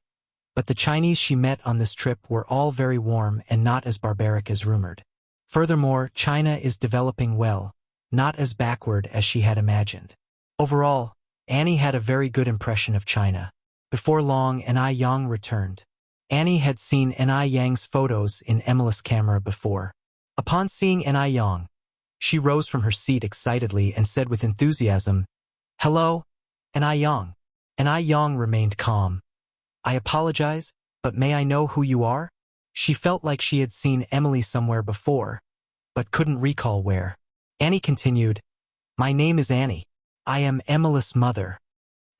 but the Chinese she met on this trip were all very warm and not as barbaric as rumored. Furthermore, China is developing well, not as backward as she had imagined. Overall, Annie had a very good impression of China. Before long, Anai Yang returned. Annie had seen Anai Yang's photos in Emily's camera before. Upon seeing Anai Yang, She rose from her seat excitedly and said with enthusiasm, "Hello, and I Yang." And I Yang remained calm. "I apologize, but may I know who you are?" She felt like she had seen Emily somewhere before, but couldn't recall where. Annie continued, "My name is Annie. I am Emily's mother."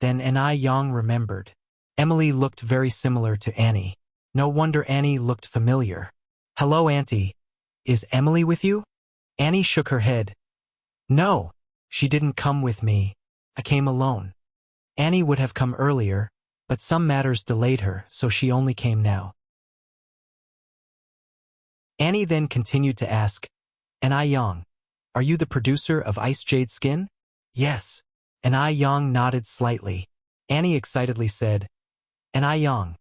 Then I Yang remembered. Emily looked very similar to Annie. No wonder Annie looked familiar. "Hello, Auntie. Is Emily with you?" Annie shook her head. "No, she didn't come with me. I came alone." Annie would have come earlier, but some matters delayed her, so she only came now. Annie then continued to ask, "And I Yang, are you the producer of Ice Jade Skin?" "Yes." And I Yang nodded slightly. Annie excitedly said, "And I Yang,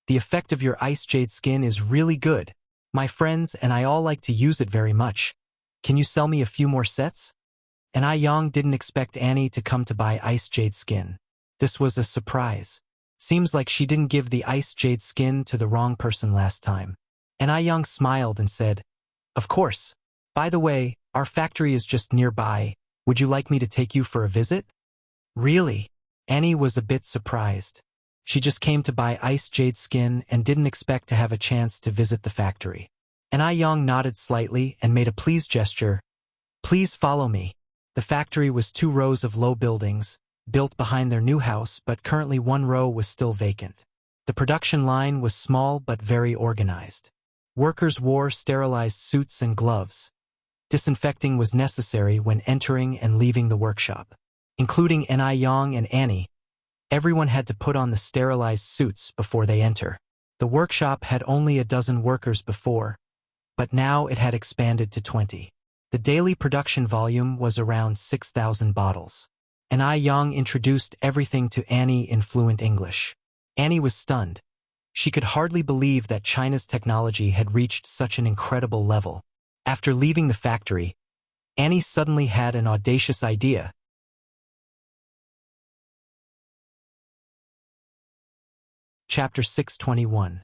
the effect of your Ice Jade Skin is really good. My friends and I all like to use it very much. Can you sell me a few more sets?" And I Yang didn't expect Annie to come to buy Ice Jade Skin. This was a surprise. Seems like she didn't give the Ice Jade Skin to the wrong person last time. And I Yang smiled and said, "Of course. By the way, our factory is just nearby. Would you like me to take you for a visit?" "Really?" Annie was a bit surprised. She just came to buy Ice Jade Skin and didn't expect to have a chance to visit the factory. And I Yang nodded slightly and made a please gesture. "Please follow me." The factory was 2 rows of low buildings, built behind their new house, but currently 1 row was still vacant. The production line was small but very organized. Workers wore sterilized suits and gloves. Disinfecting was necessary when entering and leaving the workshop. Including Ni Yang and Annie, everyone had to put on the sterilized suits before they enter. The workshop had only a dozen workers before, but now it had expanded to 20. The daily production volume was around 6,000 bottles. And I Yang introduced everything to Annie in fluent English. Annie was stunned. She could hardly believe that China's technology had reached such an incredible level. After leaving the factory, Annie suddenly had an audacious idea. Chapter 621.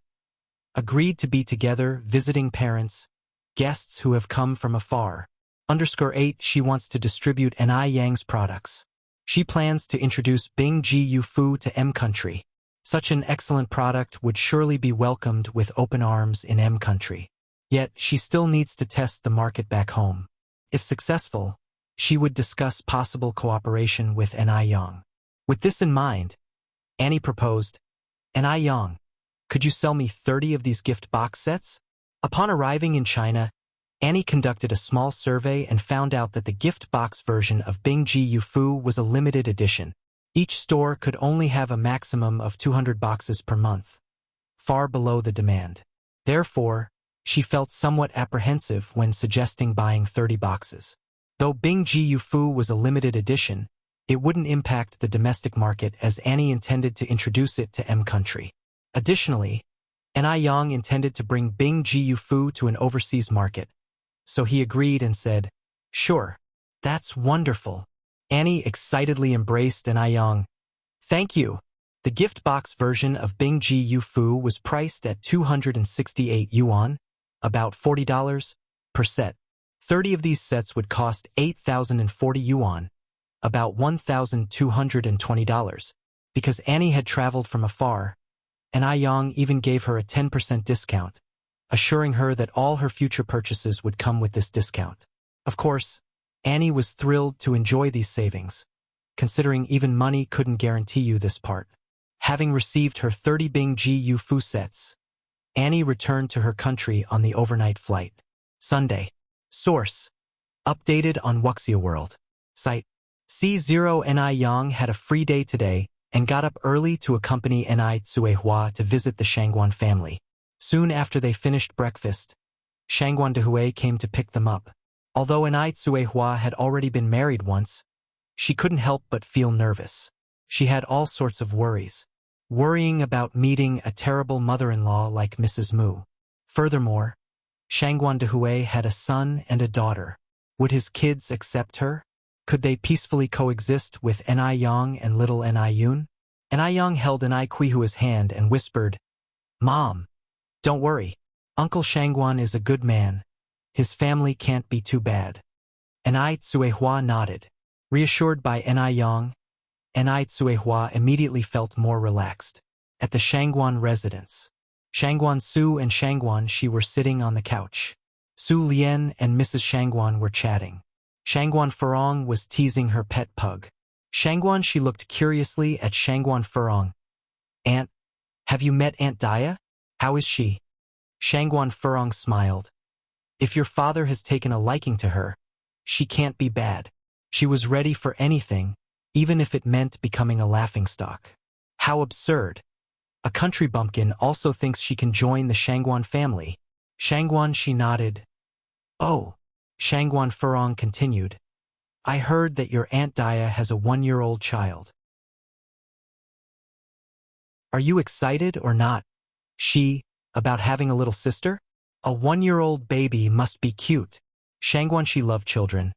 Agreed to be together, visiting parents, guests who have come from afar. _8 She wants to distribute Ni Yang's products. She plans to introduce Bing Ji Yu Fu to M country. Such an excellent product would surely be welcomed with open arms in M country. Yet, she still needs to test the market back home. If successful, she would discuss possible cooperation with Ni Yang. With this in mind, Annie proposed, "Ni Yang, could you sell me 30 of these gift box sets?" Upon arriving in China, Annie conducted a small survey and found out that the gift box version of Bing Ji Yu Fu was a limited edition. Each store could only have a maximum of 200 boxes per month, far below the demand. Therefore, she felt somewhat apprehensive when suggesting buying 30 boxes. Though Bing Ji Yu Fu was a limited edition, it wouldn't impact the domestic market as Annie intended to introduce it to M country. Additionally, Ni Yang intended to bring Bing Ji Yu Fu to an overseas market. So he agreed and said, "Sure, that's wonderful." Annie excitedly embraced Ni Yang. "Thank you." The gift box version of Bing Ji Yu Fu was priced at 268 yuan, about $40, per set. 30 of these sets would cost 8,040 yuan, about $1,220. Because Annie had traveled from afar, Ni Yang even gave her a 10% discount, assuring her that all her future purchases would come with this discount. Of course, Annie was thrilled to enjoy these savings, considering even money couldn't guarantee you this part. Having received her 30 Bing Ji Yu Fu sets, Annie returned to her country on the overnight flight. Sunday. Source: updated on Wuxia World. Site: C0 Ni Yang had a free day today and got up early to accompany Ni Tsuehua to visit the Shangguan family. Soon after they finished breakfast, Shangguan Dehui came to pick them up. Although Ni Tsuehua had already been married once, she couldn't help but feel nervous. She had all sorts of worries, worrying about meeting a terrible mother-in-law like Mrs. Mu. Furthermore, Shangguan Dehui had a son and a daughter. Would his kids accept her? Could they peacefully coexist with Ni Yang and little Ni Yun? Ni Yang held Ni Kuihua's hand and whispered, "Mom, don't worry. Uncle Shangguan is a good man. His family can't be too bad." Ni Tsuehua nodded. Reassured by Ni Yang, Ni Tsuehua immediately felt more relaxed. At the Shangguan residence, Shangguan Su and Shangguan Shi were sitting on the couch. Su Lian and Mrs. Shangguan were chatting. Shangguan Furong was teasing her pet pug. Shangguan Shi looked curiously at Shangguan Furong. Aunt, have you met Aunt Daya? How is she? Shangguan Furong smiled. If your father has taken a liking to her, she can't be bad. She was ready for anything, even if it meant becoming a laughingstock. How absurd. A country bumpkin also thinks she can join the Shangguan family. Shangguan Shi nodded. Oh, Shangguan Furong continued. I heard that your Aunt Daya has a 1-year-old child. Are you excited or not? She, about having a little sister? A 1-year-old baby must be cute. Shangguan Shi loved children.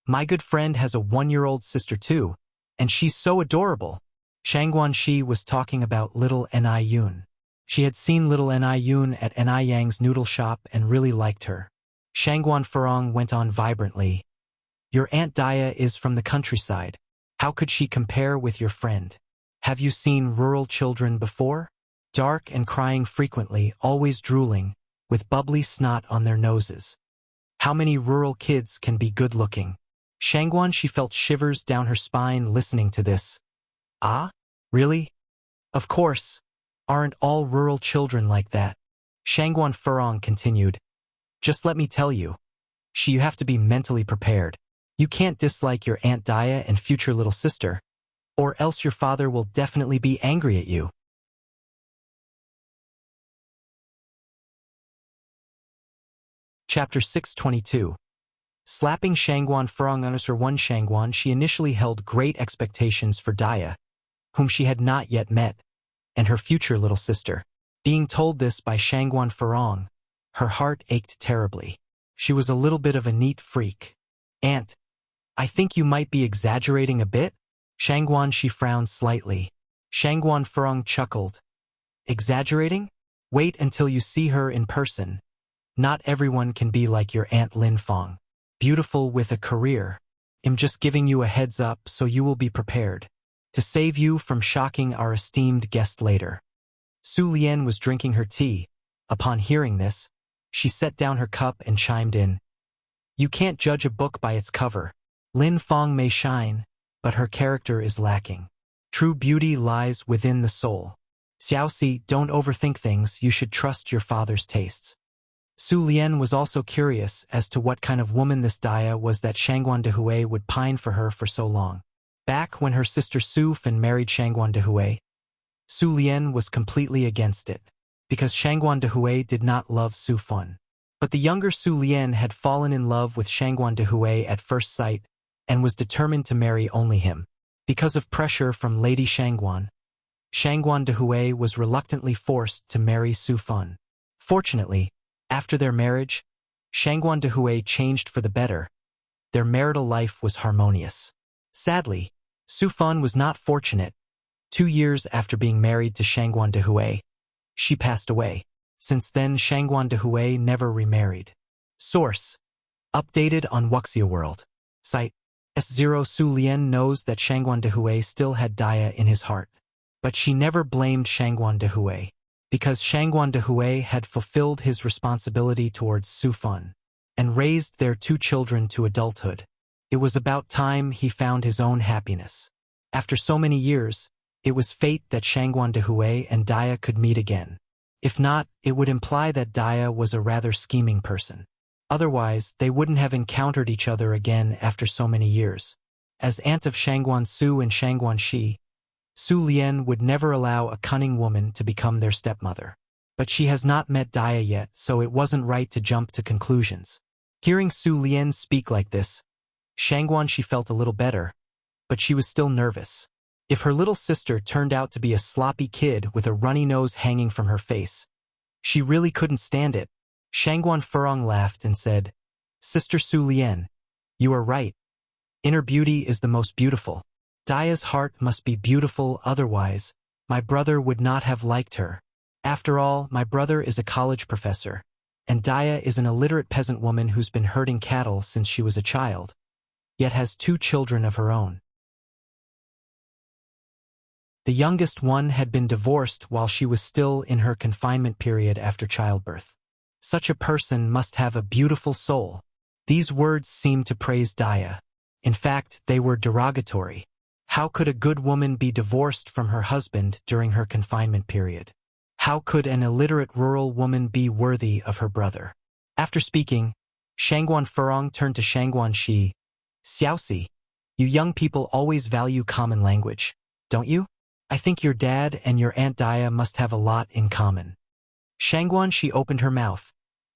My good friend has a 1-year-old sister too, and she's so adorable. Shangguan Shi was talking about little Ni Yun. She had seen little Ni Yun at Ni Yang's noodle shop and really liked her. Shangguan Furong went on vibrantly. Your Aunt Daya is from the countryside. How could she compare with your friend? Have you seen rural children before? Dark and crying frequently, always drooling, with bubbly snot on their noses. How many rural kids can be good-looking? Shangguan Shi felt shivers down her spine listening to this. Ah? Really? Of course. Aren't all rural children like that? Shangguan Furong continued. Just let me tell you. You have to be mentally prepared. You can't dislike your Aunt Daya and future little sister, or else your father will definitely be angry at you. Chapter 622. Slapping Shangguan Furong on her 1 Shangguan, she initially held great expectations for Daya, whom she had not yet met, and her future little sister. Being told this by Shangguan Furong, her heart ached terribly. She was a little bit of a neat freak. Aunt, I think you might be exaggerating a bit? Shangguan Shi frowned slightly. Shangguan Furong chuckled. Exaggerating? Wait until you see her in person. Not everyone can be like your Aunt Lin Fong. Beautiful with a career. I'm just giving you a heads up so you will be prepared. To save you from shocking our esteemed guest later. Su Lian was drinking her tea. Upon hearing this, she set down her cup and chimed in. You can't judge a book by its cover. Lin Fong may shine, but her character is lacking. True beauty lies within the soul. Xiaoxi, don't overthink things, you should trust your father's tastes. Su Lian was also curious as to what kind of woman this Daya was that Shangguan Dehui would pine for her for so long. Back when her sister Su Fan married Shangguan Dehui, Su Lian was completely against it, because Shangguan Dehui did not love Su Fan. But the younger Su Lian had fallen in love with Shangguan Dehui at first sight, and was determined to marry only him. Because of pressure from Lady Shangguan, Shangguan Dehui was reluctantly forced to marry Su Fan. Fortunately, after their marriage, Shangguan Dehui changed for the better. Their marital life was harmonious. Sadly, Su Fan was not fortunate. 2 years after being married to Shangguan Dehui, she passed away. Since then, Shangguan Dehui never remarried. Source: updated on Wuxia World. Site: S0. Su Lian knows that Shangguan Dehui still had Daya in his heart. But she never blamed Shangguan Dehui, because Shangguan Dehui had fulfilled his responsibility towards Su Fan, and raised their 2 children to adulthood. It was about time he found his own happiness. After so many years, it was fate that Shangguan Dehui and Daya could meet again. If not, it would imply that Daya was a rather scheming person. Otherwise, they wouldn't have encountered each other again after so many years. As aunt of Shangguan Su and Shangguan Shi, Su Lian would never allow a cunning woman to become their stepmother. But she has not met Daya yet, so it wasn't right to jump to conclusions. Hearing Su Lian speak like this, Shangguan Shi felt a little better, but she was still nervous. If her little sister turned out to be a sloppy kid with a runny nose hanging from her face, she really couldn't stand it. Shangguan Furong laughed and said, Sister Su Lian, you are right. Inner beauty is the most beautiful. Daya's heart must be beautiful, otherwise, my brother would not have liked her. After all, my brother is a college professor, and Daya is an illiterate peasant woman who's been herding cattle since she was a child. yet has 2 children of her own. The youngest one had been divorced while she was still in her confinement period after childbirth. Such a person must have a beautiful soul. These words seemed to praise Daya. In fact, they were derogatory. How could a good woman be divorced from her husband during her confinement period? How could an illiterate rural woman be worthy of her brother? After speaking, Shangguan Furong turned to Shangguan Shi. Xiaoxi, you young people always value common language, don't you? I think your dad and your Aunt Daya must have a lot in common. Shangguan Shi opened her mouth,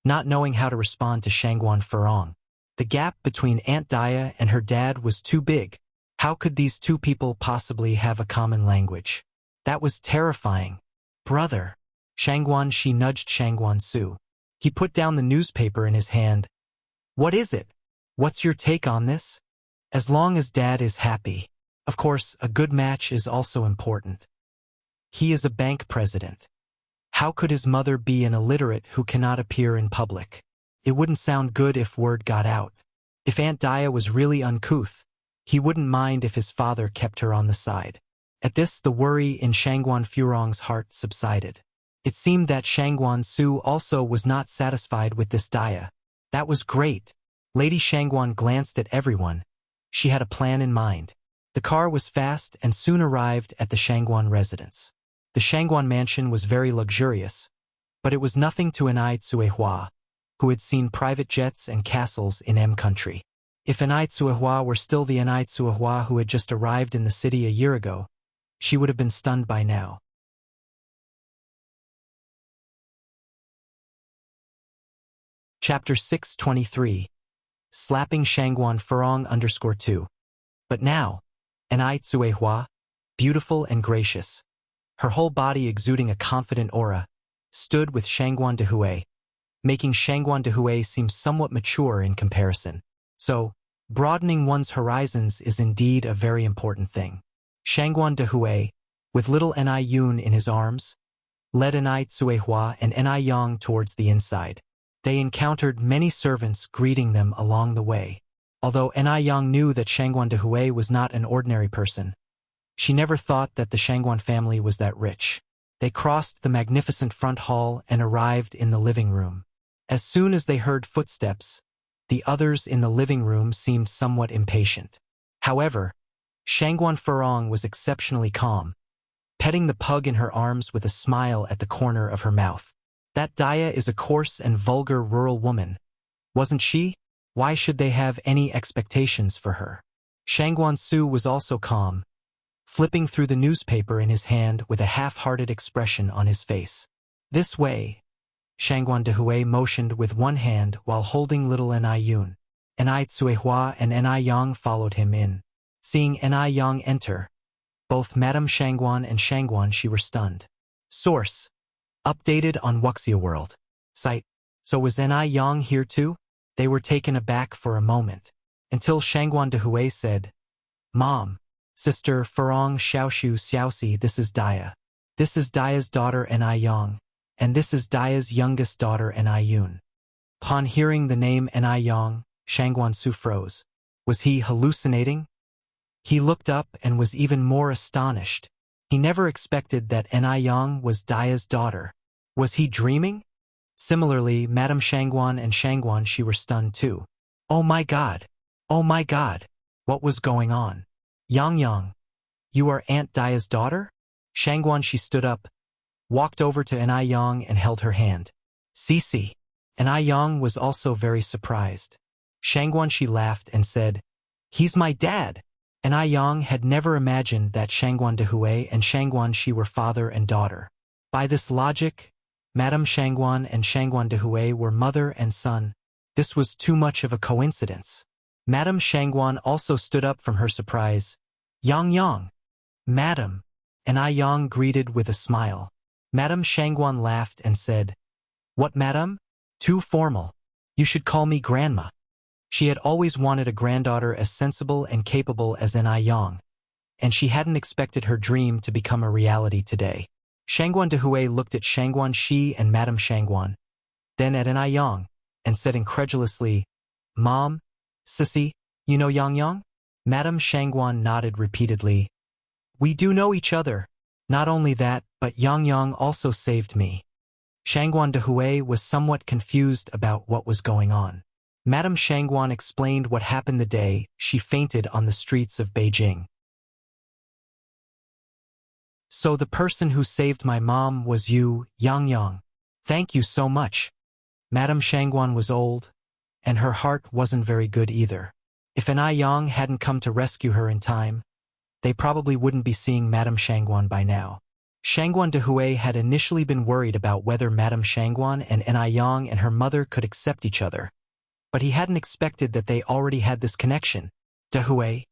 not knowing how to respond to Shangguan Furong. The gap between Aunt Daya and her dad was too big. How could these 2 people possibly have a common language? That was terrifying. Brother. Shangguan Shi nudged Shangguan Su. He put down the newspaper in his hand. What is it? What's your take on this? As long as Dad is happy. Of course, a good match is also important. He is a bank president. How could his mother be an illiterate who cannot appear in public? It wouldn't sound good if word got out. If Aunt Daya was really uncouth, he wouldn't mind if his father kept her on the side. At this, the worry in Shangguan Furong's heart subsided. It seemed that Shangguan Su also was not satisfied with this Daya. That was great. Lady Shangguan glanced at everyone. She had a plan in mind. The car was fast and soon arrived at the Shangguan residence. The Shangguan mansion was very luxurious, but it was nothing to Anai Tsuehua, who had seen private jets and castles in M country. If Anai Tsuehua were still the Anai Tsuehua who had just arrived in the city a year ago, she would have been stunned by now. Chapter 623. Slapping Shangguan Furong _2. But now, Anai Tsuehua, beautiful and gracious, her whole body exuding a confident aura, stood with Shangguan Dehui, making Shangguan Dehui seem somewhat mature in comparison. So, broadening one's horizons is indeed a very important thing. Shangguan Dehui, with little Anai Yun in his arms, led Anai Tsuehua and Anai Yang towards the inside. They encountered many servants greeting them along the way. Although Anai Yang knew that Shangguan Dehui was not an ordinary person, she never thought that the Shangguan family was that rich. They crossed the magnificent front hall and arrived in the living room. As soon as they heard footsteps, the others in the living room seemed somewhat impatient. However, Shangguan Furong was exceptionally calm, petting the pug in her arms with a smile at the corner of her mouth. That Daya is a coarse and vulgar rural woman, wasn't she? Why should they have any expectations for her? Shangguan Su was also calm, flipping through the newspaper in his hand with a half-hearted expression on his face. This way, Shangguan Dehui motioned with one hand while holding little Anai Yun. Anai Tsuehua and Anai Yang followed him in. Seeing Anai Yang enter, both Madame Shangguan and Shangguan Shi were stunned. Source: updated on Wuxia World. Site: so was Anai Yang here too? They were taken aback for a moment, until Shangguan Dehui said, Mom, Sister Furong Xiaoshu Xiaoxi, this is Daya. This is Daya's daughter Anai Yang, and this is Daya's youngest daughter Anai Yun. Upon hearing the name Anai Yang, Shangguan Su froze. Was he hallucinating? He looked up and was even more astonished. He never expected that Anai Yang was Daya's daughter. Was he dreaming? Similarly, Madame Shangguan and Shangguan Shi were stunned too. Oh my God! Oh my God! What was going on? Yang, you are Aunt Daya's daughter? Shangguan Shi stood up, walked over to Anai Yang and held her hand. Cici. Anai Yang was also very surprised. Shangguan Shi laughed and said, He's my dad. Anai Yang had never imagined that Shangguan Dehui and Shangguan Shi were father and daughter. By this logic, Madame Shangguan and Shangguan Dehui were mother and son. This was too much of a coincidence. Madame Shangguan also stood up from her surprise. Yang, Madam. Anai Yang greeted with a smile. Madame Shangguan laughed and said, What, Madame? Too formal. You should call me Grandma. She had always wanted a granddaughter as sensible and capable as Anai Yang, and she hadn't expected her dream to become a reality today. Shangguan Dehui looked at Shangguan Shi and Madame Shangguan, then at Anai Yang, and said incredulously, Mom, Sissy, You know Yang Yang? Madame Shangguan nodded repeatedly. We do know each other. Not only that, but Yang Yang also saved me. Shangguan de Hui was somewhat confused about what was going on. Madame Shangguan explained what happened the day she fainted on the streets of Beijing. So the person who saved my mom was you, Yang Yang. Thank you so much. Madame Shangguan was old, and her heart wasn't very good either. If an Yang hadn't come to rescue her in time, they probably wouldn't be seeing Madame Shangguan by now. Shangguan de Hui had initially been worried about whether Madame Shangguan and Yang and her mother could accept each other, but he hadn't expected that they already had this connection. De Hui,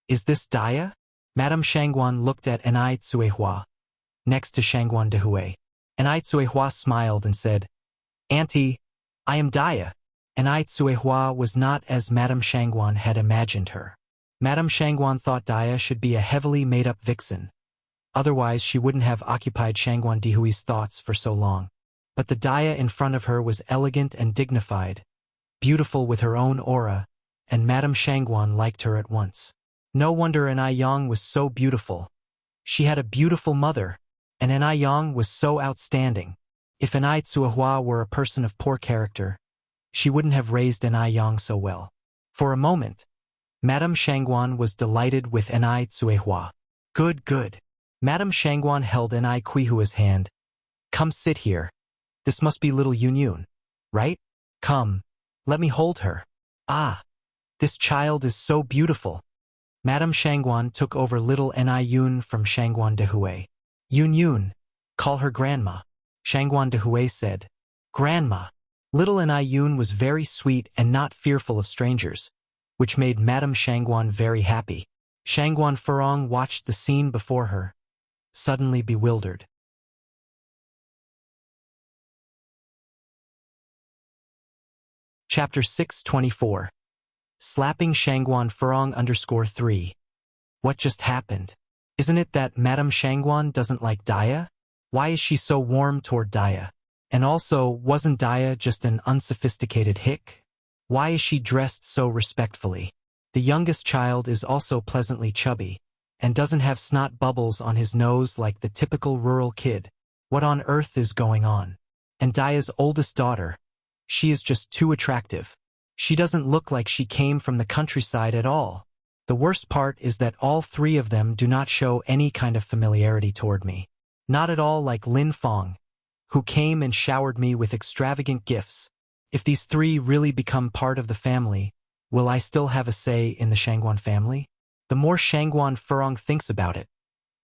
is this Daya? Madame Shangguan looked at Enai Tsuehua, next to Shangguan de Hui. Enai Tsuehua smiled and said, Auntie, I am Daya. Enai Tsuehua was not as Madame Shangguan had imagined her. Madame Shangguan thought Daya should be a heavily made-up vixen. Otherwise, she wouldn't have occupied Shangguan de Hui's thoughts for so long. But the Daya in front of her was elegant and dignified, beautiful with her own aura, and Madame Shangguan liked her at once. No wonder Enai Yang was so beautiful. She had a beautiful mother, and Enai Yang was so outstanding. If Enai Tsuehua were a person of poor character, she wouldn't have raised Enai Yang so well. For a moment, Madame Shangguan was delighted with Enai Tsuehua. Good, good. Madame Shangguan held Enai Kuihua's hand. Come sit here. This must be little Yun Yun, right? Come, let me hold her. Ah, this child is so beautiful. Madame Shangguan took over little Enai Yun from Shangguan de Hui. Yun Yun, call her Grandma. Shangguan de Hui said. Grandma. Little Enai Yun was very sweet and not fearful of strangers, which made Madame Shangguan very happy. Shangguan Furong watched the scene before her, suddenly bewildered. Chapter 624. Slapping Shangguan Furong _3. What just happened? Isn't it that Madame Shangguan doesn't like Daya? Why is she so warm toward Daya? And also, wasn't Daya just an unsophisticated hick? Why is she dressed so respectfully? The youngest child is also pleasantly chubby, and doesn't have snot bubbles on his nose like the typical rural kid. What on earth is going on? And Daya's oldest daughter, she is just too attractive. She doesn't look like she came from the countryside at all. The worst part is that all three of them do not show any kind of familiarity toward me. Not at all like Lin Fong, who came and showered me with extravagant gifts. If these three really become part of the family, will I still have a say in the Shangguan family? The more Shangguan Furong thinks about it,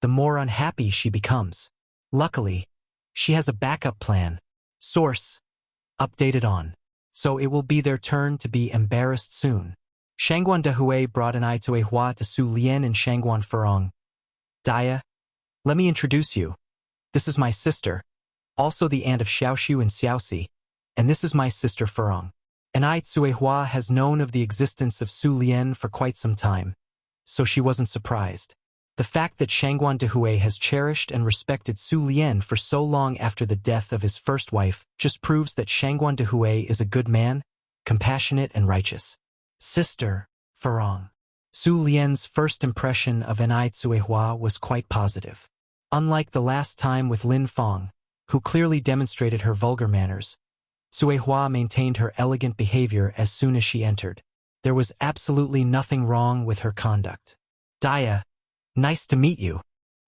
the more unhappy she becomes. Luckily, she has a backup plan. Source. Updated on. So it will be their turn to be embarrassed soon. Shangguan de Hui brought Enai Tsuehua to Su Lian and Shangguan Furong. Daya, let me introduce you. This is my sister, also the aunt of Xiaoxiu and Xiaoxi, and this is my sister Furong. Enai Tsuehua has known of the existence of Su Lian for quite some time, so she wasn't surprised. The fact that Shangguan de Hui has cherished and respected Su Lian for so long after the death of his first wife just proves that Shangguan de Hui is a good man, compassionate and righteous. Sister, Furong. Su Lian's first impression of Enai Tsuehua was quite positive. Unlike the last time with Lin Fong, who clearly demonstrated her vulgar manners, Tsuehua maintained her elegant behavior as soon as she entered. There was absolutely nothing wrong with her conduct. Daya, nice to meet you.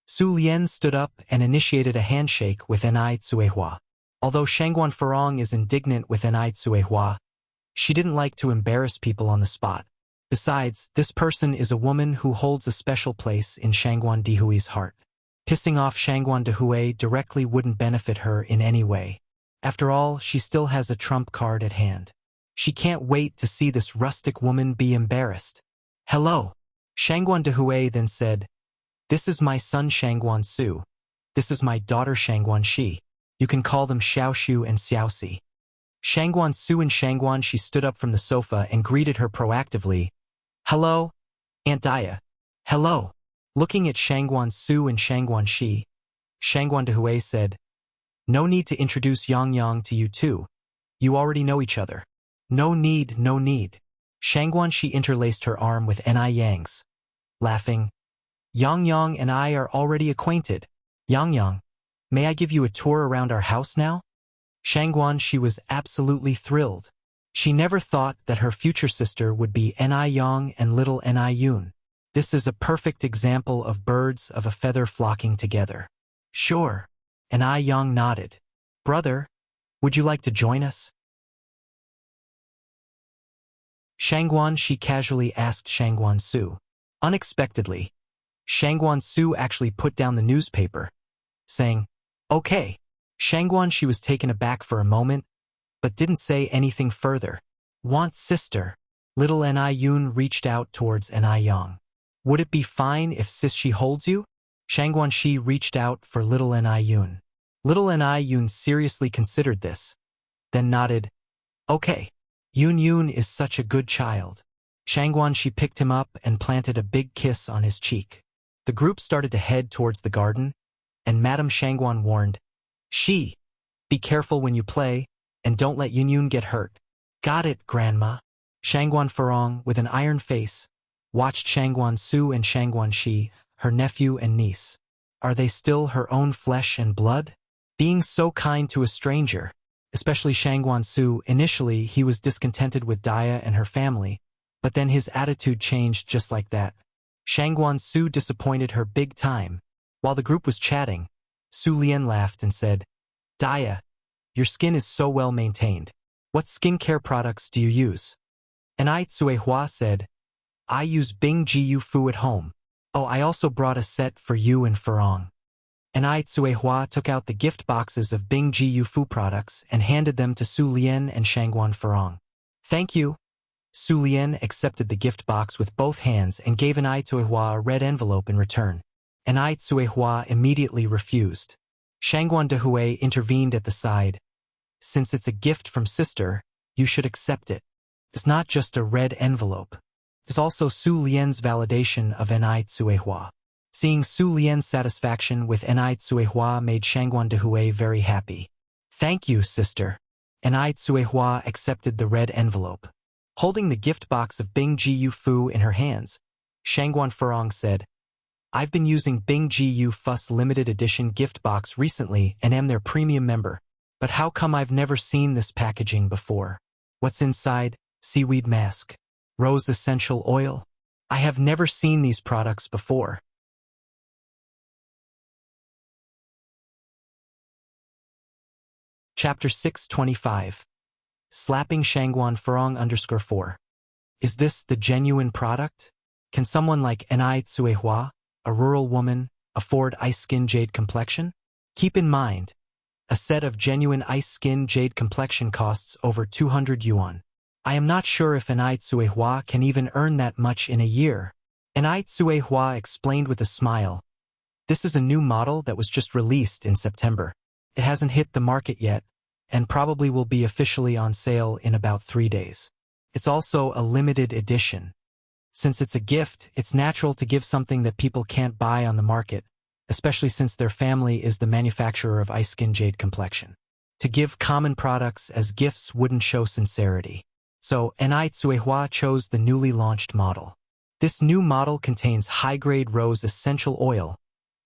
Su Lian stood up and initiated a handshake with Enai Tsuehua. Although Shangguan Furong is indignant with Enai Tsuehua, she didn't like to embarrass people on the spot. Besides, this person is a woman who holds a special place in Shangguan de Hui's heart. Pissing off Shangguan de Hui directly wouldn't benefit her in any way. After all, she still has a trump card at hand. She can't wait to see this rustic woman be embarrassed. Hello. Shangguan de Hui then said, This is my son Shangguan Su. This is my daughter Shangguan Shi. You can call them Xiaoxiu and Xiaoxi. Shangguan Su and Shangguan Shi stood up from the sofa and greeted her proactively. Hello, Aunt Daya. Hello. Looking at Shangguan Su and Shangguan Shi, Shangguan de Hui said, No need to introduce Yang Yang to you two. You already know each other. No need, no need. Shangguanxi interlaced her arm with Ni Yang's, laughing. Yang Yang and I are already acquainted. Yang Yang, may I give you a tour around our house now? Shangguanxi was absolutely thrilled. She never thought that her future sister would be Ni Yang and little Ni Yun. This is a perfect example of birds of a feather flocking together. Sure. Ni Yang nodded. Brother, would you like to join us? Shangguanxi casually asked Shangguansu. Unexpectedly, Shangguansu actually put down the newspaper, saying, Okay. Shangguanxi was taken aback for a moment, but didn't say anything further. Want sister? Little Ni Yun reached out towards Ni Yang. Would it be fine if sis she holds you? Shangguanxi reached out for little Ni Yun. Little Ni Yun seriously considered this, then nodded. Okay. Yun Yun is such a good child. Shangguanxi picked him up and planted a big kiss on his cheek. The group started to head towards the garden, and Madame Shangguan warned, Be careful when you play, and don't let Yun Yun get hurt. Got it, Grandma. Shangguan Farong, with an iron face, watched Shangguan Su and Shangguan Shi, her nephew and niece. Are they still her own flesh and blood? Being so kind to a stranger, especially Shangguan Su, initially he was discontented with Daya and her family, but then his attitude changed just like that. Shangguan Su disappointed her big time. While the group was chatting, Su Lian laughed and said, Daya, your skin is so well maintained. What skincare products do you use? And I Tsuehua said, I use Bing Jiu Fu at home. Oh, I also brought a set for you and Farong. And I Tsuehua took out the gift boxes of Bing Jiu Fu products and handed them to Su Lian and Shangguan Farong. Thank you. Su Lian accepted the gift box with both hands and gave an Ai Tsuehua a red envelope in return. An Ai Tsuehua immediately refused. Shangguan Dehui intervened at the side. Since it's a gift from sister, you should accept it. It's not just a red envelope. It's also Su Lian's validation of Ni Tsuehua. Seeing Su Lian's satisfaction with Ni Tsuehua made Shangguan Dehui very happy. Thank you, sister. Ni Tsuehua accepted the red envelope. Holding the gift box of Bing Jiu Fu in her hands, Shangguan Farong said, I've been using Bing Jiu Fu's limited edition gift box recently and am their premium member. But how come I've never seen this packaging before? What's inside? Seaweed mask. Rose essential oil. I have never seen these products before. Chapter 625. Slapping Shangguan Farong _4. Is this the genuine product? Can someone like Ni Tsuehua, a rural woman, afford ice skin jade complexion? Keep in mind, a set of genuine ice skin jade complexion costs over 200 yuan. I am not sure if Ni Tsuehua can even earn that much in a year. Ni Tsuehua explained with a smile. This is a new model that was just released in September. It hasn't hit the market yet, and probably will be officially on sale in about 3 days. It's also a limited edition. Since it's a gift, it's natural to give something that people can't buy on the market, especially since their family is the manufacturer of ice skin jade complexion. To give common products as gifts wouldn't show sincerity. So, Ni Tsuehua chose the newly launched model. This new model contains high-grade rose essential oil,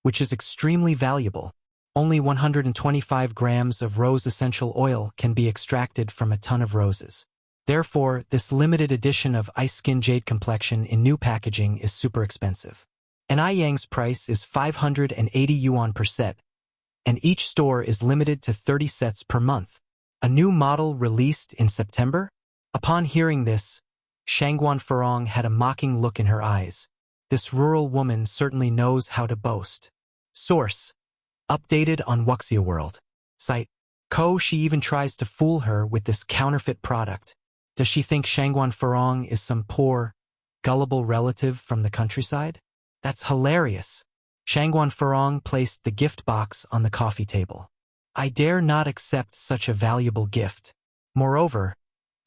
which is extremely valuable. Only 125 grams of rose essential oil can be extracted from a ton of roses. Therefore, this limited edition of ice skin jade complexion in new packaging is super expensive. Ni Yang's price is 580 yuan per set, and each store is limited to 30 sets per month. A new model released in September? Upon hearing this, Shangguan Farong had a mocking look in her eyes. This rural woman certainly knows how to boast. Source: updated on Wuxia World. Site: She even tries to fool her with this counterfeit product. Does she think Shangguan Farong is some poor, gullible relative from the countryside? That's hilarious. Shangguan Farong placed the gift box on the coffee table. I dare not accept such a valuable gift. Moreover,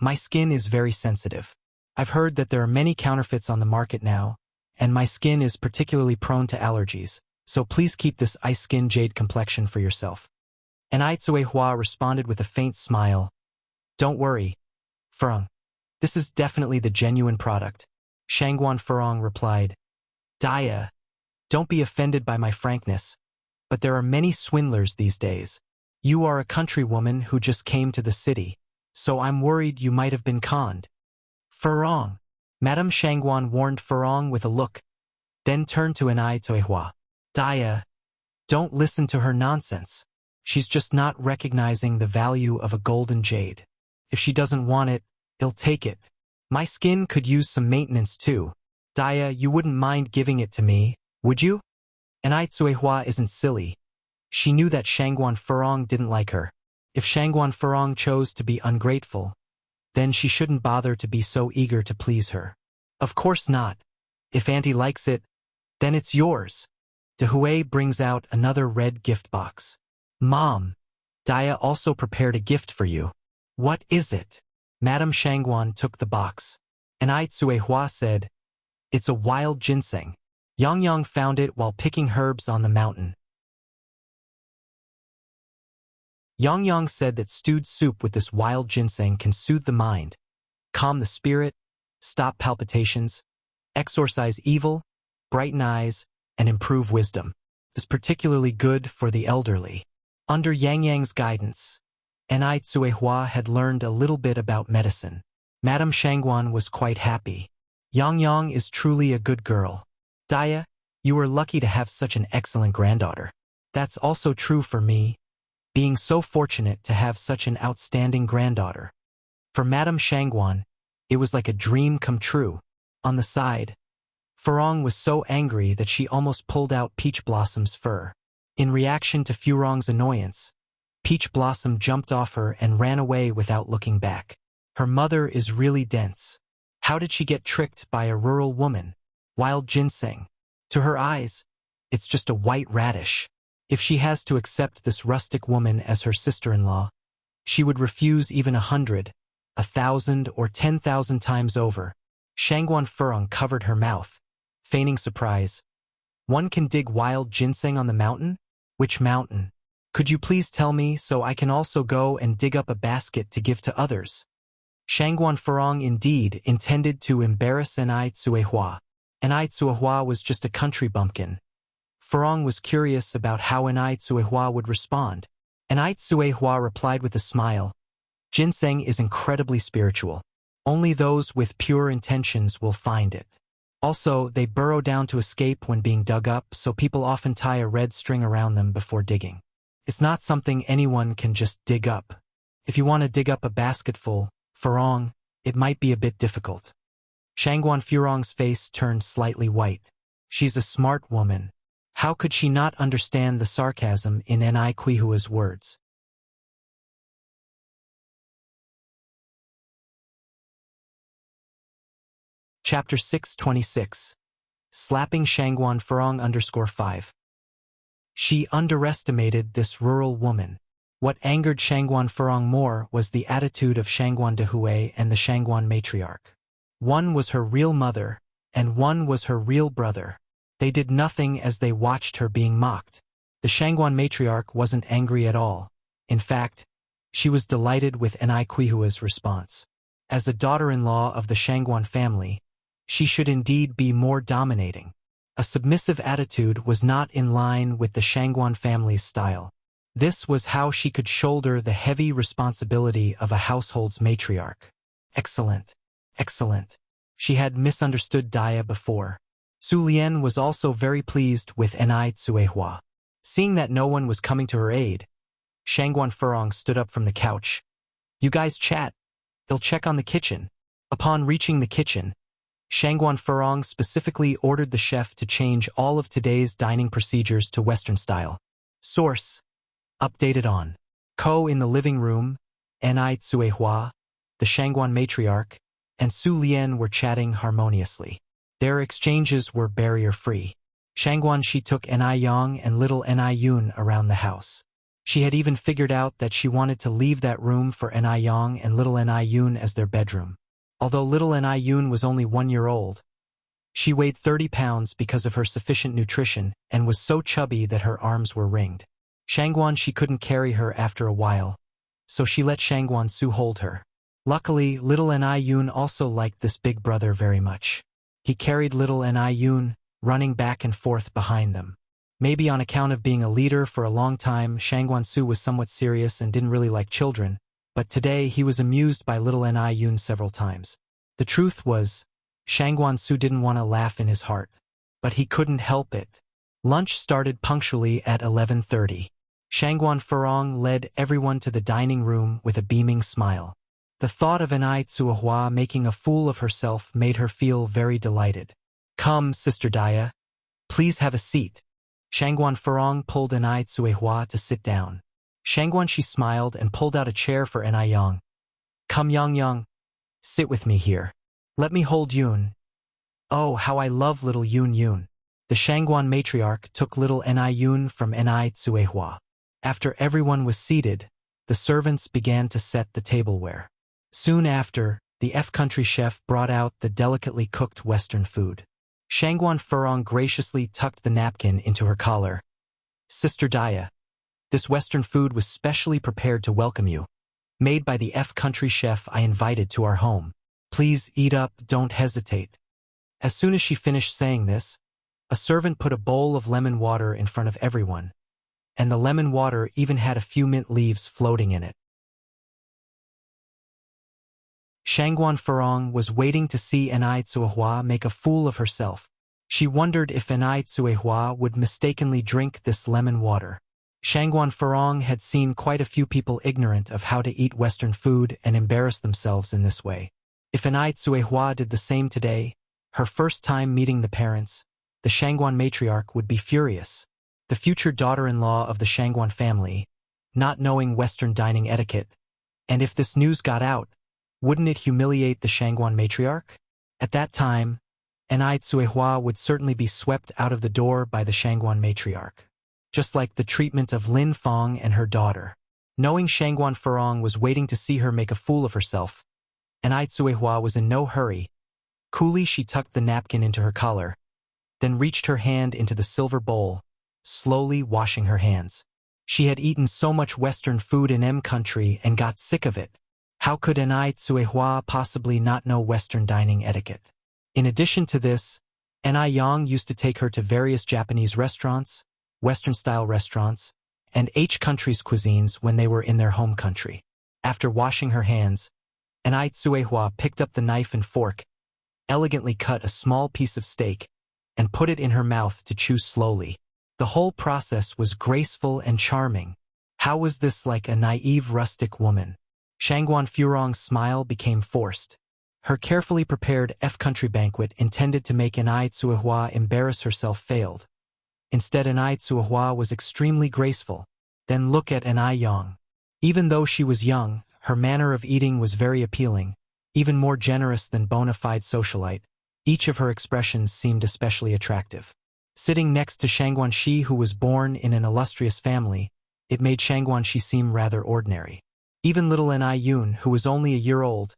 my skin is very sensitive. I've heard that there are many counterfeits on the market now, and my skin is particularly prone to allergies, so please keep this ice skin jade complexion for yourself. And Ai Tsuehua responded with a faint smile. Don't worry, Farong. This is definitely the genuine product. Shangguan Furong replied. Dia, don't be offended by my frankness, but there are many swindlers these days. You are a countrywoman who just came to the city, so I'm worried you might have been conned. Furong. Madame Shangguan warned Furong with a look, then turned to Anai Toihua. Dia, don't listen to her nonsense. She's just not recognizing the value of a golden jade. If she doesn't want it, I'll take it. My skin could use some maintenance too. Dia, you wouldn't mind giving it to me, would you? Anai Toihua isn't silly. She knew that Shangguan Furong didn't like her. If Shangguan Furong chose to be ungrateful, then she shouldn't bother to be so eager to please her. Of course not. If Auntie likes it, then it's yours. De Hui brings out another red gift box. Mom, Dia also prepared a gift for you. What is it? Madame Shangguan took the box. Anai Tsuehua said, it's a wild ginseng. Yang Yang found it while picking herbs on the mountain. Yang Yang said that stewed soup with this wild ginseng can soothe the mind, calm the spirit, stop palpitations, exorcise evil, brighten eyes, and improve wisdom. It's particularly good for the elderly. Under Yang Yang's guidance, Anai Tsuehua had learned a little bit about medicine. Madame Shangguan was quite happy. Yang Yang is truly a good girl. Dia, you are lucky to have such an excellent granddaughter. That's also true for me, being so fortunate to have such an outstanding granddaughter. For Madame Shangguan, it was like a dream come true. On the side, Furong was so angry that she almost pulled out Peach Blossom's fur. In reaction to Furong's annoyance, Peach Blossom jumped off her and ran away without looking back. Her mother is really dense. How did she get tricked by a rural woman? Wild ginseng. To her eyes, it's just a white radish. If she has to accept this rustic woman as her sister-in-law, she would refuse even 100, 1,000, or 10,000 times over. Shangguan Furong covered her mouth, feigning surprise. One can dig wild ginseng on the mountain? Which mountain? Could you please tell me so I can also go and dig up a basket to give to others? Shangguan Furong indeed intended to embarrass Anai Tsuehua. Anai Tsuehua was just a country bumpkin. Furong was curious about how Anai Tsuehua would respond. Anai Tsuehua replied with a smile. Ginseng is incredibly spiritual. Only those with pure intentions will find it. Also, they burrow down to escape when being dug up, so people often tie a red string around them before digging. It's not something anyone can just dig up. If you want to dig up a basketful, Furong, it might be a bit difficult. Shangguan Furong's face turned slightly white. She's a smart woman. How could she not understand the sarcasm in Anai Kuihua's words? Chapter 626. Slapping Shangguan Furong _5. She underestimated this rural woman. What angered Shangguan Furong more was the attitude of Shangguan de Hui and the Shangguan matriarch. One was her real mother, and one was her real brother. They did nothing as they watched her being mocked. The Shangguan matriarch wasn't angry at all. In fact, she was delighted with Anai Kuihua's response. As a daughter-in-law of the Shangguan family, she should indeed be more dominating. A submissive attitude was not in line with the Shangguan family's style. This was how she could shoulder the heavy responsibility of a household's matriarch. Excellent. Excellent. She had misunderstood Dia before. Su Lian was also very pleased with Anai Tsuehua. Seeing that no one was coming to her aid, Shangguan Furong stood up from the couch. You guys chat. They'll check on the kitchen. Upon reaching the kitchen, Shangguan Furong specifically ordered the chef to change all of today's dining procedures to Western style. Source. Updated on. Ko in the living room, Anai Tsuehua, the Shangguan matriarch, and Su Lian were chatting harmoniously. Their exchanges were barrier-free. Shangguan Shi took Anai Yang and little Anai Yun around the house. She had even figured out that she wanted to leave that room for Anai Yang and little Anai Yun as their bedroom. Although little Anai Yun was only 1 year old, she weighed 30 pounds because of her sufficient nutrition and was so chubby that her arms were ringed. Shangguan Shi couldn't carry her after a while, so she let Shangguan Su hold her. Luckily, little Ni Yun also liked this big brother very much. He carried little Ni Yun, running back and forth behind them. Maybe on account of being a leader for a long time, Shangguan Su was somewhat serious and didn't really like children, but today he was amused by little Ni Yun several times. The truth was, Shangguan Su didn't want to laugh in his heart, but he couldn't help it. Lunch started punctually at 11:30. Shangguan Furong led everyone to the dining room with a beaming smile. The thought of Anai Tsuehua making a fool of herself made her feel very delighted. "Come, Sister Daya. Please have a seat." Shangguan Furong pulled Anai Tsuehua to sit down. Shangguan she smiled and pulled out a chair for Anai Yang. "Come Yang Yang. Sit with me here. Let me hold Yun. Oh, how I love little Yun Yun." The Shangguan matriarch took little Anai Yun from Anai Tsuehua. After everyone was seated, the servants began to set the tableware. Soon after, the F-country chef brought out the delicately cooked Western food. Shangguan Furong graciously tucked the napkin into her collar. "Sister Daya, this Western food was specially prepared to welcome you. Made by the F-country chef I invited to our home. Please eat up, don't hesitate." As soon as she finished saying this, a servant put a bowl of lemon water in front of everyone, and the lemon water even had a few mint leaves floating in it. Shangguan Furong was waiting to see Anai Tsuehua make a fool of herself. She wondered if Anai Tsuehua would mistakenly drink this lemon water. Shangguan Furong had seen quite a few people ignorant of how to eat Western food and embarrass themselves in this way. If Anai Tsuehua did the same today, her first time meeting the parents, the Shangguan matriarch would be furious. The future daughter-in-law of the Shangguan family, not knowing Western dining etiquette, and if this news got out, wouldn't it humiliate the Shangguan matriarch? At that time, Anai Tsuehua would certainly be swept out of the door by the Shangguan matriarch, just like the treatment of Lin Fong and her daughter. Knowing Shangguan Furong was waiting to see her make a fool of herself, Anai Tsuehua was in no hurry. Coolly she tucked the napkin into her collar, then reached her hand into the silver bowl, slowly washing her hands. She had eaten so much Western food in M country and got sick of it. How could Anai Tsuehua possibly not know Western dining etiquette? In addition to this, Anai Yang used to take her to various Japanese restaurants, Western-style restaurants, and H countries' cuisines when they were in their home country. After washing her hands, Anai Tsuehua picked up the knife and fork, elegantly cut a small piece of steak, and put it in her mouth to chew slowly. The whole process was graceful and charming. How was this like a naive rustic woman? Shangguan Furong's smile became forced. Her carefully prepared F-country banquet intended to make Anai Tsuehua embarrass herself failed. Instead, Anai Tsuehua was extremely graceful. Then look at Anai Yang. Even though she was young, her manner of eating was very appealing, even more generous than bona fide socialite. Each of her expressions seemed especially attractive. Sitting next to Shangguan Shi, who was born in an illustrious family, it made Shangguan Shi seem rather ordinary. Even little Anai Yun, who was only a year old,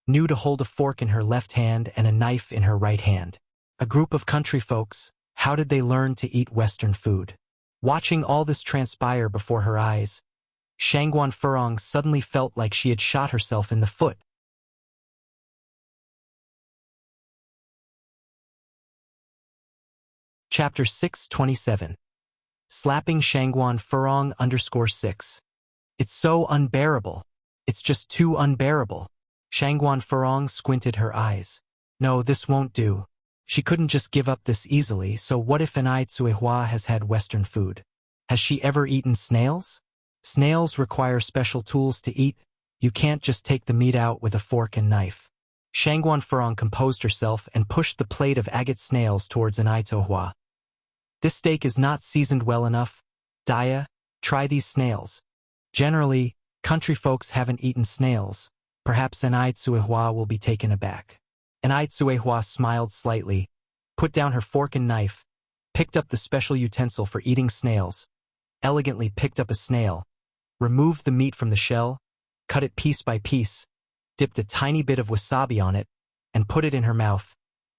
knew to hold a fork in her left hand and a knife in her right hand. A group of country folks, how did they learn to eat Western food? Watching all this transpire before her eyes, Shangguan Furong suddenly felt like she had shot herself in the foot. Chapter 627. Slapping Shangguan Furong _6. It's so unbearable. It's just too unbearable. Shangguan Furong squinted her eyes. No, this won't do. She couldn't just give up this easily, so what if Anai Tsuehua has had Western food? Has she ever eaten snails? Snails require special tools to eat. You can't just take the meat out with a fork and knife. Shangguan Furong composed herself and pushed the plate of agate snails towards Anai Tsuehua. This steak is not seasoned well enough. Daya, try these snails. Generally, country folks haven't eaten snails. Perhaps Anai Tsuehua will be taken aback. Anai Tsuehua smiled slightly, put down her fork and knife, picked up the special utensil for eating snails, elegantly picked up a snail, removed the meat from the shell, cut it piece by piece, dipped a tiny bit of wasabi on it, and put it in her mouth.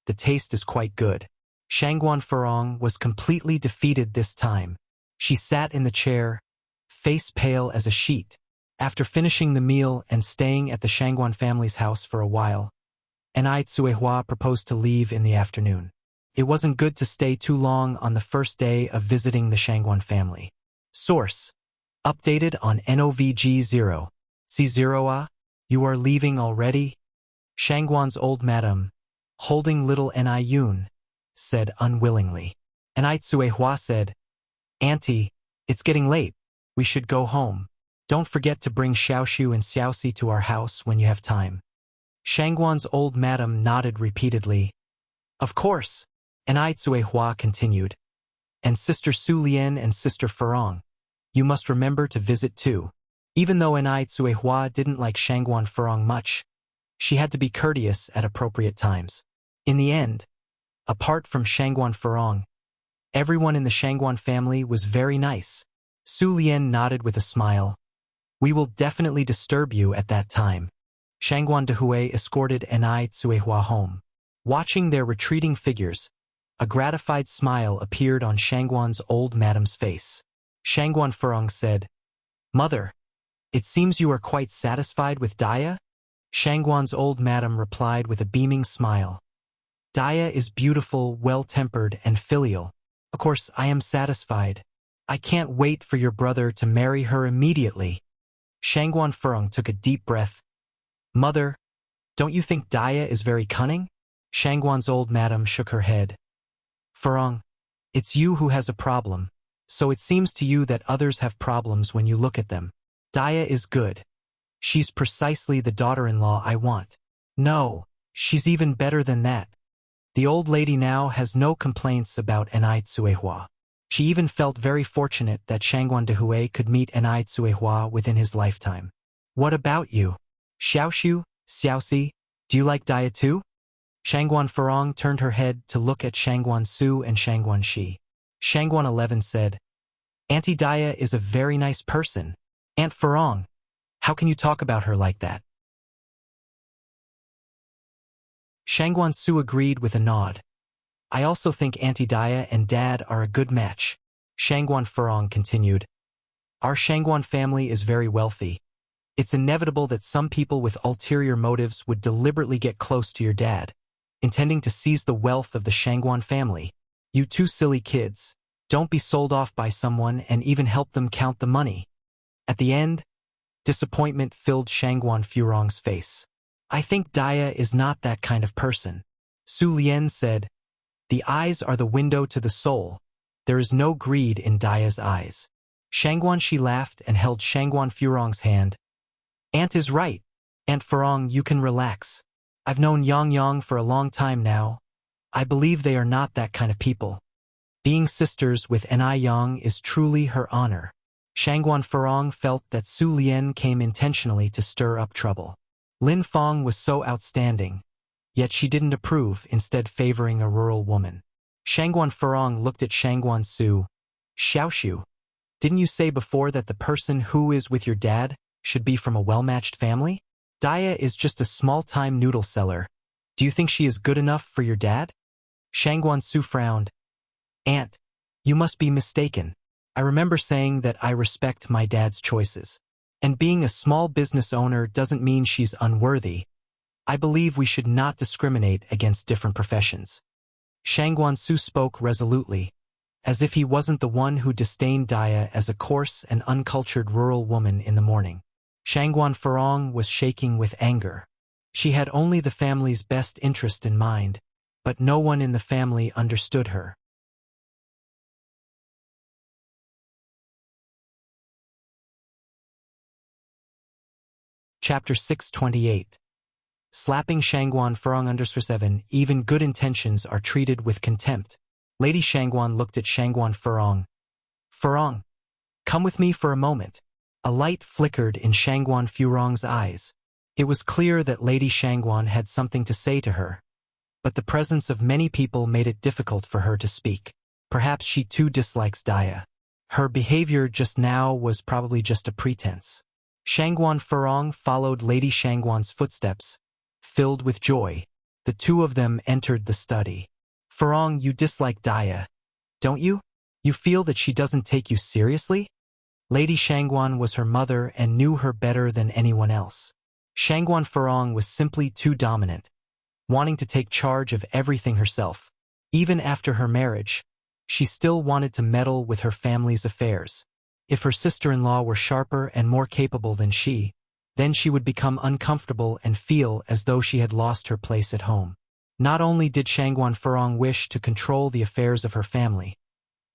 The taste is quite good. Shangguan Furong was completely defeated this time. She sat in the chair, face pale as a sheet. After finishing the meal and staying at the Shangguan family's house for a while, Enai Tsuehua proposed to leave in the afternoon. It wasn't good to stay too long on the first day of visiting the Shangguan family. Source: updated on NOVG0. C0a, you are leaving already? Shangguan's old madam, holding little Enai Yun, said unwillingly. Enai Tsuehua said, Auntie, it's getting late. We should go home. Don't forget to bring Xiaoshu and Xiaoxi to our house when you have time. Shangguan's old madam nodded repeatedly. Of course, Enai Tsuehua continued. And Sister Su Lian and Sister Furong, you must remember to visit too. Even though Enai Tsuehua didn't like Shangguan Furong much, she had to be courteous at appropriate times. In the end, apart from Shangguan Furong, everyone in the Shangguan family was very nice. Su Lian nodded with a smile. We will definitely disturb you at that time. Shangguan Dehui escorted Enai Tsuehua home. Watching their retreating figures, a gratified smile appeared on Shangguan's old madam's face. Shangguan Furong said, Mother, it seems you are quite satisfied with Daya? Shangguan's old madam replied with a beaming smile. Daya is beautiful, well-tempered, and filial. Of course, I am satisfied. I can't wait for your brother to marry her immediately. Shangguan Furong took a deep breath. Mother, don't you think Daya is very cunning? Shangguan's old madam shook her head. Furong, it's you who has a problem, so it seems to you that others have problems when you look at them. Daya is good. She's precisely the daughter-in-law I want. No, she's even better than that. The old lady now has no complaints about Enai Tsuehua. She even felt very fortunate that Shangguan Dehui could meet Enai Tsuehua within his lifetime. What about you? Xiaoshu, Xiaoxi, do you like Daya too? Shangguan Furong turned her head to look at Shangguan Su and Shangguan Shi. Shangguan 11 said, Auntie Daya is a very nice person. Aunt Furong, how can you talk about her like that? Shangguan Su agreed with a nod. I also think Auntie Daya and Dad are a good match. Shangguan Furong continued. Our Shangguan family is very wealthy. It's inevitable that some people with ulterior motives would deliberately get close to your dad, intending to seize the wealth of the Shangguan family. You two silly kids, don't be sold off by someone and even help them count the money. At the end, disappointment filled Shangguan Furong's face. I think Daya is not that kind of person. Su Lian said, The eyes are the window to the soul. There is no greed in Daya's eyes. Shangguan Shi laughed and held Shangguan Furong's hand. Aunt is right. Aunt Furong, you can relax. I've known Yang Yang for a long time now. I believe they are not that kind of people. Being sisters with Enai Yang is truly her honor. Shangguan Furong felt that Su Lian came intentionally to stir up trouble. Lin Fong was so outstanding, yet she didn't approve, instead favoring a rural woman. Shangguan Furong looked at Shangguan Su. Xiaoshu, didn't you say before that the person who is with your dad should be from a well-matched family? Daya is just a small-time noodle seller. Do you think she is good enough for your dad? Shangguan Su frowned. Aunt, you must be mistaken. I remember saying that I respect my dad's choices. And being a small business owner doesn't mean she's unworthy. I believe we should not discriminate against different professions. Shangguan Su spoke resolutely, as if he wasn't the one who disdained Daya as a coarse and uncultured rural woman in the morning. Shangguan Furong was shaking with anger. She had only the family's best interest in mind, but no one in the family understood her. Chapter 628. Slapping Shangguan Furong _7. Even good intentions are treated with contempt. Lady Shangguan looked at Shangguan Furong. Furong, come with me for a moment. A light flickered in Shangguan Furong's eyes. It was clear that Lady Shangguan had something to say to her, but the presence of many people made it difficult for her to speak. Perhaps she too dislikes Daya. Her behavior just now was probably just a pretense. Shangguan Furong followed Lady Shangguan's footsteps, filled with joy. The two of them entered the study. Furong, you dislike Daya, don't you? You feel that she doesn't take you seriously? Lady Shangguan was her mother and knew her better than anyone else. Shangguan Farong was simply too dominant, wanting to take charge of everything herself. Even after her marriage, she still wanted to meddle with her family's affairs. If her sister-in-law were sharper and more capable than she, then she would become uncomfortable and feel as though she had lost her place at home. Not only did Shangguan Farong wish to control the affairs of her family,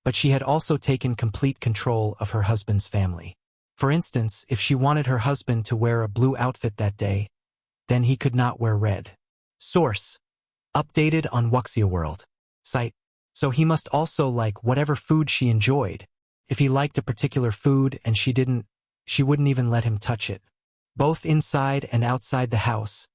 but she had also taken complete control of her husband's family. For instance, if she wanted her husband to wear a blue outfit that day, then he could not wear red. Source: updated on Wuxia World. Site: so he must also like whatever food she enjoyed. If he liked a particular food and she didn't, she wouldn't even let him touch it. Both inside and outside the house,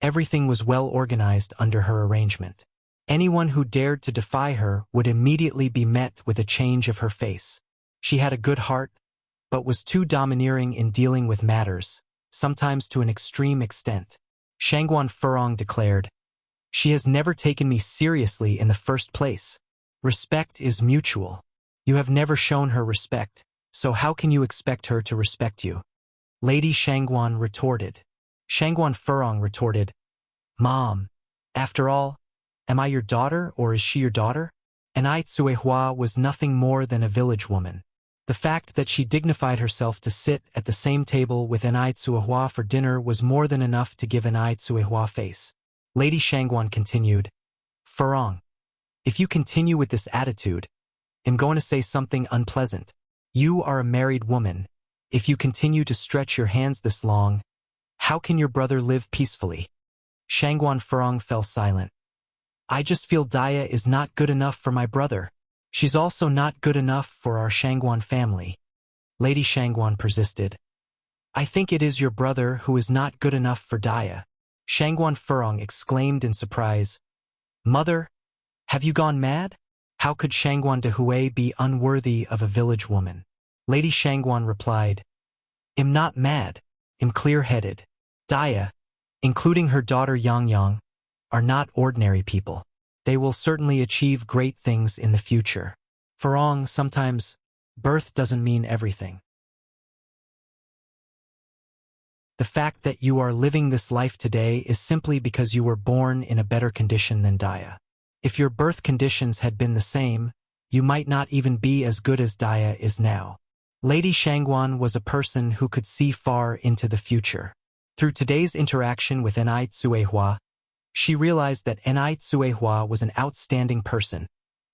everything was well organized under her arrangement. Anyone who dared to defy her would immediately be met with a change of her face. She had a good heart, but was too domineering in dealing with matters, sometimes to an extreme extent. Shangguan Farong declared, "She has never taken me seriously in the first place. Respect is mutual. You have never shown her respect, so how can you expect her to respect you?" Lady Shangguan retorted. Shangguan Farong retorted, "Mom, after all, am I your daughter or is she your daughter?" And Ai Tsuehua was nothing more than a village woman. The fact that she dignified herself to sit at the same table with an Ai Tsuehua for dinner was more than enough to give an Ai Tsuehua face. Lady Shangguan continued, "Farong, if you continue with this attitude, I'm going to say something unpleasant. You are a married woman. If you continue to stretch your hands this long, how can your brother live peacefully?" Shangguan Farong fell silent. "I just feel Daya is not good enough for my brother. She's also not good enough for our Shangguan family." Lady Shangguan persisted. "I think it is your brother who is not good enough for Daya." Shangguan Farong exclaimed in surprise, "Mother, have you gone mad? How could Shangguan Dehui be unworthy of a village woman?" Lady Shangguan replied, "I'm not mad, I'm clear-headed. Daya, including her daughter Yang Yang, are not ordinary people. They will certainly achieve great things in the future. Farong, sometimes, birth doesn't mean everything. The fact that you are living this life today is simply because you were born in a better condition than Daya. If your birth conditions had been the same, you might not even be as good as Daya is now." Lady Shangguan was a person who could see far into the future. Through today's interaction with Enai Tsuehua, she realized that Enai Tsuehua was an outstanding person,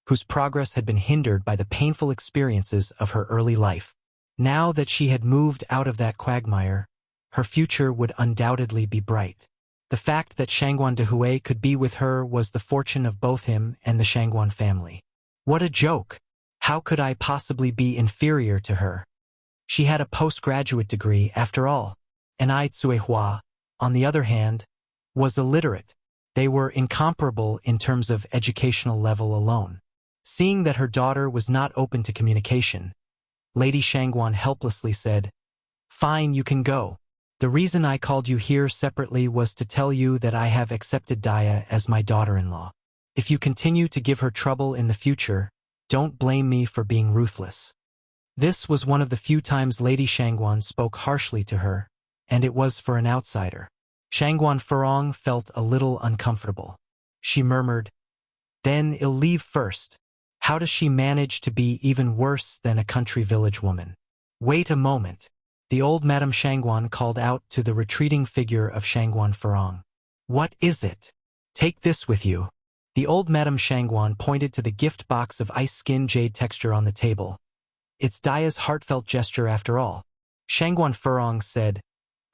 whose progress had been hindered by the painful experiences of her early life. Now that she had moved out of that quagmire, her future would undoubtedly be bright. The fact that Shangguan Dehui could be with her was the fortune of both him and the Shangguan family. What a joke! How could I possibly be inferior to her? She had a postgraduate degree, after all. Enai Tsuehua, on the other hand, was illiterate. They were incomparable in terms of educational level alone. Seeing that her daughter was not open to communication, Lady Shangguan helplessly said, "Fine, you can go. The reason I called you here separately was to tell you that I have accepted Daya as my daughter-in-law. If you continue to give her trouble in the future, don't blame me for being ruthless." This was one of the few times Lady Shangguan spoke harshly to her, and it was for an outsider. Shangguan Farong felt a little uncomfortable. She murmured, "Then I'll leave first. How does she manage to be even worse than a country village woman?" "Wait a moment." The old Madame Shangguan called out to the retreating figure of Shangguan Farong. "What is it? Take this with you." The old Madame Shangguan pointed to the gift box of ice-skin jade texture on the table. "It's Daya's heartfelt gesture after all." Shangguan Farong said,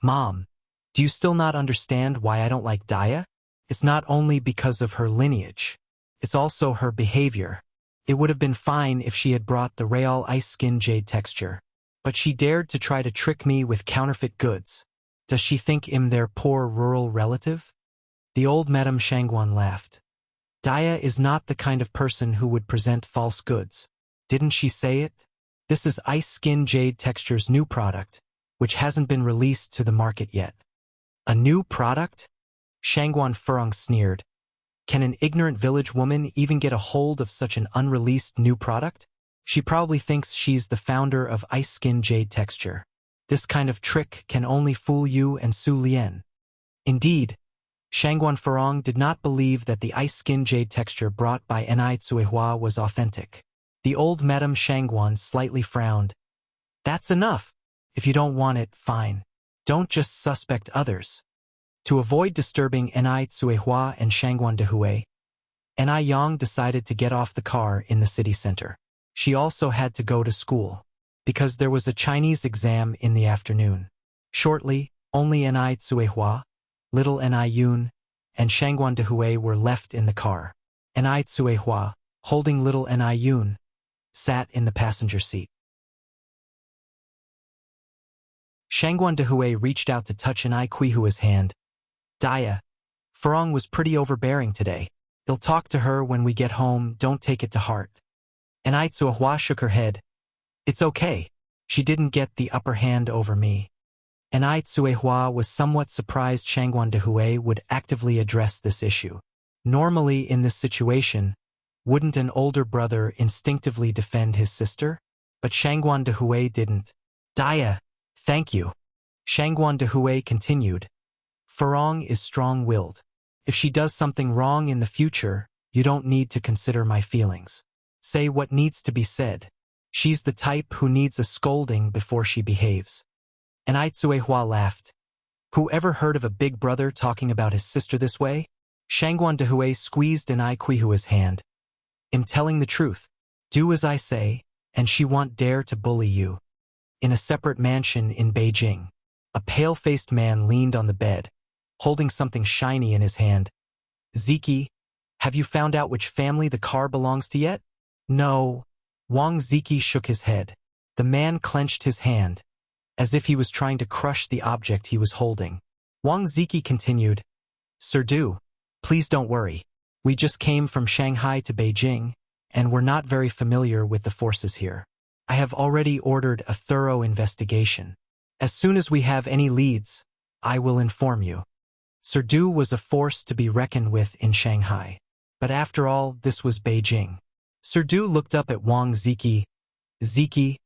"Mom, do you still not understand why I don't like Daya? It's not only because of her lineage. It's also her behavior. It would have been fine if she had brought the real ice-skin jade texture. But she dared to try to trick me with counterfeit goods. Does she think I'm their poor rural relative?" The old Madame Shangguan laughed. "Daya is not the kind of person who would present false goods. Didn't she say it? This is Ice Skin Jade Texture's new product, which hasn't been released to the market yet." "A new product?" Shangguan Farong sneered. "Can an ignorant village woman even get a hold of such an unreleased new product?" She probably thinks she's the founder of Ice Skin Jade Texture. This kind of trick can only fool you and Su Lian. Indeed, Shangguan Furong did not believe that the Ice Skin Jade Texture brought by Nai Tsuehua was authentic. The old Madame Shangguan slightly frowned. That's enough. If you don't want it, fine. Don't just suspect others. To avoid disturbing Nai Tsuehua and Shangguan Dehui, Nai Yang decided to get off the car in the city center. She also had to go to school, because there was a Chinese exam in the afternoon. Shortly, only Nai Tsuehua, little Nai Yun, and Shangguan Dehui were left in the car. Nai Tsuehua, holding little Nai Yun, sat in the passenger seat. Shangguan Dehui reached out to touch Nai Kuihua's hand. Dia, Furong was pretty overbearing today. They'll talk to her when we get home, don't take it to heart. Nai Tsuehua shook her head. It's okay. She didn't get the upper hand over me. Nai Tsuehua was somewhat surprised Shangguan Dehui would actively address this issue. Normally in this situation, wouldn't an older brother instinctively defend his sister? But Shangguan Dehui didn't. Dia, thank you. Shangguan Dehui continued. Furong is strong-willed. If she does something wrong in the future, you don't need to consider my feelings. Say what needs to be said. She's the type who needs a scolding before she behaves. Nai Tsuehua laughed. Whoever heard of a big brother talking about his sister this way? Shangguan Dehui squeezed Nai Kuihua's hand. I'm telling the truth. Do as I say, and she won't dare to bully you. In a separate mansion in Beijing, a pale-faced man leaned on the bed, holding something shiny in his hand. Ziki, have you found out which family the car belongs to yet? No. Wang Ziki shook his head. The man clenched his hand, as if he was trying to crush the object he was holding. Wang Ziki continued, Sir Du, please don't worry. We just came from Shanghai to Beijing, and we're not very familiar with the forces here. I have already ordered a thorough investigation. As soon as we have any leads, I will inform you. Sir Du was a force to be reckoned with in Shanghai. But after all, this was Beijing. Sir Du looked up at Wang Ziki. Ziki,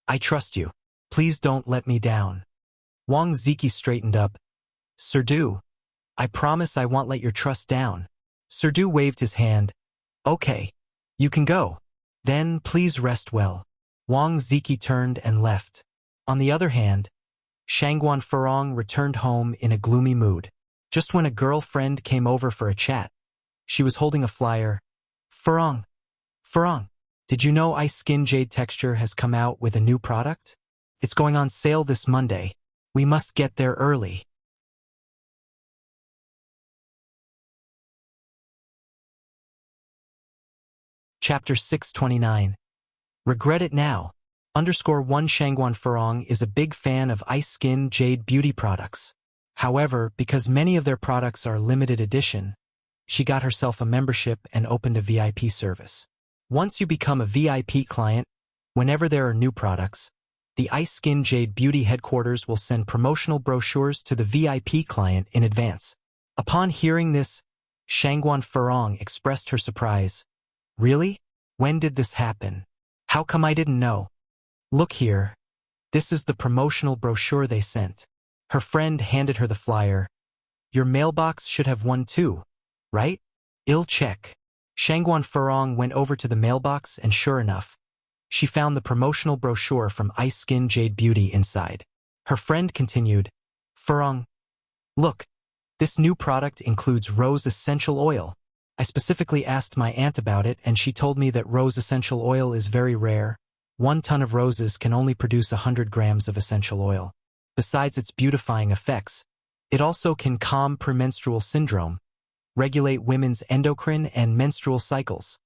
I trust you. Please don't let me down. Wang Ziki straightened up. Sir Du, I promise I won't let your trust down. Sir Du waved his hand. Okay, you can go. Then please rest well. Wang Ziki turned and left. On the other hand, Shangguan Furong returned home in a gloomy mood. Just when a girlfriend came over for a chat, she was holding a flyer. Furong, did you know Ice Skin Jade Texture has come out with a new product? It's going on sale this Monday. We must get there early. Chapter 629. Regret it now. _1 Shangguan Furong is a big fan of Ice Skin Jade beauty products. However, because many of their products are limited edition, she got herself a membership and opened a VIP service. Once you become a VIP client, whenever there are new products, the Ice Skin Jade Beauty headquarters will send promotional brochures to the VIP client in advance. Upon hearing this, Shangguan Furong expressed her surprise. Really? When did this happen? How come I didn't know? Look here. This is the promotional brochure they sent. Her friend handed her the flyer. Your mailbox should have one too, right? I'll check. Shangguan Furong went over to the mailbox and sure enough, she found the promotional brochure from Ice Skin Jade Beauty inside. Her friend continued, Furong, look, this new product includes rose essential oil. I specifically asked my aunt about it and she told me that rose essential oil is very rare. 1 ton of roses can only produce 100 grams of essential oil. Besides its beautifying effects, it also can calm premenstrual syndrome, regulate women's endocrine and menstrual cycles.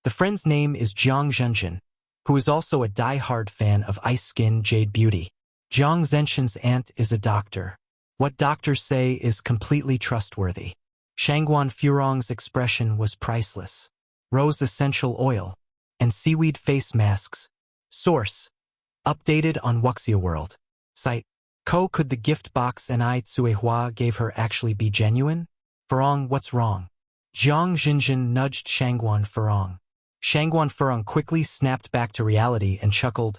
The friend's name is Jiang Zhenshin, who is also a die-hard fan of Ice Skin Jade Beauty. Jiang Zhenshin's aunt is a doctor. What doctors say is completely trustworthy. Shangguan Furong's expression was priceless. Rose essential oil and seaweed face masks. Source: updated on Wuxia World. Site: could the gift box Nai Tsuehua gave her actually be genuine? Furong, what's wrong? Jiang Zhenshin nudged Shangguan Furong. Shangguan Furong quickly snapped back to reality and chuckled.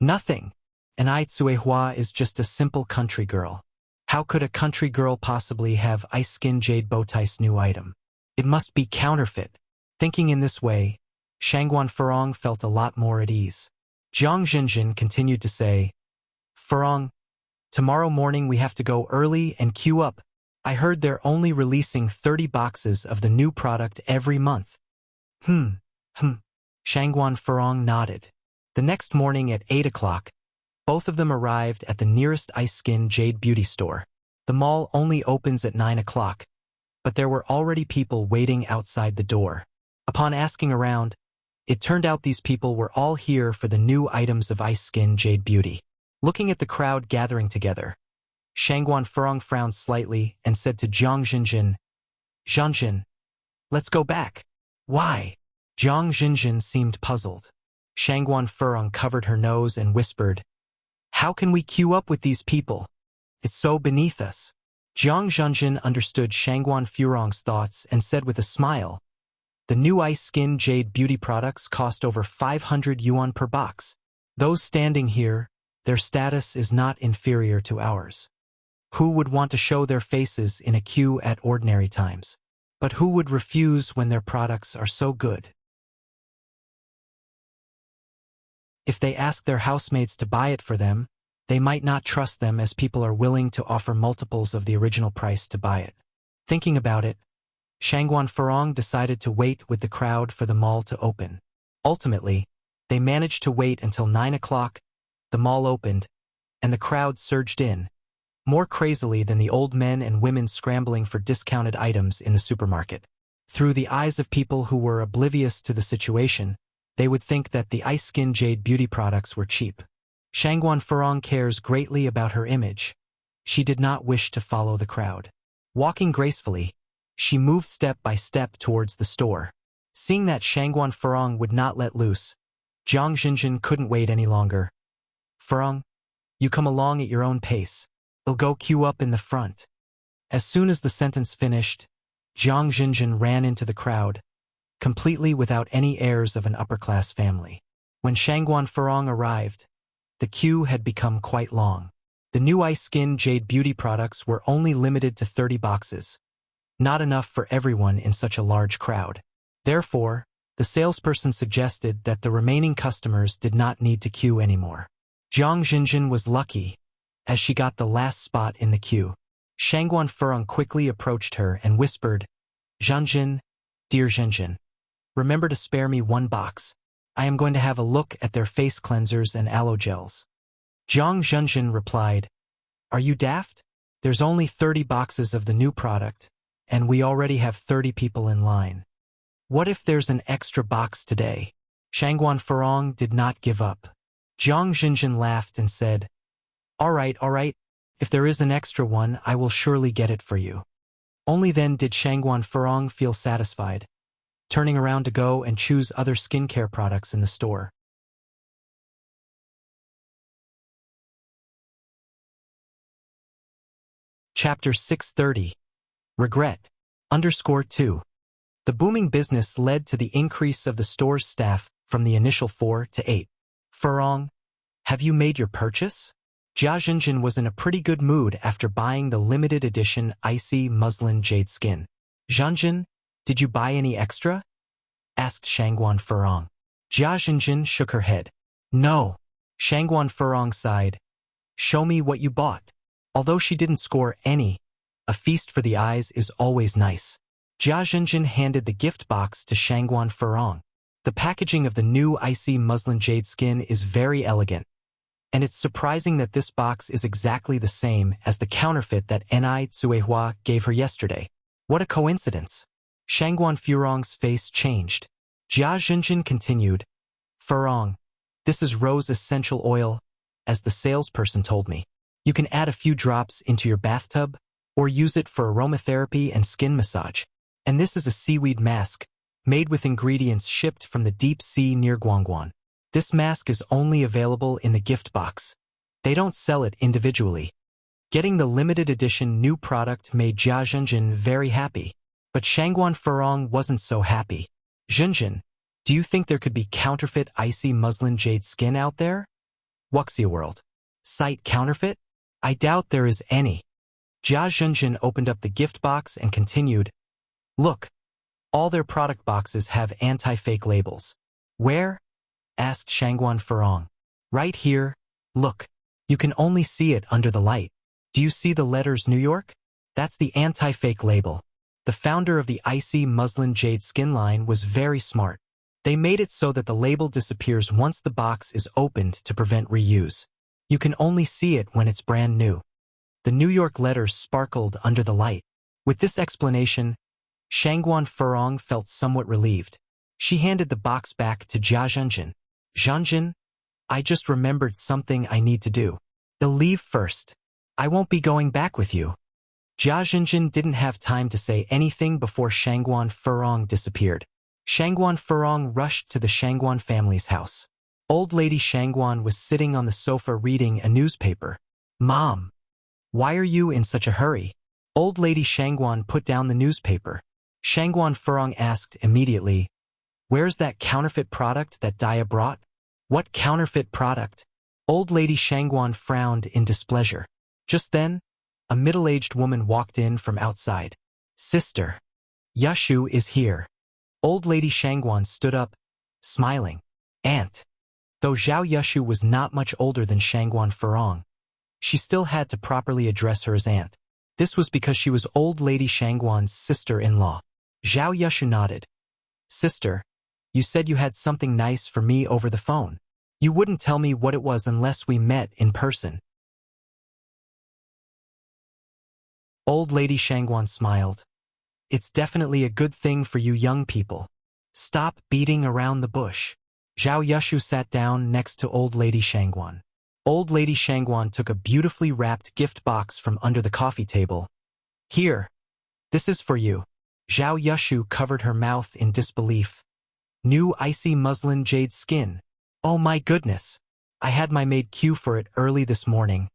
Nothing. And Ai Tsuehua is just a simple country girl. How could a country girl possibly have ice skin jade bowtie's new item? It must be counterfeit. Thinking in this way, Shangguan Furong felt a lot more at ease. Jiang Jinjin continued to say, Furong, tomorrow morning we have to go early and queue up. I heard they're only releasing 30 boxes of the new product every month. Shangguan Furong nodded. The next morning at 8 o'clock, both of them arrived at the nearest ice skin jade beauty store. The mall only opens at 9 o'clock, but there were already people waiting outside the door. Upon asking around, it turned out these people were all here for the new items of ice skin jade beauty. Looking at the crowd gathering together, Shangguan Furong frowned slightly and said to Jiang Jinjin, Jianjin, let's go back. Why? Jiang Jinjin seemed puzzled. Shangguan Furong covered her nose and whispered, How can we queue up with these people? It's so beneath us. Jiang Jinjin understood Shangguan Furong's thoughts and said with a smile, The new ice skin jade beauty products cost over 500 yuan per box. Those standing here, their status is not inferior to ours. Who would want to show their faces in a queue at ordinary times? But who would refuse when their products are so good? If they ask their housemates to buy it for them, they might not trust them as people are willing to offer multiples of the original price to buy it. Thinking about it, Shangguan Furong decided to wait with the crowd for the mall to open. Ultimately, they managed to wait until 9 o'clock, the mall opened, and the crowd surged in, more crazily than the old men and women scrambling for discounted items in the supermarket. Through the eyes of people who were oblivious to the situation, they would think that the ice skin jade beauty products were cheap. Shangguan Furong cares greatly about her image. She did not wish to follow the crowd. Walking gracefully, she moved step by step towards the store. Seeing that Shangguan Furong would not let loose, Jiang Jinjin couldn't wait any longer. Furong, you come along at your own pace. I'll go queue up in the front. As soon as the sentence finished, Jiang Jinjin ran into the crowd, completely without any airs of an upper-class family. When Shangguan Furong arrived, the queue had become quite long. The new ice skin jade beauty products were only limited to 30 boxes, not enough for everyone in such a large crowd. Therefore, the salesperson suggested that the remaining customers did not need to queue anymore. Jiang Jinjin was lucky, as she got the last spot in the queue. Shangguan Furong quickly approached her and whispered, Jianjin, dear Jinjin, remember to spare me one box. I am going to have a look at their face cleansers and aloe gels. Jiang Jinjin replied, Are you daft? There's only 30 boxes of the new product, and we already have 30 people in line. What if there's an extra box today? Shangguan Furong did not give up. Jiang Jinjin laughed and said, All right. If there is an extra one, I will surely get it for you. Only then did Shangguan Furong feel satisfied, turning around to go and choose other skincare products in the store. Chapter 630. Regret. _2. The booming business led to the increase of the store's staff from the initial 4 to 8. Furong, have you made your purchase? Jia Jinjin was in a pretty good mood after buying the limited edition icy muslin jade skin. Jianjin, did you buy any extra? Asked Shangguan Furong. Jia Jinjin shook her head. No. Shangguan Furong sighed. Show me what you bought. Although she didn't score any, a feast for the eyes is always nice. Jia Jinjin handed the gift box to Shangguan Furong. The packaging of the new icy muslin jade skin is very elegant, and it's surprising that this box is exactly the same as the counterfeit that Ai Tsuehua gave her yesterday. What a coincidence. Shangguan Furong's face changed. Jia Jinjin continued, Furong, this is rose essential oil, as the salesperson told me. You can add a few drops into your bathtub, or use it for aromatherapy and skin massage. And this is a seaweed mask, made with ingredients shipped from the deep sea near Guangguan. This mask is only available in the gift box. They don't sell it individually. Getting the limited edition new product made Jia Jinjin very happy. But Shangguan Furong wasn't so happy. Jinjin, Do you think there could be counterfeit icy muslin jade skin out there? Wuxia World. Site counterfeit? I doubt there is any. Jia Zhenjin opened up the gift box and continued, Look, all their product boxes have anti-fake labels. Where? Asked Shangguan Furong. Right here. Look. You can only see it under the light. Do you see the letters New York? That's the anti-fake label. The founder of the icy muslin jade skin line was very smart. They made it so that the label disappears once the box is opened to prevent reuse. You can only see it when it's brand new. The New York letters sparkled under the light. With this explanation, Shangguan Furong felt somewhat relieved. She handed the box back to Jia Zhenjin. Zhenjin, I just remembered something I need to do. You'll leave first. I won't be going back with you. Jia Zhenjin didn't have time to say anything before Shangguan Furong disappeared. Shangguan Furong rushed to the Shangguan family's house. Old Lady Shangguan was sitting on the sofa reading a newspaper. Mom, why are you in such a hurry? Old Lady Shangguan put down the newspaper. Shangguan Furong asked immediately, Where's that counterfeit product that Dia brought? What counterfeit product? Old Lady Shangguan frowned in displeasure. Just then, a middle-aged woman walked in from outside. Sister, Yushu is here. Old Lady Shangguan stood up, smiling. Aunt. Though Zhao Yushu was not much older than Shangguan Furong, she still had to properly address her as aunt. This was because she was Old Lady Shangguan's sister-in-law. Zhao Yushu nodded. Sister, you said you had something nice for me over the phone. You wouldn't tell me what it was unless we met in person. Old Lady Shangguan smiled. It's definitely a good thing for you young people. Stop beating around the bush. Zhao Yushu sat down next to Old Lady Shangguan. Old Lady Shangguan took a beautifully wrapped gift box from under the coffee table. Here. This is for you. Zhao Yushu covered her mouth in disbelief. New icy muslin jade skin. Oh my goodness. I had my maid queue for it early this morning,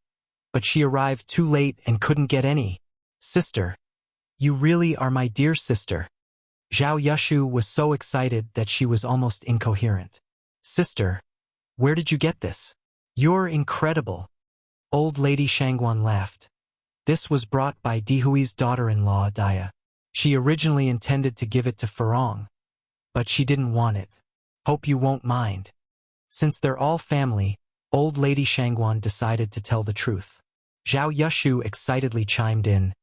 but she arrived too late and couldn't get any. Sister. You really are my dear sister. Zhao Yushu was so excited that she was almost incoherent. Sister, where did you get this? You're incredible. Old Lady Shangguan laughed. This was brought by Dihui's daughter-in-law, Dia. She originally intended to give it to Furong, but she didn't want it. Hope you won't mind. Since they're all family, Old Lady Shangguan decided to tell the truth. Zhao Yushu excitedly chimed in.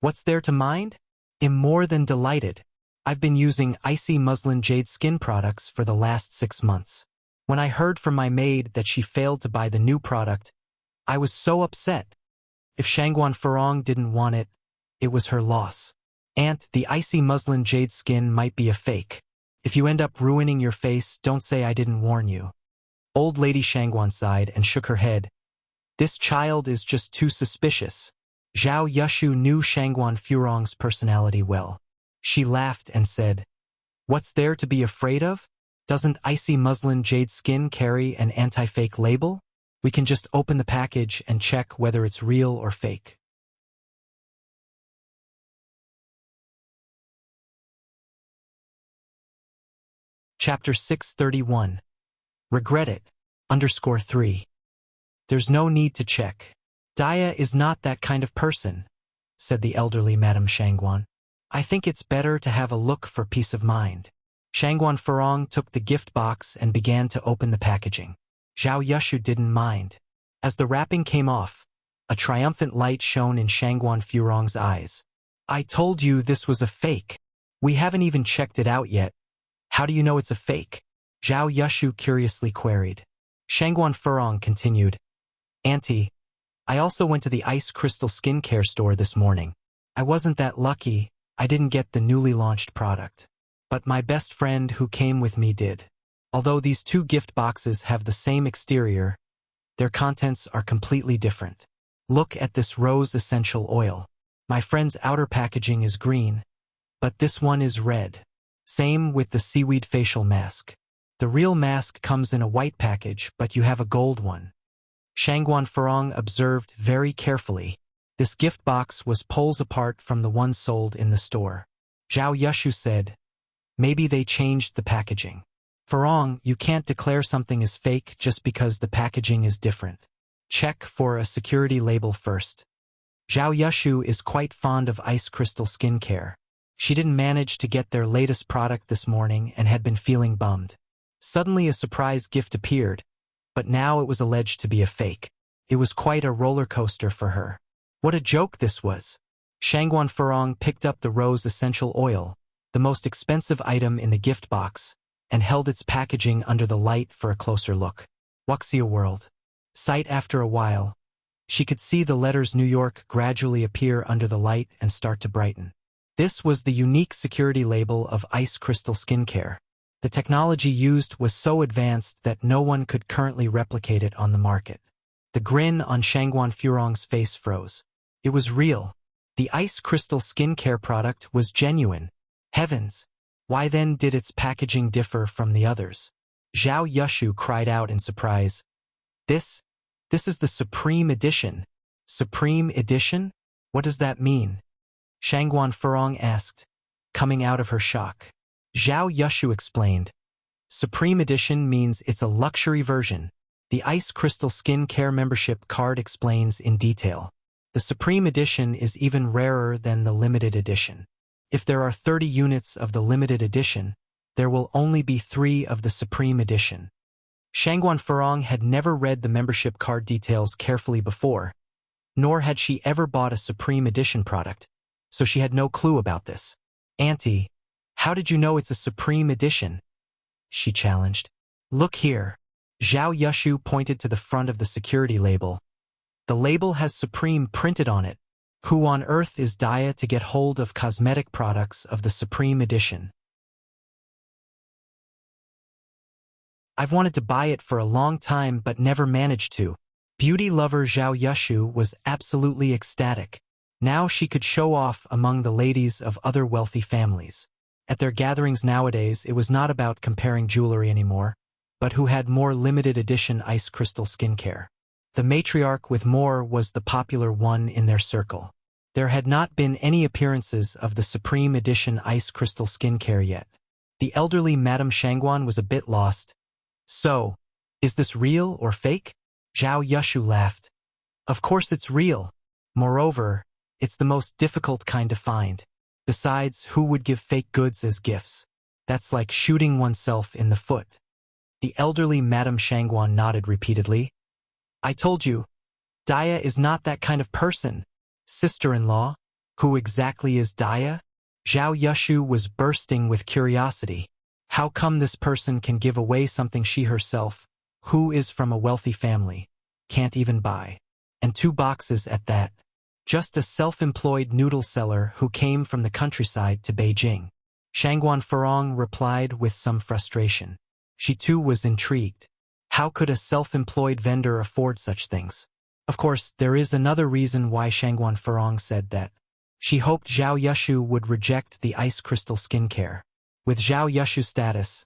What's there to mind? I'm more than delighted. I've been using icy muslin jade skin products for the last 6 months. When I heard from my maid that she failed to buy the new product, I was so upset. If Shangguan Furong didn't want it, it was her loss. Aunt, the icy muslin jade skin might be a fake. If you end up ruining your face, don't say I didn't warn you. Old Lady Shangguan sighed and shook her head. This child is just too suspicious. Zhao Yushu knew Shangguan Furong's personality well. She laughed and said, What's there to be afraid of? Doesn't icy muslin jade skin carry an anti-fake label? We can just open the package and check whether it's real or fake. Chapter 631. Regret it. _3. There's no need to check. Dia is not that kind of person, said the elderly Madame Shangguan. I think it's better to have a look for peace of mind. Shangguan Furong took the gift box and began to open the packaging. Zhao Yushu didn't mind. As the wrapping came off, a triumphant light shone in Shangguan Furong's eyes. I told you this was a fake. We haven't even checked it out yet. How do you know it's a fake? Zhao Yushu curiously queried. Shangguan Furong continued. Auntie, I also went to the Ice Crystal skincare store this morning. I wasn't that lucky. I didn't get the newly launched product. But my best friend who came with me did. Although these 2 gift boxes have the same exterior, their contents are completely different. Look at this rose essential oil. My friend's outer packaging is green, but this one is red. Same with the seaweed facial mask. The real mask comes in a white package, but you have a gold one. Shangguan Furong observed very carefully. This gift box was poles apart from the one sold in the store. Zhao Yushu said, Maybe they changed the packaging. Farong, you can't declare something is fake just because the packaging is different. Check for a security label first. Zhao Yushu is quite fond of ice crystal skincare. She didn't manage to get their latest product this morning and had been feeling bummed. Suddenly a surprise gift appeared, but now it was alleged to be a fake. It was quite a roller coaster for her. What a joke this was. Shangguan Farong picked up the rose essential oil, the most expensive item in the gift box, and held its packaging under the light for a closer look. Wuxia World. Sight after a while, she could see the letters New York gradually appear under the light and start to brighten. This was the unique security label of Ice Crystal Skincare. The technology used was so advanced that no one could currently replicate it on the market. The grin on Shangguan Furong's face froze. It was real. The Ice Crystal Skincare product was genuine. Heavens! Why then did its packaging differ from the others? Zhao Yushu cried out in surprise. This is the Supreme Edition. Supreme Edition? What does that mean? Shangguan Farong asked, coming out of her shock. Zhao Yushu explained. Supreme Edition means it's a luxury version. The Ice Crystal Skin Care membership card explains in detail. The Supreme Edition is even rarer than the Limited Edition. If there are 30 units of the Limited Edition, there will only be 3 of the Supreme Edition. Shangguan Farong had never read the membership card details carefully before, nor had she ever bought a Supreme Edition product, so she had no clue about this. Auntie, how did you know it's a Supreme Edition? She challenged. Look here. Zhao Yushu pointed to the front of the security label. The label has Supreme printed on it. Who on earth is Daya to get hold of cosmetic products of the Supreme Edition? I've wanted to buy it for a long time but never managed to. Beauty lover Zhao Yushu was absolutely ecstatic. Now she could show off among the ladies of other wealthy families. At their gatherings nowadays, it was not about comparing jewelry anymore, but who had more limited edition ice crystal skincare. The matriarch with more was the popular one in their circle. There had not been any appearances of the Supreme Edition ice crystal skincare yet. The elderly Madame Shangguan was a bit lost. So, is this real or fake? Zhao Yushu laughed. Of course it's real. Moreover, it's the most difficult kind to find. Besides, who would give fake goods as gifts? That's like shooting oneself in the foot. The elderly Madame Shangguan nodded repeatedly. I told you, Daya is not that kind of person. Sister-in-law? Who exactly is Daya? Zhao Yushu was bursting with curiosity. How come this person can give away something she herself, who is from a wealthy family, can't even buy? And 2 boxes at that. Just a self-employed noodle seller who came from the countryside to Beijing. Shangguan Farong replied with some frustration. She too was intrigued. How could a self-employed vendor afford such things? Of course, there is another reason why Shangguan Farong said that. She hoped Zhao Yushu would reject the ice crystal skincare. With Zhao Yushu's status,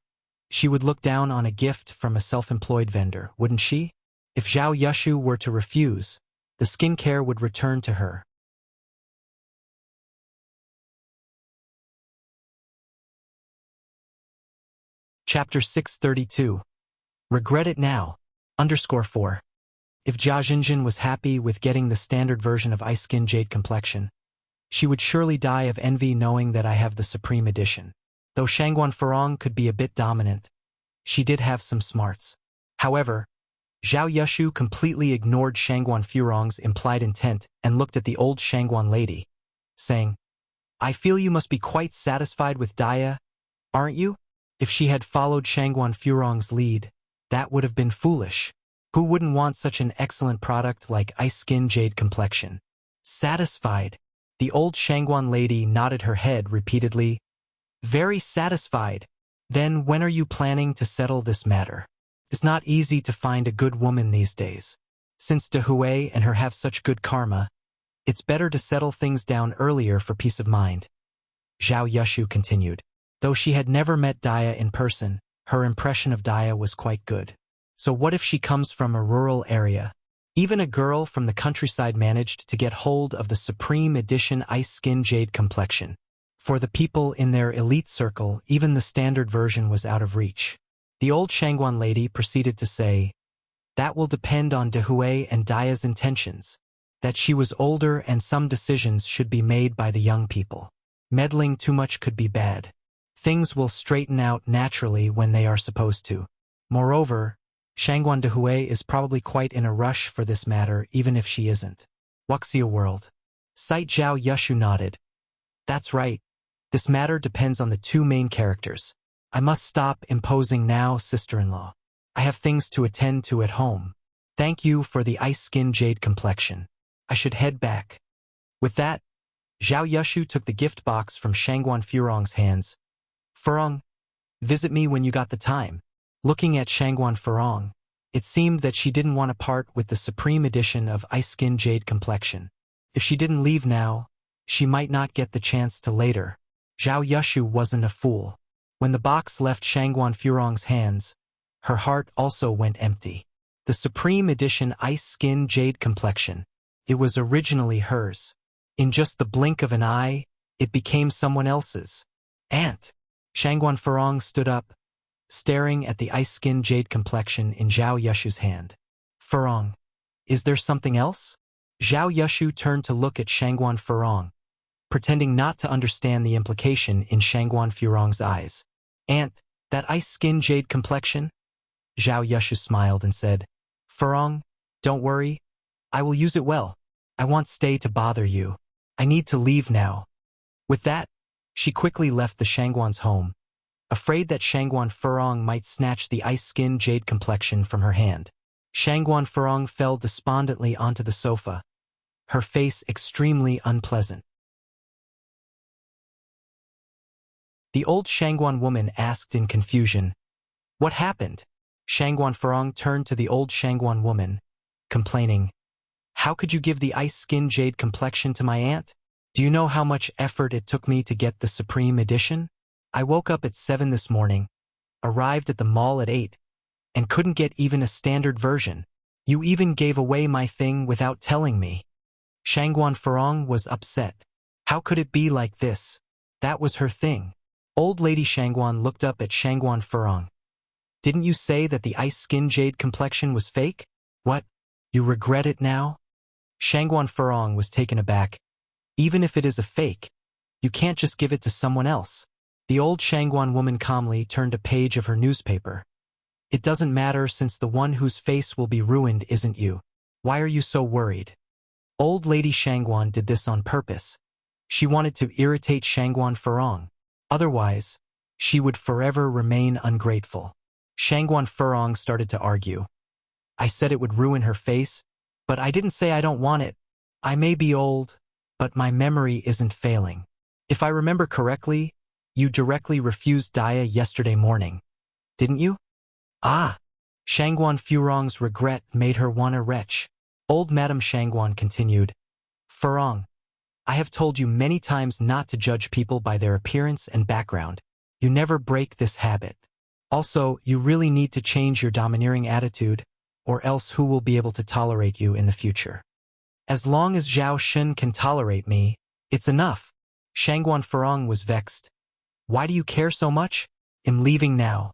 she would look down on a gift from a self-employed vendor, wouldn't she? If Zhao Yushu were to refuse, the skincare would return to her. Chapter 632. Regret it now. _4. If Jia Jinjin was happy with getting the standard version of Ice Skin Jade complexion, she would surely die of envy knowing that I have the Supreme Edition. Though Shangguan Farong could be a bit dominant, she did have some smarts. However, Zhao Yushu completely ignored Shangguan Furong's implied intent and looked at the old Shangguan lady, saying, I feel you must be quite satisfied with Daya, aren't you? If she had followed Shangguan Furong's lead, that would have been foolish. Who wouldn't want such an excellent product like Ice Skin Jade complexion? Satisfied. The old Shangguan lady nodded her head repeatedly. Very satisfied. Then when are you planning to settle this matter? It's not easy to find a good woman these days. Since De Hui and her have such good karma, it's better to settle things down earlier for peace of mind. Zhao Yushu continued. Though she had never met Daya in person, her impression of Daya was quite good. So what if she comes from a rural area? Even a girl from the countryside managed to get hold of the Supreme Edition Ice Skin Jade complexion. For the people in their elite circle, even the standard version was out of reach. The old Shangguan lady proceeded to say, that will depend on Dehui and Daya's intentions, that she was older and some decisions should be made by the young people. Meddling too much could be bad. Things will straighten out naturally when they are supposed to. Moreover, Shangguan Dehui is probably quite in a rush for this matter even if she isn't. Wuxia world. Sight Zhao Yushu nodded. That's right. This matter depends on the two main characters. I must stop imposing now, sister-in-law. I have things to attend to at home. Thank you for the ice-skin jade complexion. I should head back. With that, Zhao Yushu took the gift box from Shangguan Furong's hands. Furong, visit me when you got the time. Looking at Shangguan Furong, it seemed that she didn't want to part with the supreme edition of ice-skin jade complexion. If she didn't leave now, she might not get the chance to later. Zhao Yushu wasn't a fool. When the box left Shangguan Furong's hands, her heart also went empty. The Supreme Edition Ice Skin Jade Complexion. It was originally hers. In just the blink of an eye, it became someone else's. Aunt! Shangguan Furong stood up, staring at the ice skin jade complexion in Zhao Yushu's hand. Furong, is there something else? Zhao Yushu turned to look at Shangguan Furong, pretending not to understand the implication in Shangguan Furong's eyes. Aunt, that ice skin jade complexion? Zhao Yushu smiled and said, Furong, don't worry. I will use it well. I won't stay to bother you. I need to leave now. With that, she quickly left the Shangguan's home, afraid that Shangguan Furong might snatch the ice skin jade complexion from her hand. Shangguan Furong fell despondently onto the sofa, her face extremely unpleasant. The old Shangguan woman asked in confusion, What happened? Shangguan Furong turned to the old Shangguan woman, complaining, How could you give the ice skin jade complexion to my aunt? Do you know how much effort it took me to get the Supreme Edition? I woke up at 7 this morning, arrived at the mall at 8, and couldn't get even a standard version. You even gave away my thing without telling me. Shangguan Furong was upset. How could it be like this? That was her thing. Old Lady Shangguan looked up at Shangguan Furong. Didn't you say that the ice skin jade complexion was fake? What? You regret it now? Shangguan Furong was taken aback. Even if it is a fake, you can't just give it to someone else. The old Shangguan woman calmly turned a page of her newspaper. It doesn't matter since the one whose face will be ruined isn't you. Why are you so worried? Old Lady Shangguan did this on purpose. She wanted to irritate Shangguan Furong. Otherwise, she would forever remain ungrateful. Shangguan Furong started to argue. I said it would ruin her face, but I didn't say I don't want it. I may be old, but my memory isn't failing. If I remember correctly, you directly refused Daya yesterday morning, didn't you? Ah! Shangguan Furong's regret made her want to retch. Old Madame Shangguan continued, Furong, I have told you many times not to judge people by their appearance and background. You never break this habit. Also, you really need to change your domineering attitude, or else who will be able to tolerate you in the future? As long as Zhao Shun can tolerate me, it's enough. Shangguan Furong was vexed. Why do you care so much? I'm leaving now.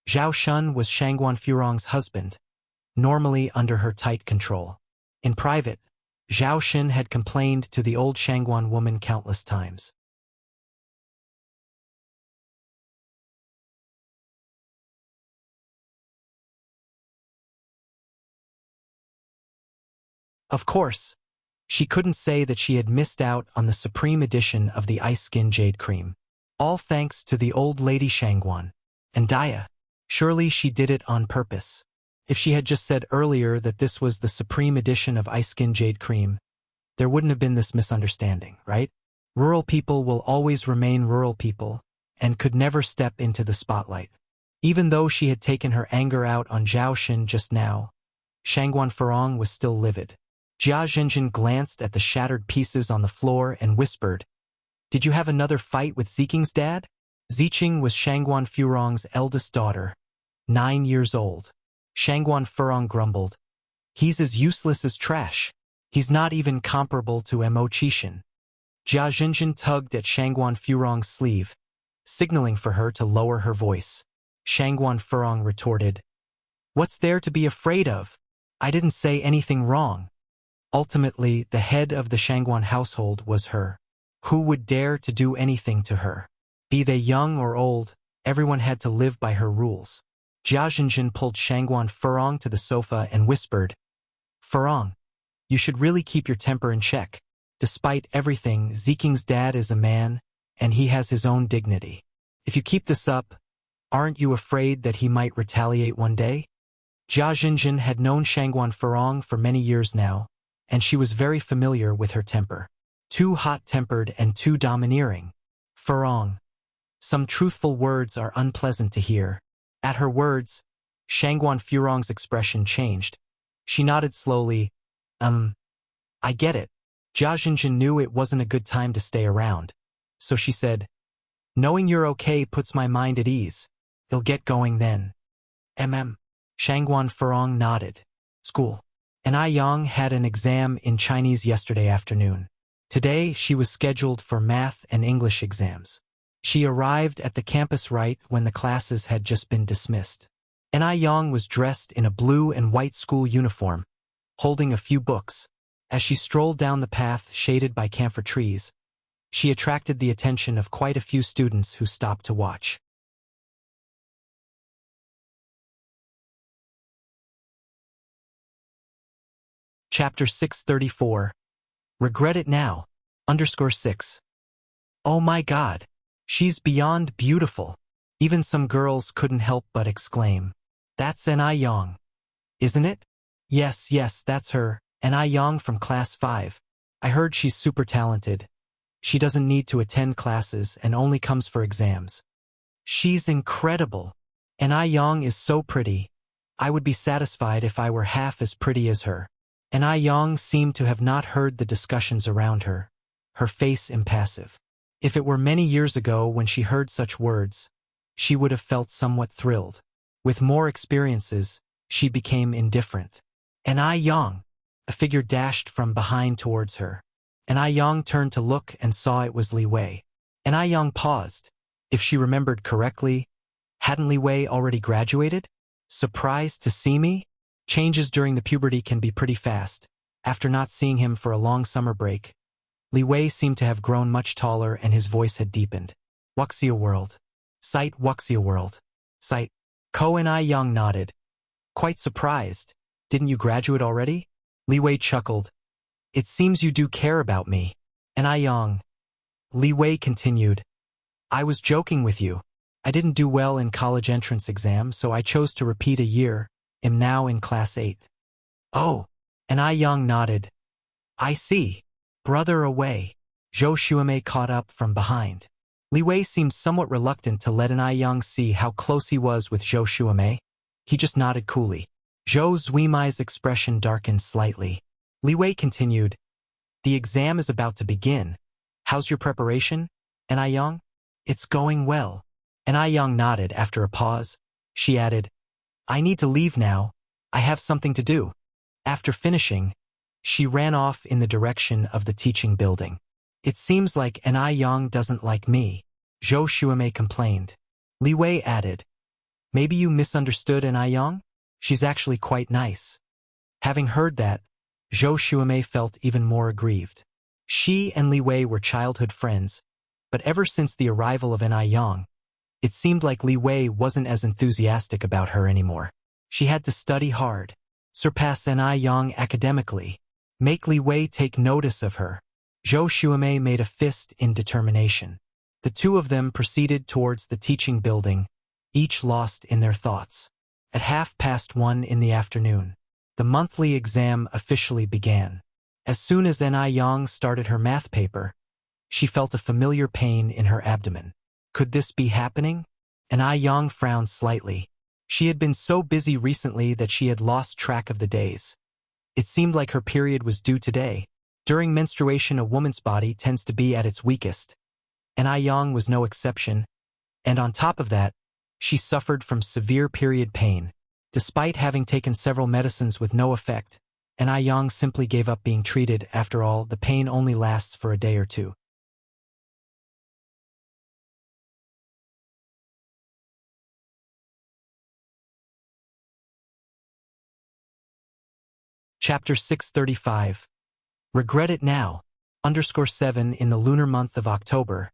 Zhao Shun was Shangguan Furong's husband, normally under her tight control. In private, Zhao Shun had complained to the old Shangguan woman countless times. Of course, she couldn't say that she had missed out on the supreme edition of the Ice Skin Jade Cream. All thanks to the old lady Shangguan. And Daya. Surely she did it on purpose. If she had just said earlier that this was the supreme edition of Ice Skin Jade Cream, there wouldn't have been this misunderstanding, right? Rural people will always remain rural people, and could never step into the spotlight. Even though she had taken her anger out on Zhao Xin just now, Shangguan Furong was still livid. Jia Zhenjin glanced at the shattered pieces on the floor and whispered, Did you have another fight with Ziking's dad? Ziqing was Shangguan Furong's eldest daughter, 9 years old. Shangguan Furong grumbled, He's as useless as trash. He's not even comparable to Mo Qixin. Jia Zhenjin tugged at Shangguan Furong's sleeve, signaling for her to lower her voice. Shangguan Furong retorted. What's there to be afraid of? I didn't say anything wrong. Ultimately, the head of the Shangguan household was her. Who would dare to do anything to her? Be they young or old, everyone had to live by her rules. Jia Zhenjin pulled Shangguan Furong to the sofa and whispered, Furong, you should really keep your temper in check. Despite everything, Ziking's dad is a man, and he has his own dignity. If you keep this up, aren't you afraid that he might retaliate one day? Jia Zhenjin had known Shangguan Furong for many years now, and she was very familiar with her temper. Too hot-tempered and too domineering. Furong. Some truthful words are unpleasant to hear. At her words, Shangguan Furong's expression changed. She nodded slowly. I get it. Jia Zhenjin knew it wasn't a good time to stay around. So she said, knowing you're okay puts my mind at ease. You'll get going then. Shangguan Furong nodded. School. And I Yang had an exam in Chinese yesterday afternoon. Today she was scheduled for math and English exams. She arrived at the campus right when the classes had just been dismissed. And I Yang was dressed in a blue and white school uniform, holding a few books. As she strolled down the path shaded by camphor trees, she attracted the attention of quite a few students who stopped to watch. Chapter 634. Regret it now. _6. Oh my God. She's beyond beautiful. Even some girls couldn't help but exclaim. That's An Yang. Isn't it? Yes, that's her, An Yang from class 5. I heard she's super talented. She doesn't need to attend classes and only comes for exams. She's incredible. An Yang is so pretty. I would be satisfied if I were half as pretty as her. An Yang seemed to have not heard the discussions around her, her face impassive. If it were many years ago when she heard such words, she would have felt somewhat thrilled. With more experiences, she became indifferent. An Yang. A figure dashed from behind towards her. An Yang turned to look and saw it was Li Wei. An Yang paused. If she remembered correctly, hadn't Li Wei already graduated? Surprised to see me? Changes during the puberty can be pretty fast. After not seeing him for a long summer break, Li Wei seemed to have grown much taller and his voice had deepened. Wuxia World. Site Wuxia World. Site. Ko and Yang nodded. Quite surprised. Didn't you graduate already? Li Wei chuckled. It seems you do care about me. And Yang. Li Wei continued. I was joking with you. I didn't do well in college entrance exam, so I chose to repeat a year. Am now in class 8. Oh. And Yang nodded. I see. Brother away. Zhou Shuamei caught up from behind. Li Wei seemed somewhat reluctant to let An Yang see how close he was with Zhou Shuamei. He just nodded coolly. Zhou Zuimai's expression darkened slightly. Li Wei continued. The exam is about to begin. How's your preparation, An Yang? It's going well. An Yang nodded after a pause. She added, I need to leave now. I have something to do. After finishing, she ran off in the direction of the teaching building. It seems like An Yang doesn't like me, Zhou Shuamei complained. Li Wei added, maybe you misunderstood An Yang? She's actually quite nice. Having heard that, Zhou Shuamei felt even more aggrieved. She and Li Wei were childhood friends, but ever since the arrival of An Yang, it seemed like Li Wei wasn't as enthusiastic about her anymore. She had to study hard, surpass An Yang academically, make Li Wei take notice of her. Zhou Shuamei made a fist in determination. The two of them proceeded towards the teaching building, each lost in their thoughts. At 1:30 in the afternoon, the monthly exam officially began. As soon as An Yang started her math paper, she felt a familiar pain in her abdomen. Could this be happening? An Yang frowned slightly. She had been so busy recently that she had lost track of the days. It seemed like her period was due today. During menstruation, a woman's body tends to be at its weakest. An Yang was no exception. And on top of that, she suffered from severe period pain. Despite having taken several medicines with no effect, An Yang simply gave up being treated. After all, the pain only lasts for a day or two. Chapter 635. Regret it now. _7 In the lunar month of October,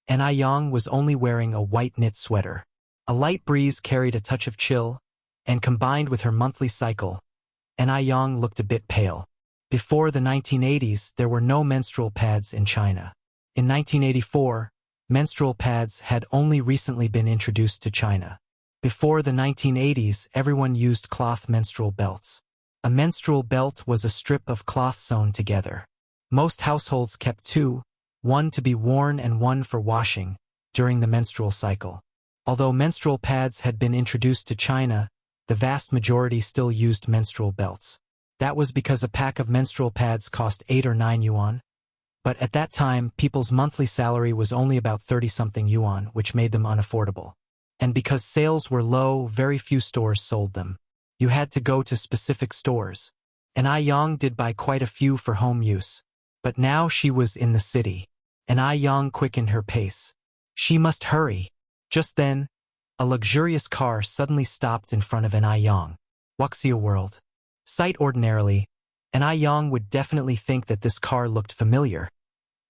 Yang was only wearing a white knit sweater. A light breeze carried a touch of chill, and combined with her monthly cycle, Yang looked a bit pale. Before the 1980s, there were no menstrual pads in China. In 1984, menstrual pads had only recently been introduced to China. Before the 1980s, everyone used cloth menstrual belts. A menstrual belt was a strip of cloth sewn together. Most households kept two, one to be worn and one for washing, during the menstrual cycle. Although menstrual pads had been introduced to China, the vast majority still used menstrual belts. That was because a pack of menstrual pads cost 8 or 9 yuan. But at that time, people's monthly salary was only about 30-something yuan, which made them unaffordable. And because sales were low, very few stores sold them. You had to go to specific stores. And Yang did buy quite a few for home use. But now she was in the city. And Yang quickened her pace. She must hurry. Just then, a luxurious car suddenly stopped in front of Yang. Wuxia World. Sight ordinarily, Yang would definitely think that this car looked familiar.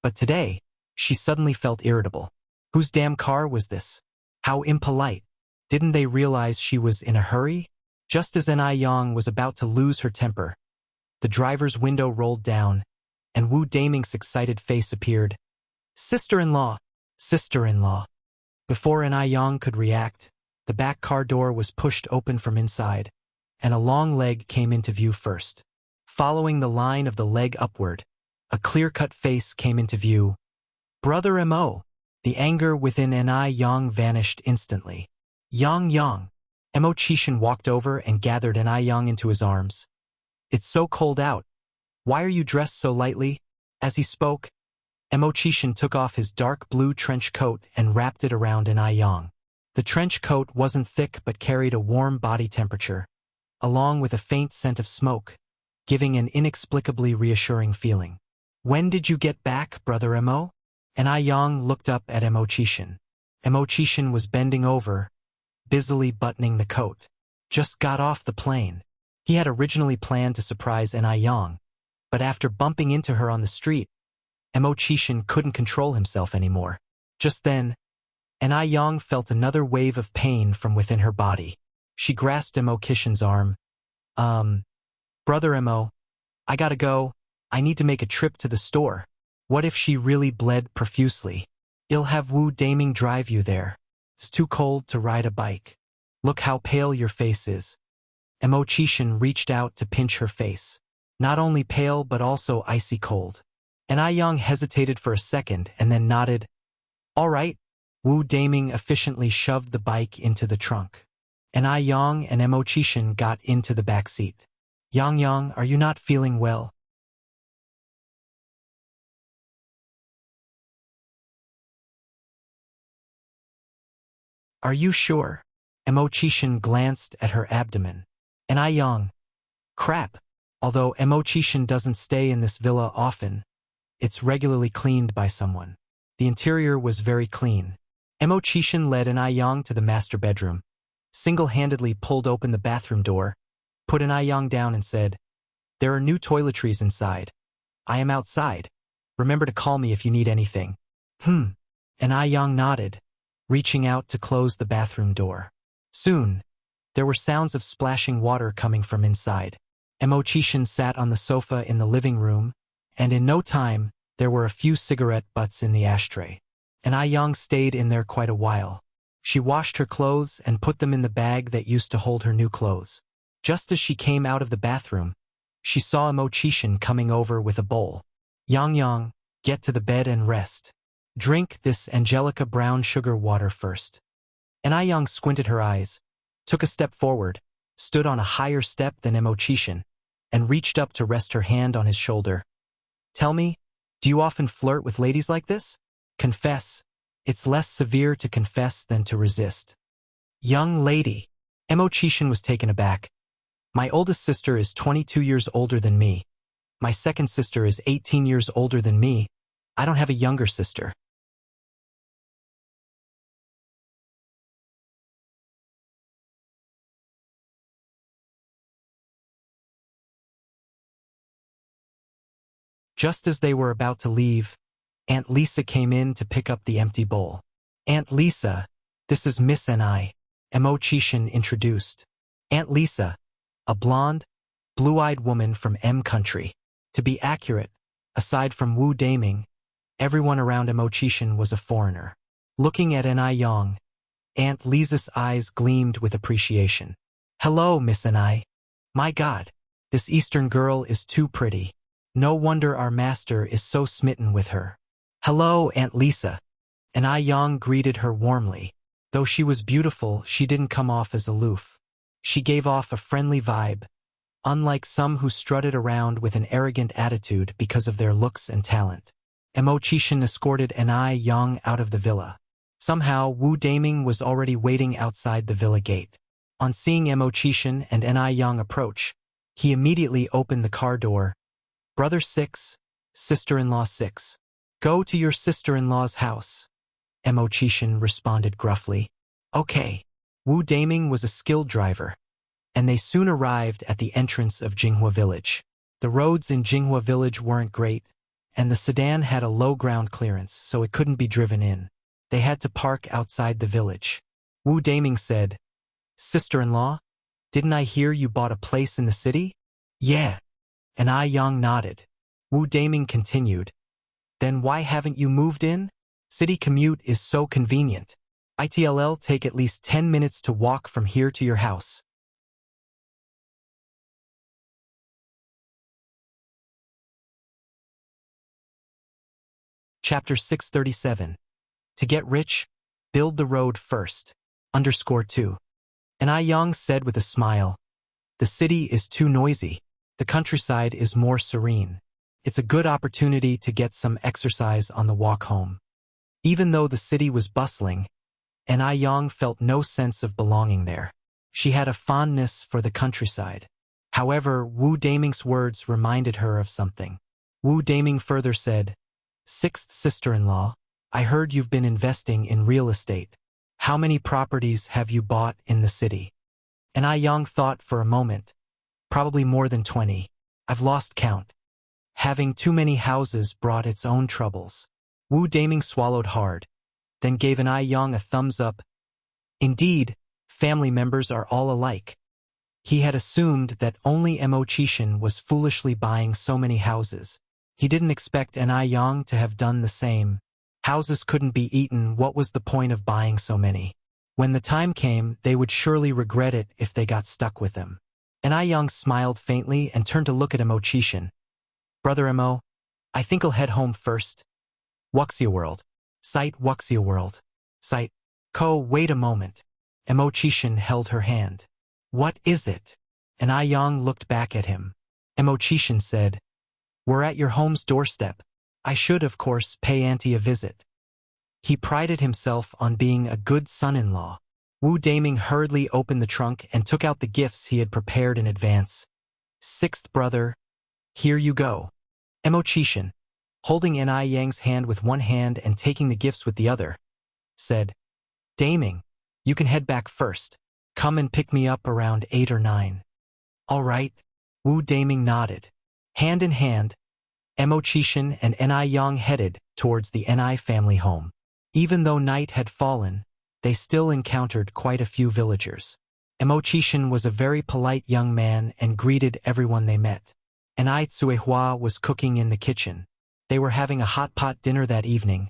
But today, she suddenly felt irritable. Whose damn car was this? How impolite. Didn't they realize she was in a hurry? Just as Yang was about to lose her temper, the driver's window rolled down, and Wu Daming's excited face appeared. Sister-in-law! Sister-in-law! Before Yang could react, the back car door was pushed open from inside, and a long leg came into view first. Following the line of the leg upward, a clear-cut face came into view. Brother Mo! The anger within Yang vanished instantly. Yang! Mo Chishan walked over and gathered Yang into his arms. It's so cold out. Why are you dressed so lightly? As he spoke, Mo Chishan took off his dark blue trench coat and wrapped it around Yang. The trench coat wasn't thick but carried a warm body temperature, along with a faint scent of smoke, giving an inexplicably reassuring feeling. When did you get back, Brother Mo? Yang looked up at Mo Chishan. Mo Chishan was bending over, busily buttoning the coat. Just got off the plane. He had originally planned to surprise Yang, but after bumping into her on the street, Mo Chishan couldn't control himself anymore. Just then, Yang felt another wave of pain from within her body. She grasped Mo Chishan's arm. Brother Mo, I gotta go. I need to make a trip to the store. What if she really bled profusely? I'll have Wu Daming drive you there. It's too cold to ride a bike. Look how pale your face is. Mo Chishan reached out to pinch her face. Not only pale but also icy cold. Yang hesitated for a second and then nodded. All right. Wu Daming efficiently shoved the bike into the trunk. Yang and Mo Chishan got into the back seat. Yang, are you not feeling well? Are you sure? Mo Chishan glanced at her abdomen. Yang. Crap. Although Mo Chishan doesn't stay in this villa often, it's regularly cleaned by someone. The interior was very clean. Mo Chishan led Yang to the master bedroom, single-handedly pulled open the bathroom door, put Yang down and said, There are new toiletries inside. I am outside. Remember to call me if you need anything. Yang nodded, reaching out to close the bathroom door. Soon, there were sounds of splashing water coming from inside. Mo Chishan sat on the sofa in the living room, and in no time, there were a few cigarette butts in the ashtray. Yang stayed in there quite a while. She washed her clothes and put them in the bag that used to hold her new clothes. Just as she came out of the bathroom, she saw Mo Chishan coming over with a bowl. Yang, get to the bed and rest. Drink this Angelica brown sugar water first. Yang squinted her eyes, took a step forward, stood on a higher step than Mo Chishan, and reached up to rest her hand on his shoulder. Tell me, do you often flirt with ladies like this? Confess. It's less severe to confess than to resist. Young lady. Mo Chishan was taken aback. My oldest sister is 22 years older than me. My second sister is 18 years older than me. I don't have a younger sister. Just as they were about to leave, Aunt Lisa came in to pick up the empty bowl. Aunt Lisa, this is Miss Ni, Mo-chishin introduced. Aunt Lisa, a blonde, blue-eyed woman from M country. To be accurate, aside from Wu Daming, everyone around Mo-chishin was a foreigner. Looking at Ni Yang, Aunt Lisa's eyes gleamed with appreciation. Hello, Miss Ni. My God, this Eastern girl is too pretty. No wonder our master is so smitten with her. Hello, Aunt Lisa. Ni Yang greeted her warmly. Though she was beautiful, she didn't come off as aloof. She gave off a friendly vibe, unlike some who strutted around with an arrogant attitude because of their looks and talent. Mo-chishin escorted Ni Yang out of the villa. Somehow, Wu Daming was already waiting outside the villa gate. On seeing Mo-chishin and Ni Yang approach, he immediately opened the car door. Brother 6, sister-in-law 6. Go to your sister-in-law's house. Mo-chishin responded gruffly. Okay. Wu Daming was a skilled driver, and they soon arrived at the entrance of Jinghua Village. The roads in Jinghua Village weren't great, and the sedan had a low ground clearance, so it couldn't be driven in. They had to park outside the village. Wu Daming said, Sister-in-law, didn't I hear you bought a place in the city? Yeah. And Ni Yang nodded. Wu Daming continued, Then why haven't you moved in? City commute is so convenient. It'll take at least 10 minutes to walk from here to your house. Chapter 637. To get rich, build the road first. _2. And Ni Yang said with a smile, The city is too noisy. The countryside is more serene. It's a good opportunity to get some exercise on the walk home. Even though the city was bustling, Ni Yang felt no sense of belonging there. She had a fondness for the countryside. However, Wu Daming's words reminded her of something. Wu Daming further said, Sixth sister-in-law, I heard you've been investing in real estate. How many properties have you bought in the city? Ni Yang thought for a moment. Probably more than 20. I've lost count. Having too many houses brought its own troubles. Wu Daming swallowed hard, then gave Ni Yang a thumbs up. Indeed, family members are all alike. He had assumed that only Mo-chishin was foolishly buying so many houses. He didn't expect Ni Yang to have done the same. Houses couldn't be eaten, what was the point of buying so many? When the time came, they would surely regret it if they got stuck with them. Ni Yang smiled faintly and turned to look at Mo-chishin. Brother Mo, I think I'll head home first. Wuxia World. Site Wuxia World. Site. Wait a moment. Mo-chishin held her hand. What is it? Ni Yang looked back at him. Mo-chishin said, We're at your home's doorstep. I should, of course, pay Auntie a visit. He prided himself on being a good son-in-law. Wu Daming hurriedly opened the trunk and took out the gifts he had prepared in advance. Sixth brother, here you go. Mo-chishin, holding Ni Yang's hand with one hand and taking the gifts with the other, said, Daming, you can head back first. Come and pick me up around 8 or 9. All right. Wu Daming nodded. Hand in hand, Mo-chishin and Ni Yang headed towards the Ni family home. Even though night had fallen, they still encountered quite a few villagers. Mo-chishin was a very polite young man and greeted everyone they met. Ni Tsuehua was cooking in the kitchen. They were having a hot pot dinner that evening,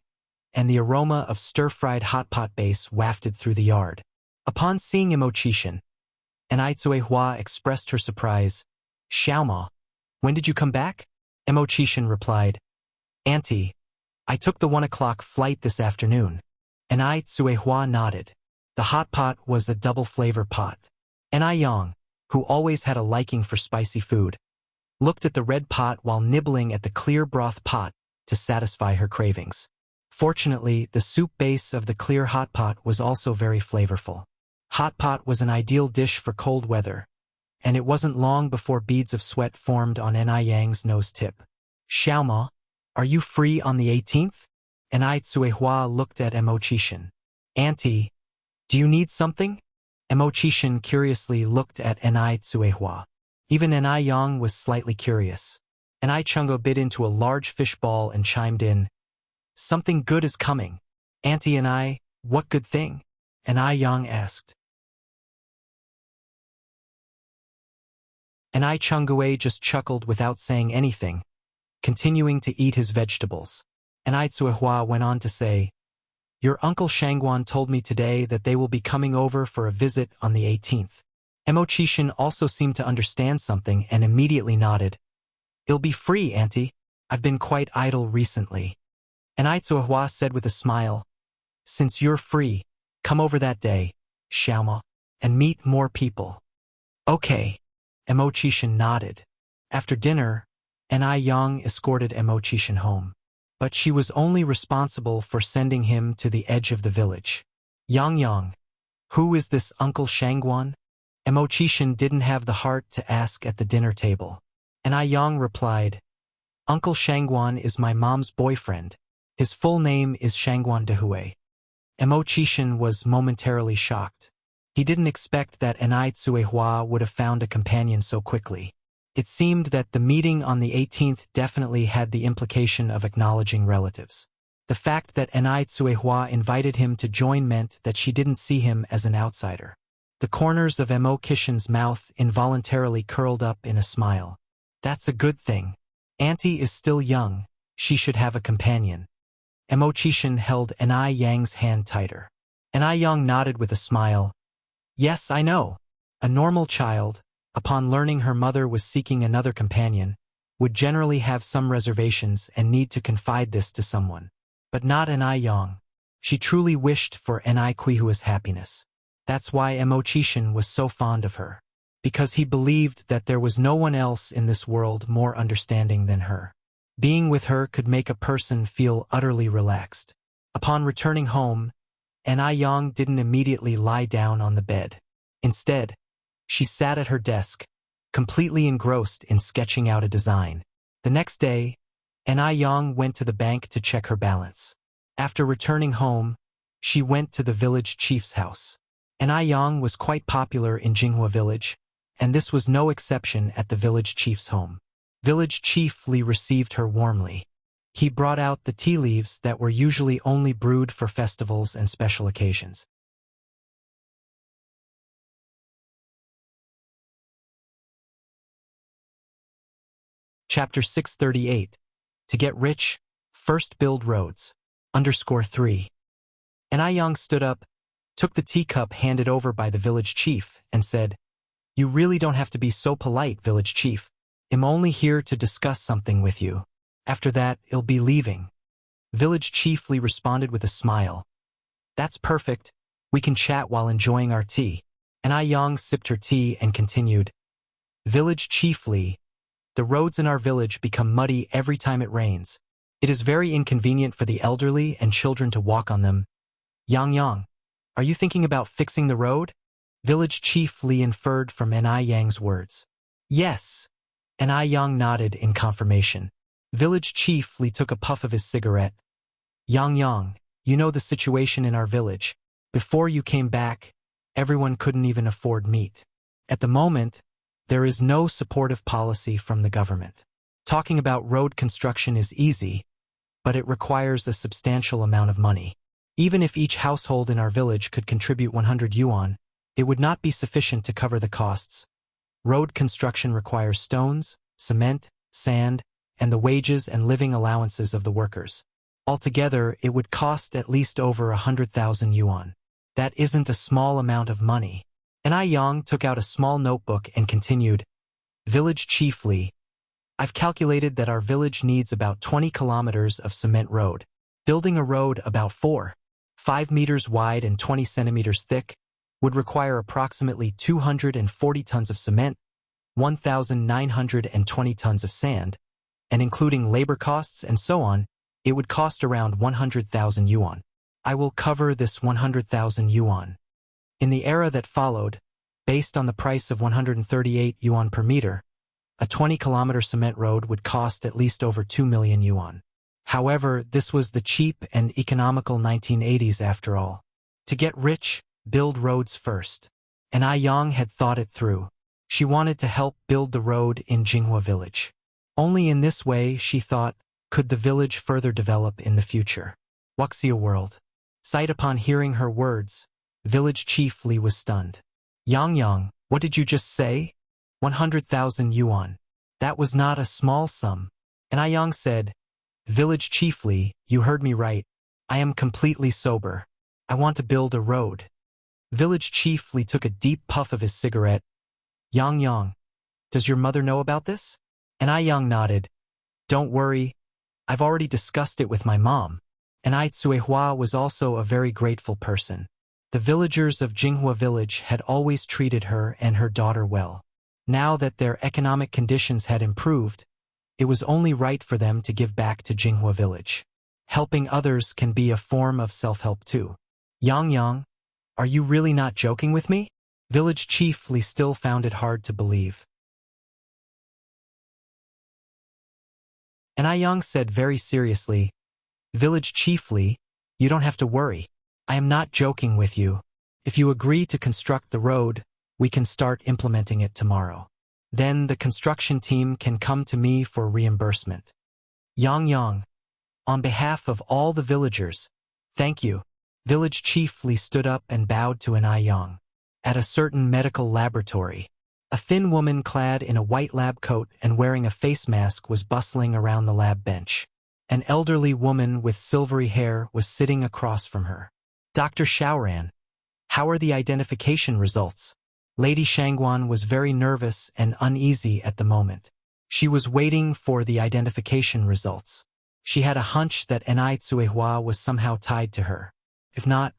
and the aroma of stir-fried hot pot base wafted through the yard. Upon seeing Mo-chishin, Ni Tsuehua expressed her surprise. Xiaoma, when did you come back? Mo-chishin replied, Auntie, I took the 1 o'clock flight this afternoon. Ni Tsuehua nodded. The hot pot was a double-flavor pot. Ni Yang, who always had a liking for spicy food, looked at the red pot while nibbling at the clear broth pot to satisfy her cravings. Fortunately, the soup base of the clear hot pot was also very flavorful. Hot pot was an ideal dish for cold weather, and it wasn't long before beads of sweat formed on Ni Yang's nose tip. Xiaoma, are you free on the 18th? Ni Tsuehua looked at Mo-chishin. Auntie, do you need something? Mo-chishin curiously looked at Ni Tsuehua. Even Ni Yang was slightly curious. and I Chungo bit into a large fishball and chimed in, "Something good is coming. Auntie and I, what good thing?" And I Yang asked. And I Chungue just chuckled without saying anything, continuing to eat his vegetables. And I Tsuehua went on to say, "Your uncle Shangguan told me today that they will be coming over for a visit on the 18th. Mo Chishan also seemed to understand something and immediately nodded. "It'll be free, Auntie. I've been quite idle recently." And I Tsuehua said with a smile, "Since you're free, come over that day, Xiaoma, and meet more people." "Okay." Mo Chishan nodded. After dinner, I Yang escorted Mo Chishan home. But she was only responsible for sending him to the edge of the village. Yang, who is this Uncle Shangguan?" Mo Chishan didn't have the heart to ask at the dinner table. And I Yang replied, "Uncle Shangguan is my mom's boyfriend. His full name is Shangguan Dehue." Mo Chishan was momentarily shocked. He didn't expect that Enai Tsuehua would have found a companion so quickly. It seemed that the meeting on the 18th definitely had the implication of acknowledging relatives. The fact that Enai Tsuehua invited him to join meant that she didn't see him as an outsider. The corners of Mo Chishan's mouth involuntarily curled up in a smile. "That's a good thing. Auntie is still young. She should have a companion." Mo Chishan held Enai Yang's hand tighter. Enai Yang nodded with a smile. "Yes, I know. A normal child, upon learning her mother was seeking another companion, would generally have some reservations and need to confide this to someone. But not Enai Yang. She truly wished for Enai Kuihua's happiness. That's why Mo Chishan was so fond of her. Because he believed that there was no one else in this world more understanding than her. Being with her could make a person feel utterly relaxed. Upon returning home, Enai Yang didn't immediately lie down on the bed. Instead, she sat at her desk, completely engrossed in sketching out a design. The next day, Enai Yang went to the bank to check her balance. After returning home, she went to the village chief's house. Enai Yang was quite popular in Jinghua village, and this was no exception at the village chief's home. Village Chief Li received her warmly. He brought out the tea leaves that were usually only brewed for festivals and special occasions. Chapter 638. To get rich, first build roads. _3. Enai Yang stood up, took the teacup handed over by the village chief, and said, "You really don't have to be so polite, village chief. I'm only here to discuss something with you. After that, I'll be leaving." Village Chief Li responded with a smile. "That's perfect. We can chat while enjoying our tea." Enai Yang sipped her tea and continued, "Village Chief Li, the roads in our village become muddy every time it rains. It is very inconvenient for the elderly and children to walk on them. Yang, are you thinking about fixing the road?" Village Chief Li inferred from Enai Yang's words. "Yes." Enai Yang nodded in confirmation. Village Chief Li took a puff of his cigarette. Yang, you know the situation in our village. Before you came back, everyone couldn't even afford meat. At the moment, there is no supportive policy from the government. Talking about road construction is easy, but it requires a substantial amount of money. Even if each household in our village could contribute 100 yuan, it would not be sufficient to cover the costs. Road construction requires stones, cement, sand, and the wages and living allowances of the workers. Altogether, it would cost at least over 100,000 yuan. That isn't a small amount of money. Enai Yang took out a small notebook and continued, "Village Chief Li, I've calculated that our village needs about 20 kilometers of cement road. Building a road about 5 meters wide and 20 centimeters thick would require approximately 240 tons of cement, 1,920 tons of sand, and including labor costs and so on, it would cost around 100,000 yuan. I will cover this 100,000 yuan. In the era that followed, based on the price of 138 yuan per meter, a 20-kilometer cement road would cost at least over 2 million yuan. However, this was the cheap and economical 1980s after all. To get rich, build roads first. Enai Yang had thought it through. She wanted to help build the road in Jinghua village. Only in this way, she thought, could the village further develop in the future. Wuxia world. Sight upon hearing her words, village chief Li was stunned. Yang, what did you just say? 100,000 yuan. That was not a small sum. And Yang said, Village chief Li, you heard me right. I am completely sober. I want to build a road. Village chief Li took a deep puff of his cigarette. Yang, does your mother know about this? And Yang nodded. Don't worry. I've already discussed it with my mom. And Cuihua was also a very grateful person. The villagers of Jinghua village had always treated her and her daughter well. Now that their economic conditions had improved, it was only right for them to give back to Jinghua village. Helping others can be a form of self-help too. Yang, are you really not joking with me? Village chief Li still found it hard to believe. And Yang said very seriously, Village chief Li, you don't have to worry. I am not joking with you. If you agree to construct the road, we can start implementing it tomorrow. Then the construction team can come to me for reimbursement. Yang, on behalf of all the villagers, thank you. Village chief Li stood up and bowed to an Yang. At a certain medical laboratory, a thin woman clad in a white lab coat and wearing a face mask was bustling around the lab bench. An elderly woman with silvery hair was sitting across from her. Dr. Xiaoran, how are the identification results? Lady Shangguan was very nervous and uneasy at the moment. She was waiting for the identification results. She had a hunch that Ni Cuihua was somehow tied to her. If not,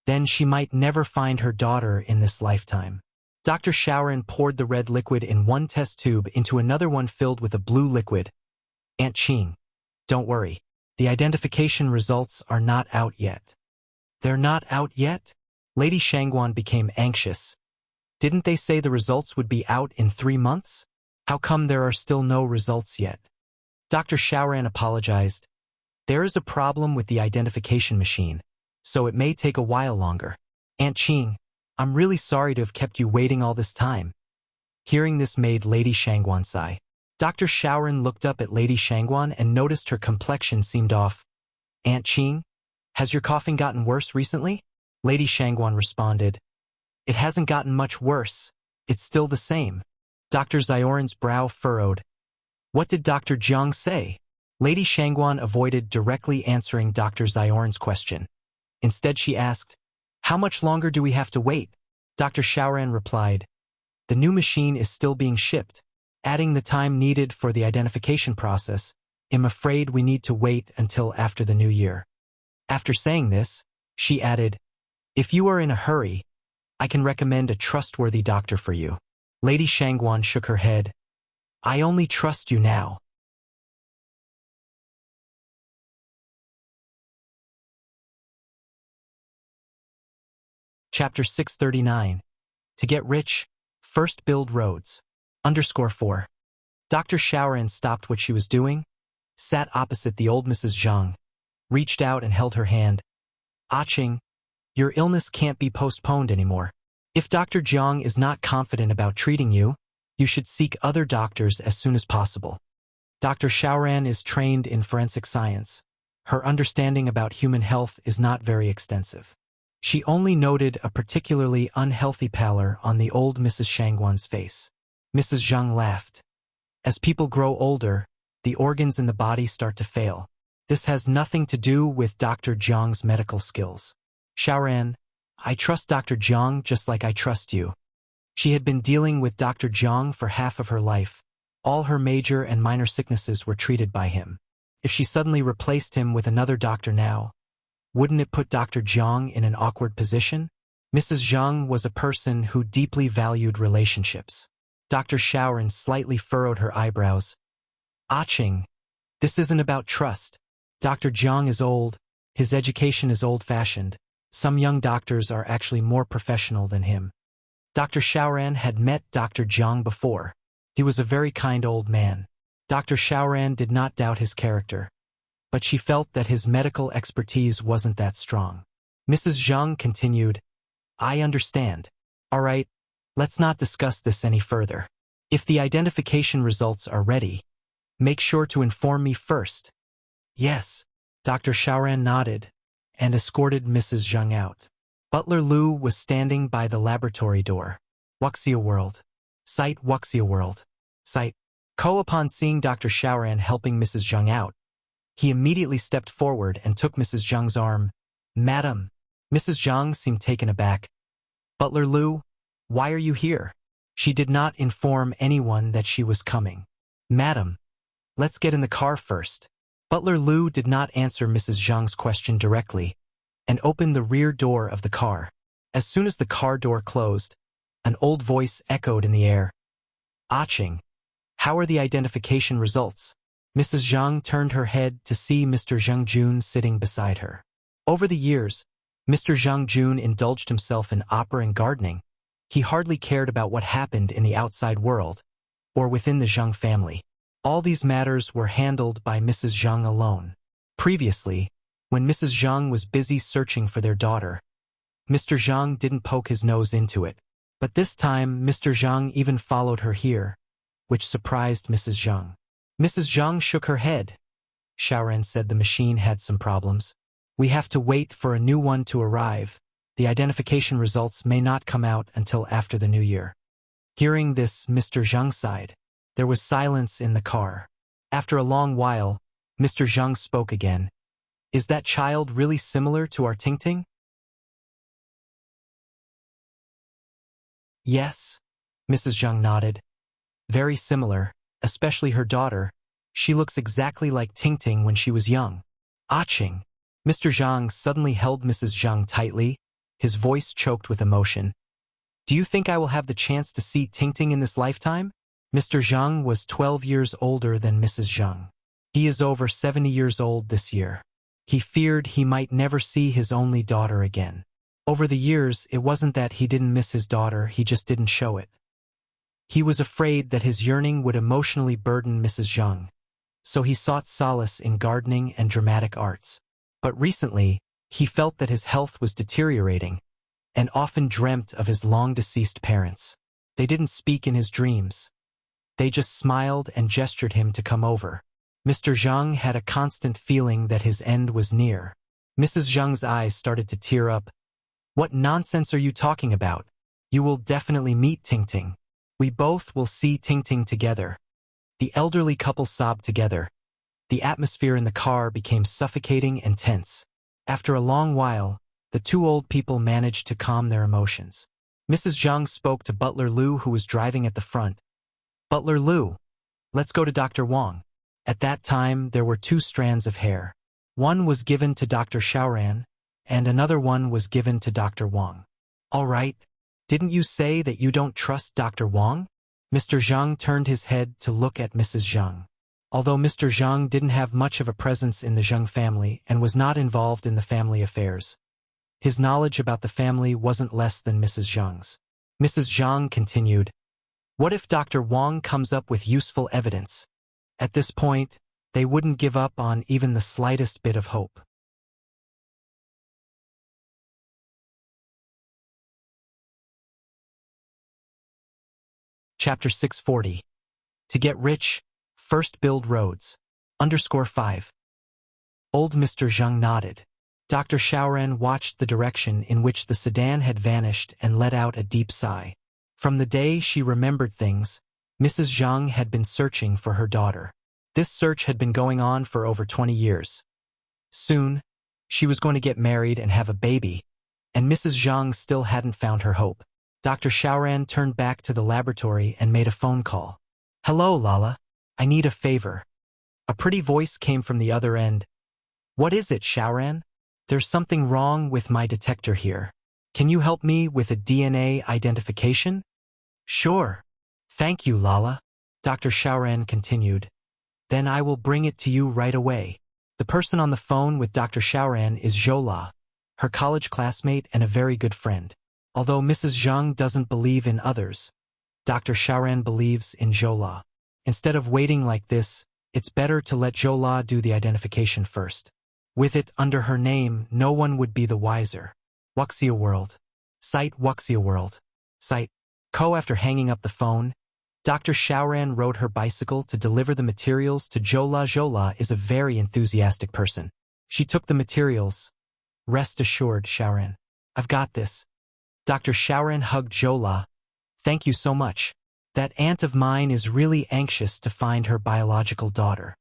then she might never find her daughter in this lifetime. Dr. Xiaoran poured the red liquid in one test tube into another one filled with a blue liquid. Aunt Qing, don't worry. The identification results are not out yet. They're not out yet? Lady Shangguan became anxious. Didn't they say the results would be out in 3 months? How come there are still no results yet? Dr. Xiaoran apologized. There is a problem with the identification machine, so it may take a while longer. Aunt Qing, I'm really sorry to have kept you waiting all this time. Hearing this made Lady Shangguan sigh. Dr. Xiaoran looked up at Lady Shangguan and noticed her complexion seemed off. Aunt Qing, has your coughing gotten worse recently? Lady Shangguan responded. It hasn't gotten much worse. It's still the same. Dr. Zioran's brow furrowed. What did Dr. Jiang say? Lady Shangguan avoided directly answering Dr. Zioran's question. Instead she asked, how much longer do we have to wait? Dr. Xiaoran replied, the new machine is still being shipped. Adding the time needed for the identification process, I'm afraid we need to wait until after the new year. After saying this, she added, if you are in a hurry, I can recommend a trustworthy doctor for you. Lady Shangguan shook her head. I only trust you now. Chapter 639. To get rich, first build roads. _4. Dr. Xiaoran stopped what she was doing, sat opposite the old Mrs. Zhang, reached out and held her hand. Qing, your illness can't be postponed anymore. If Dr. Jiang is not confident about treating you, you should seek other doctors as soon as possible. Dr. Xiaoran is trained in forensic science. Her understanding about human health is not very extensive. She only noted a particularly unhealthy pallor on the old Mrs. Shangguan's face. Mrs. Zhang laughed. As people grow older, the organs in the body start to fail. This has nothing to do with Dr. Jiang's medical skills. Xiaoran, I trust Dr. Jiang just like I trust you. She had been dealing with Dr. Jiang for half of her life. All her major and minor sicknesses were treated by him. If she suddenly replaced him with another doctor now, wouldn't it put Dr. Jiang in an awkward position? Mrs. Zhang was a person who deeply valued relationships. Dr. Xiaoran slightly furrowed her eyebrows. Qing, this isn't about trust. Dr. Jiang is old. His education is old-fashioned. Some young doctors are actually more professional than him. Dr. Xiaoran had met Dr. Jiang before. He was a very kind old man. Dr. Xiaoran did not doubt his character, but she felt that his medical expertise wasn't that strong. Mrs. Zhang continued, I understand. All right, let's not discuss this any further. If the identification results are ready, Make sure to inform me first. Yes. Dr. Xiaoran nodded and escorted Mrs. Zhang out. Butler Lu was standing by the laboratory door. Wuxia World. Site Wuxia World. Site. Upon seeing Dr. Xiaoran helping Mrs. Zhang out, he immediately stepped forward and took Mrs. Zhang's arm. Madam. Mrs. Zhang seemed taken aback. Butler Lu, why are you here? She did not inform anyone that she was coming. Madam, let's get in the car first. Butler Lu did not answer Mrs. Zhang's question directly and opened the rear door of the car. As soon as the car door closed, an old voice echoed in the air. Aching, how are the identification results? Mrs. Zhang turned her head to see Mr. Zhang Jun sitting beside her. Over the years, Mr. Zhang Jun indulged himself in opera and gardening. He hardly cared about what happened in the outside world or within the Zhang family. All these matters were handled by Mrs. Zhang alone. Previously, when Mrs. Zhang was busy searching for their daughter, Mr. Zhang didn't poke his nose into it. But this time, Mr. Zhang even followed her here, which surprised Mrs. Zhang. Mrs. Zhang shook her head. Xiaoran said the machine had some problems. We have to wait for a new one to arrive. The identification results may not come out until after the new year. Hearing this, Mr. Zhang sighed. There was silence in the car. After a long while, Mr. Zhang spoke again. Is that child really similar to our Tingting? Yes. Mrs. Zhang nodded. Very similar, especially her daughter. She looks exactly like Tingting when she was young. Aching. Mr. Zhang suddenly held Mrs. Zhang tightly, his voice choked with emotion. Do you think I will have the chance to see Tingting in this lifetime? Mr. Zhang was 12 years older than Mrs. Zhang. He is over 70 years old this year. He feared he might never see his only daughter again. Over the years, it wasn't that he didn't miss his daughter, he just didn't show it. He was afraid that his yearning would emotionally burden Mrs. Zhang, so he sought solace in gardening and dramatic arts. But recently, he felt that his health was deteriorating, and often dreamt of his long-deceased parents. They didn't speak in his dreams. They just smiled and gestured him to come over. Mr. Zhang had a constant feeling that his end was near. Mrs. Zhang's eyes started to tear up. What nonsense are you talking about? You will definitely meet Tingting. We both will see Tingting together. The elderly couple sobbed together. The atmosphere in the car became suffocating and tense. After a long while, the two old people managed to calm their emotions. Mrs. Zhang spoke to Butler Lu, who was driving at the front. Butler Lu, let's go to Dr. Wang. At that time, there were 2 strands of hair. One was given to Dr. Xiaoran, and another one was given to Dr. Wang. All right, didn't you say that you don't trust Dr. Wang? Mr. Zhang turned his head to look at Mrs. Zhang. Although Mr. Zhang didn't have much of a presence in the Zhang family and was not involved in the family affairs, his knowledge about the family wasn't less than Mrs. Zhang's. Mrs. Zhang continued, what if Dr. Wang comes up with useful evidence? At this point, they wouldn't give up on even the slightest bit of hope. Chapter 640. To get rich, first build roads. _5. Old Mr. Zhang nodded. Dr. Xiaoran watched the direction in which the sedan had vanished and let out a deep sigh. From the day she remembered things, Mrs. Zhang had been searching for her daughter. This search had been going on for over 20 years. Soon, she was going to get married and have a baby, and Mrs. Zhang still hadn't found her hope. Dr. Xiaoran turned back to the laboratory and made a phone call. Hello, Lala. I need a favor. A pretty voice came from the other end. What is it, Xiaoran? There's something wrong with my detector here. Can you help me with a DNA identification? Sure. Thank you, Lala. Dr. Xiaoran continued. Then I will bring it to you right away. The person on the phone with Dr. Xiaoran is Zhoula, her college classmate and a very good friend. Although Mrs. Zhang doesn't believe in others, Dr. Xiaoran believes in Zhoula. Instead of waiting like this, it's better to let Zhoula do the identification first. With it under her name, no one would be the wiser. Wuxia World. Site Wuxia World. Site. After hanging up the phone, Dr. Xiaoran rode her bicycle to deliver the materials to Jola. Jola is a very enthusiastic person. She took the materials. Rest assured, Xiaoran. I've got this. Dr. Xiaoran hugged Jola. Thank you so much. That aunt of mine is really anxious to find her biological daughter.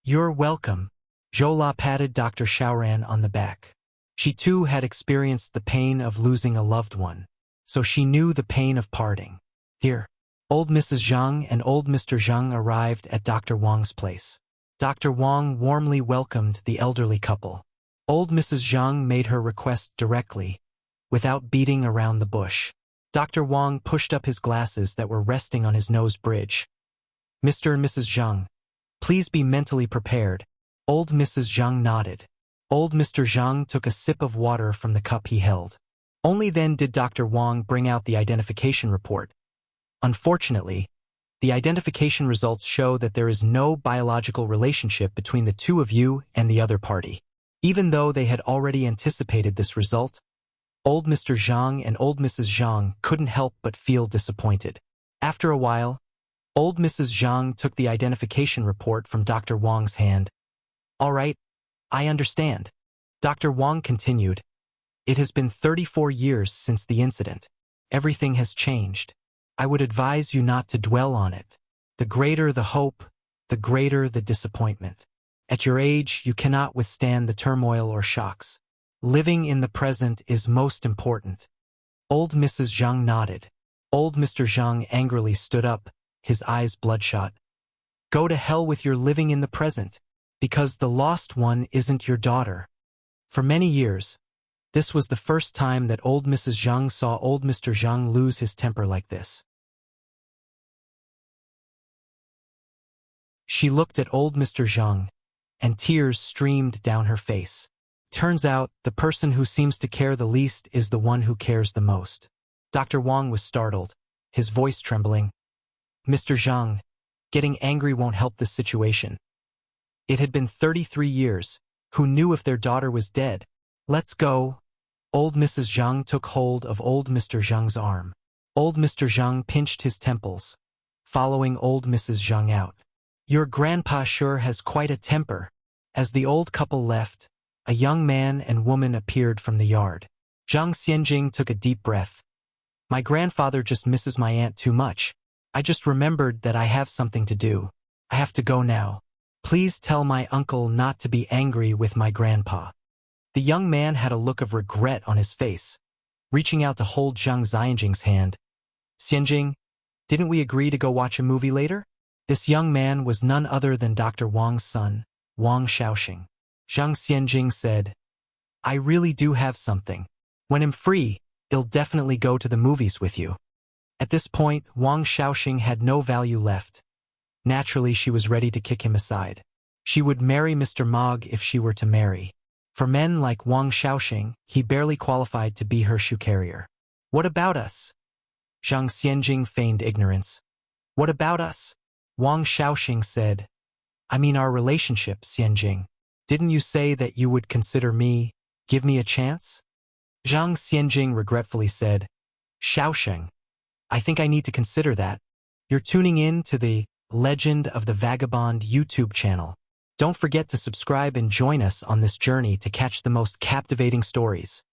You're welcome. Jola patted Dr. Xiaoran on the back. She too had experienced the pain of losing a loved one, so she knew the pain of parting. Here, old Mrs. Zhang and old Mr. Zhang arrived at Dr. Wang's place. Dr. Wang warmly welcomed the elderly couple. Old Mrs. Zhang made her request directly, without beating around the bush. Dr. Wang pushed up his glasses that were resting on his nose bridge. Mr. and Mrs. Zhang, please be mentally prepared. Old Mrs. Zhang nodded. Old Mr. Zhang took a sip of water from the cup he held. Only then did Dr. Wang bring out the identification report. Unfortunately, the identification results show that there is no biological relationship between the two of you and the other party. Even though they had already anticipated this result, old Mr. Zhang and old Mrs. Zhang couldn't help but feel disappointed. After a while, old Mrs. Zhang took the identification report from Dr. Wang's hand. All right, I understand. Dr. Wang continued. It has been 34 years since the incident. Everything has changed. I would advise you not to dwell on it. The greater the hope, the greater the disappointment. At your age, you cannot withstand the turmoil or shocks. Living in the present is most important. Old Mrs. Zhang nodded. Old Mr. Zhang angrily stood up, his eyes bloodshot. Go to hell with your living in the present, because the lost one isn't your daughter. For many years, this was the first time that old Mrs. Zhang saw old Mr. Zhang lose his temper like this. She looked at old Mr. Zhang, and tears streamed down her face. Turns out, the person who seems to care the least is the one who cares the most. Dr. Wang was startled, his voice trembling. Mr. Zhang, getting angry won't help this situation. It had been 33 years. Who knew if their daughter was dead? Let's go. Old Mrs. Zhang took hold of old Mr. Zhang's arm. Old Mr. Zhang pinched his temples, following old Mrs. Zhang out. Your grandpa sure has quite a temper. As the old couple left, a young man and woman appeared from the yard. Zhang Xianjing took a deep breath. My grandfather just misses my aunt too much. I just remembered that I have something to do. I have to go now. Please tell my uncle not to be angry with my grandpa. The young man had a look of regret on his face, reaching out to hold Zhang Xianjing's hand. Xianjing, didn't we agree to go watch a movie later? This young man was none other than Dr. Wang's son, Wang Xiaoxing. Zhang Xianjing said, I really do have something. When I'm free, I'll definitely go to the movies with you. At this point, Wang Xiaoxing had no value left. Naturally, she was ready to kick him aside. She would marry Mr. Mog if she were to marry. For men like Wang Xiaoxing, he barely qualified to be her shoe carrier. What about us? Zhang Xianjing feigned ignorance. What about us? Wang Xiaoxing said, I mean our relationship, Xianjing. Didn't you say that you would consider me, give me a chance? Zhang Xianjing regretfully said, Xiaoxing, I think I need to consider that. You're tuning in to the Legend of the Vagabond YouTube channel. Don't forget to subscribe and join us on this journey to catch the most captivating stories.